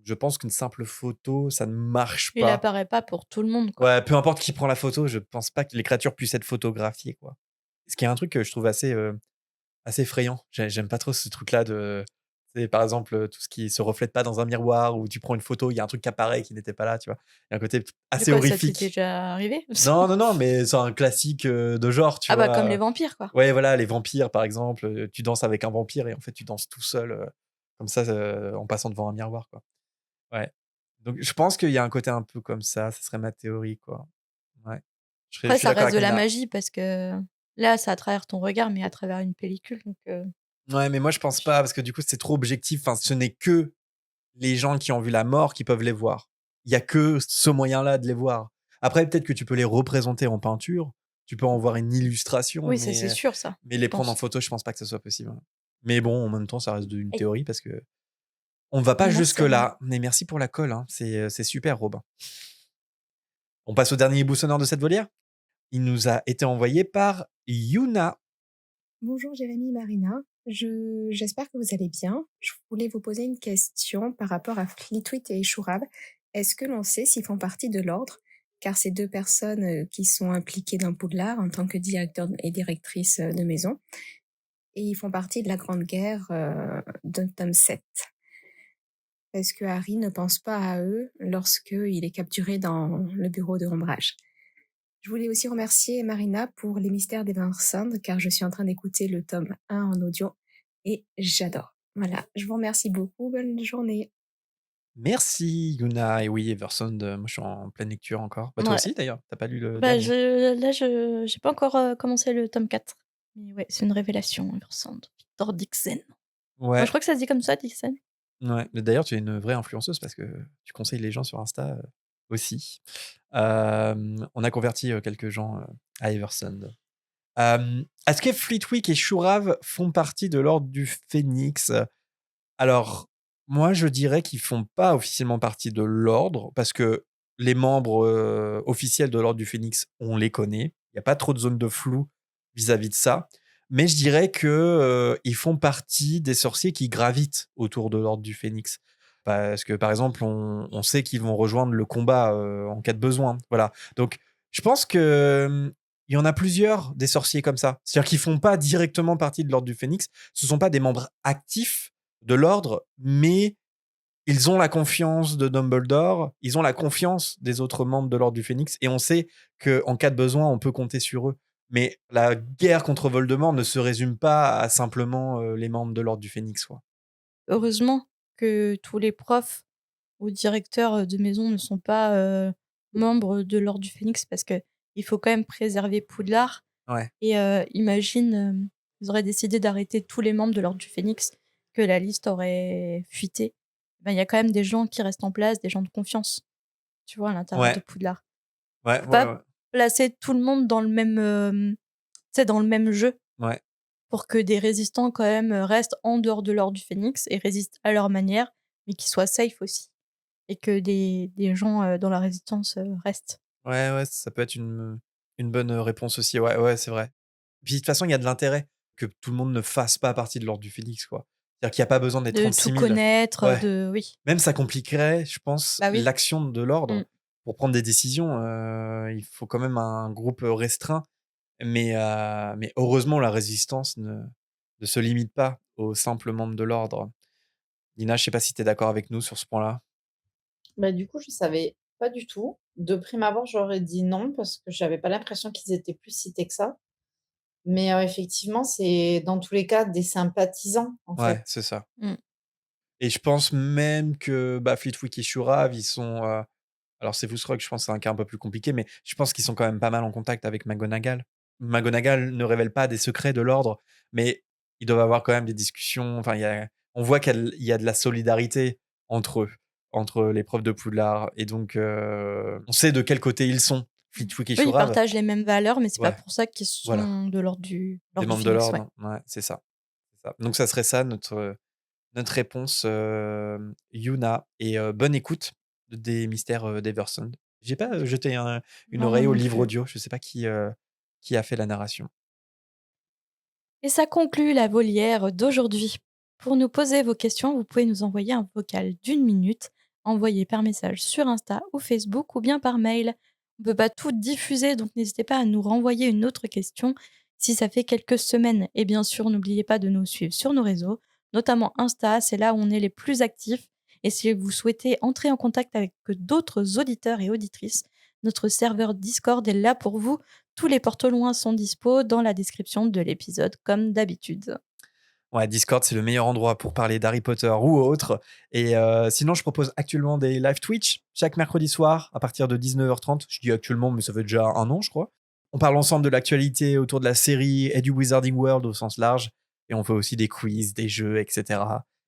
Je pense qu'une simple photo, ça ne marche Il pas. apparaît pas pour tout le monde, quoi. Ouais, peu importe qui prend la photo, je pense pas que les créatures puissent être photographiées, quoi. Ce qui est un truc que je trouve assez effrayant. J'aime pas trop ce truc-là de tu sais, par exemple, tout ce qui se reflète pas dans un miroir ou tu prends une photo, il y a un truc qui apparaît qui n'était pas là, tu vois? Il y a un côté De assez quoi, ça t'est horrifique. déjà arrivé? Non, non, non, mais c'est un classique, de genre, tu Ah bah, comme les vois? vampires, quoi. Ouais, voilà, les vampires, par exemple, tu danses avec un vampire et en fait, tu danses tout seul, comme ça, en passant devant un miroir, quoi. Ouais. Donc je pense qu'il y a un côté un peu comme ça serait ma théorie, quoi. Ouais. Je Après, suis ça d'accord reste avec de la Nina. magie parce que là, c'est à travers ton regard, mais à travers une pellicule, donc Ouais, mais moi, je pense pas parce que du coup, c'est trop objectif. Enfin, ce n'est que les gens qui ont vu la mort qui peuvent les voir. Il y a que ce moyen-là de les voir. Après, peut-être que tu peux les représenter en peinture, tu peux en voir une illustration, oui, ça, c'est sûr, ça, mais je les prendre en pense. photo, je pense pas que ce soit possible. Mais bon, en même temps, ça reste une Et théorie parce que on ne va pas merci, Amine. jusque-là. Mais merci pour la colle, hein. C'est super, Robin. On passe au dernier boussonneur de cette volière? Il nous a été envoyé par Yuna. Bonjour Jérémy et Marina, j'espère que vous allez bien. Je voulais vous poser une question par rapport à Fleetwit et Shurab. Est-ce que l'on sait s'ils font partie de l'ordre? Car ces deux personnes qui sont impliquées dans Poudlard en tant que directeur et directrice de maison. Et ils font partie de la Grande Guerre de tome 7. Est-ce que Harry ne pense pas à eux lorsqu'il est capturé dans le bureau de Ombrage? Je voulais aussi remercier Marina pour Les Mystères d'Eversand, car je suis en train d'écouter le tome 1 en audio et j'adore. Voilà, je vous remercie beaucoup, bonne journée. Merci Yuna. Et oui, Eversond, moi je suis en pleine lecture encore. Bah toi Ouais. aussi d'ailleurs, t'as pas lu le Bah, dernier? je j'ai pas encore, commencé le tome 4. Mais ouais, c'est une révélation, Eversand. Victor Dixon. Moi, je Ouais, crois que ça se dit comme ça, Dixon. ouais. Mais d'ailleurs, tu es une vraie influenceuse parce que tu conseilles les gens sur Insta aussi. On a converti quelques gens à Eversond. Est-ce que Fleetwick et Shurav font partie de l'ordre du Phénix? Alors, moi, je dirais qu'ils font pas officiellement partie de l'ordre parce que les membres officiels de l'ordre du Phénix, on les connaît. Il n'y a pas trop de zone de flou vis-à-vis de ça. Mais je dirais que ils font partie des sorciers qui gravitent autour de l'ordre du Phénix. Parce que, par exemple, on sait qu'ils vont rejoindre le combat en cas de besoin. Voilà. Donc, je pense que il y en a plusieurs des sorciers comme ça. C'est-à-dire qu'ils font pas directement partie de l'ordre du Phénix. Ce sont pas des membres actifs de l'ordre, mais ils ont la confiance de Dumbledore, ils ont la confiance des autres membres de l'ordre du Phénix, et on sait qu'en cas de besoin, on peut compter sur eux. Mais la guerre contre Voldemort ne se résume pas à simplement les membres de l'ordre du Phénix, quoi. Heureusement que tous les profs ou directeurs, de maison ne sont pas, membres de l'Ordre du Phénix parce que il faut quand même préserver Poudlard Ouais. et imagine, ils auraient décidé d'arrêter tous les membres de l'Ordre du Phénix, que la liste aurait fuité. Ben, il y a quand même des gens qui restent en place, des gens de confiance, tu vois, à l'intérieur de Ouais, Poudlard. ouais, Faut ouais, pas ouais. placer tout le monde dans le même, tu sais, dans le même jeu Ouais. pour que des résistants quand même, restent en dehors de l'Ordre du Phénix et résistent à leur manière, mais qu'ils soient safe aussi. Et que des gens, dans la résistance, restent. Ouais, ouais, ça peut être une bonne réponse aussi. Ouais, ouais, c'est vrai. Puis de toute façon, il y a de l'intérêt que tout le monde ne fasse pas partie de l'ordre du Phénix, quoi. C'est-à-dire qu'il y a pas besoin d'être De tout 36 000. connaître, Ouais. de oui. Même ça compliquerait, je pense, Bah oui. l'action de Mmh. l'ordre. Pour prendre des décisions, il faut quand même un groupe restreint. Mais heureusement, la résistance ne se limite pas aux simples membres de l'ordre. Lina, je sais pas si tu es d'accord avec nous sur ce point-là? Bah, du coup, je savais pas du tout. De prime abord, j'aurais dit non parce que j'avais pas l'impression qu'ils étaient plus cités que ça. Mais effectivement, c'est dans tous les cas des sympathisants, en Ouais, fait. c'est ça. Mmh. Et je pense même que, bah, Fleetwick et Shurav, ils sont, alors c'est Rock, je pense que c'est un cas un peu plus compliqué, mais je pense qu'ils sont quand même pas mal en contact avec McGonagall. McGonagall ne révèle pas des secrets de l'ordre, mais ils doivent avoir quand même des discussions. Enfin, on voit qu'il y a de la solidarité entre eux, entre les profs de Poudlard. Et donc, on sait de quel côté ils sont, Fleetwick et Oui, ils Shurav. partagent les mêmes valeurs, mais c'est pas Ouais, pour ça qu'ils voilà, sont de des l'Ordre membres du de Phénix, ouais. l'ordre. Ouais, c'est ça. ça. Donc ça serait ça notre réponse, Yuna. Et bonne écoute des mystères d'Everson. J'ai pas jeté une Non, moi oreille au non livre plus. audio. Je sais pas qui a fait la narration. Et ça conclut la volière d'aujourd'hui. Pour nous poser vos questions, vous pouvez nous envoyer un vocal d'1 minute, envoyé par message sur Insta ou Facebook ou bien par mail. On ne peut pas tout diffuser, donc n'hésitez pas à nous renvoyer une autre question si ça fait quelques semaines. Et bien sûr, n'oubliez pas de nous suivre sur nos réseaux, notamment Insta, c'est là où on est les plus actifs. Et si vous souhaitez entrer en contact avec d'autres auditeurs et auditrices, notre serveur Discord est là pour vous. Tous les portes loin sont dispo dans la description de l'épisode, comme d'habitude. Ouais, Discord, c'est le meilleur endroit pour parler d'Harry Potter ou autre. Et sinon, je propose actuellement des live Twitch chaque mercredi soir à partir de 19h30. Je dis actuellement, mais ça fait déjà 1 an, je crois. On parle ensemble de l'actualité autour de la série et du Wizarding World au sens large. Et on fait aussi des quiz, des jeux, etc.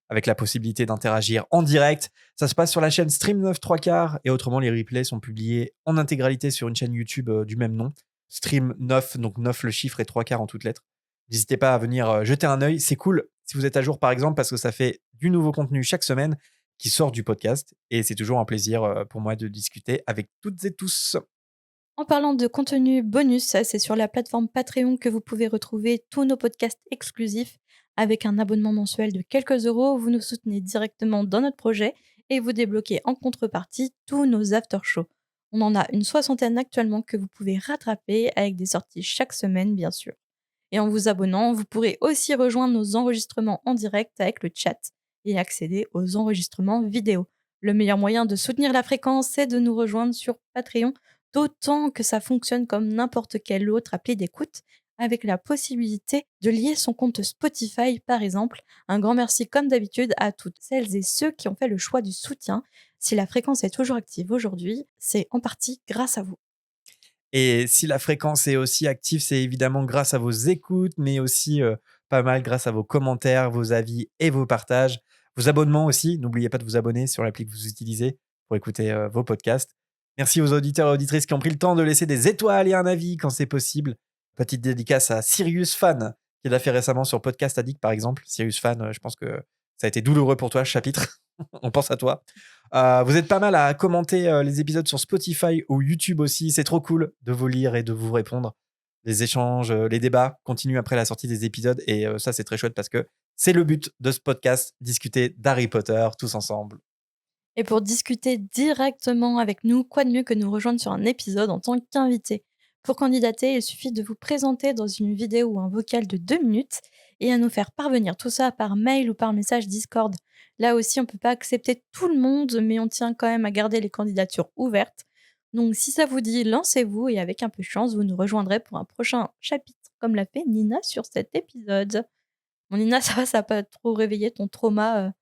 Avec la possibilité d'interagir en direct. Ça se passe sur la chaîne Stream 9 3/4. Et autrement, les replays sont publiés en intégralité sur une chaîne YouTube du même nom. Stream 9, donc 9 le chiffre et 3/4 en toutes lettres. N'hésitez pas à venir jeter un œil. C'est cool si vous êtes à jour, par exemple, parce que ça fait du nouveau contenu chaque semaine qui sort du podcast. Et c'est toujours un plaisir pour moi de discuter avec toutes et tous. En parlant de contenu bonus, ça, c'est sur la plateforme Patreon que vous pouvez retrouver tous nos podcasts exclusifs. Avec un abonnement mensuel de quelques euros, vous nous soutenez directement dans notre projet et vous débloquez en contrepartie tous nos after-shows. On en a une 60aine actuellement que vous pouvez rattraper avec des sorties chaque semaine, bien sûr. Et en vous abonnant, vous pourrez aussi rejoindre nos enregistrements en direct avec le chat et accéder aux enregistrements vidéo. Le meilleur moyen de soutenir la fréquence, c'est de nous rejoindre sur Patreon, d'autant que ça fonctionne comme n'importe quelle autre appli d'écoute, avec la possibilité de lier son compte Spotify, par exemple. Un grand merci, comme d'habitude, à toutes celles et ceux qui ont fait le choix du soutien. Si la fréquence est toujours active aujourd'hui, c'est en partie grâce à vous. Et si la fréquence est aussi active, c'est évidemment grâce à vos écoutes, mais aussi pas mal grâce à vos commentaires, vos avis et vos partages. Vos abonnements aussi. N'oubliez pas de vous abonner sur l'appli que vous utilisez pour écouter vos podcasts. Merci aux auditeurs et auditrices qui ont pris le temps de laisser des étoiles et un avis quand c'est possible. Petite dédicace à Sirius Fan, qui l'a fait récemment sur Podcast Addict, par exemple. Sirius Fan, je pense que ça a été douloureux pour toi, ce chapitre. On pense à toi. Vous êtes pas mal à commenter les épisodes sur Spotify ou YouTube aussi. C'est trop cool de vous lire et de vous répondre. Les échanges, les débats continuent après la sortie des épisodes. Et ça, c'est très chouette parce que c'est le but de ce podcast, discuter d'Harry Potter tous ensemble. Et pour discuter directement avec nous, quoi de mieux que nous rejoindre sur un épisode en tant qu'invité. Pour candidater, il suffit de vous présenter dans une vidéo ou un vocal de 2 minutes et à nous faire parvenir tout ça par mail ou par message Discord. Là aussi, on ne peut pas accepter tout le monde, mais on tient quand même à garder les candidatures ouvertes. Donc si ça vous dit, lancez-vous et avec un peu de chance, vous nous rejoindrez pour un prochain chapitre, comme l'a fait Nina sur cet épisode. Bon Nina, ça va pas trop réveiller ton trauma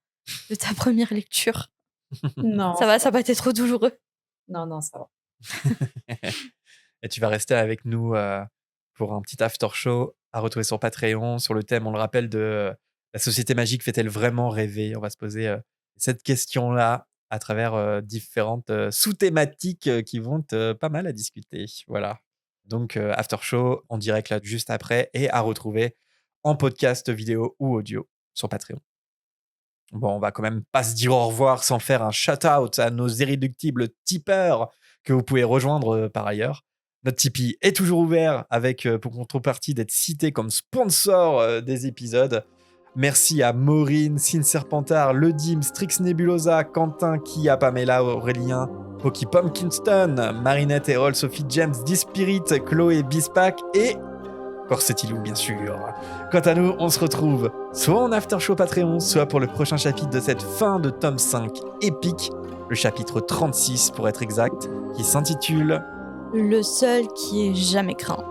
de ta première lecture? Non, Ça va pas être trop douloureux? non, ça va. Et tu vas rester avec nous pour un petit after show à retrouver sur Patreon, sur le thème, on le rappelle, de la société magique fait-elle vraiment rêver? On va se poser cette question-là à travers différentes sous-thématiques qui vont être pas mal à discuter. Voilà. Donc, after show en direct là juste après et à retrouver en podcast vidéo ou audio sur Patreon. Bon, on va quand même pas se dire au revoir sans faire un shout-out à nos irréductibles tipeurs que vous pouvez rejoindre par ailleurs. Notre Tipeee est toujours ouvert avec pour contrepartie d'être cité comme sponsor des épisodes. Merci à Maureen, Sin Serpentard, Le Dim, Strix Nebulosa, Quentin, Kia, Pamela, Aurélien, Poki Pumpkinston, Marinette, Errol, Sophie James, Dispirit, Chloé, Bispac et Corsetilou, bien sûr. Quant à nous, on se retrouve soit en after show Patreon, soit pour le prochain chapitre de cette fin de tome 5 épique, le chapitre 36 pour être exact, qui s'intitule Le seul qui est jamais craint.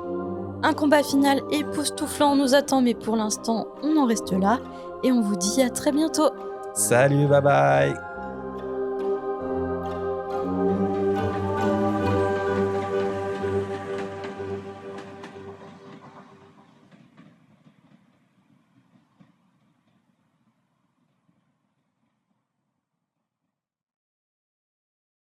Un combat final époustouflant nous attend, mais pour l'instant, on en reste là et on vous dit à très bientôt. Salut, bye bye.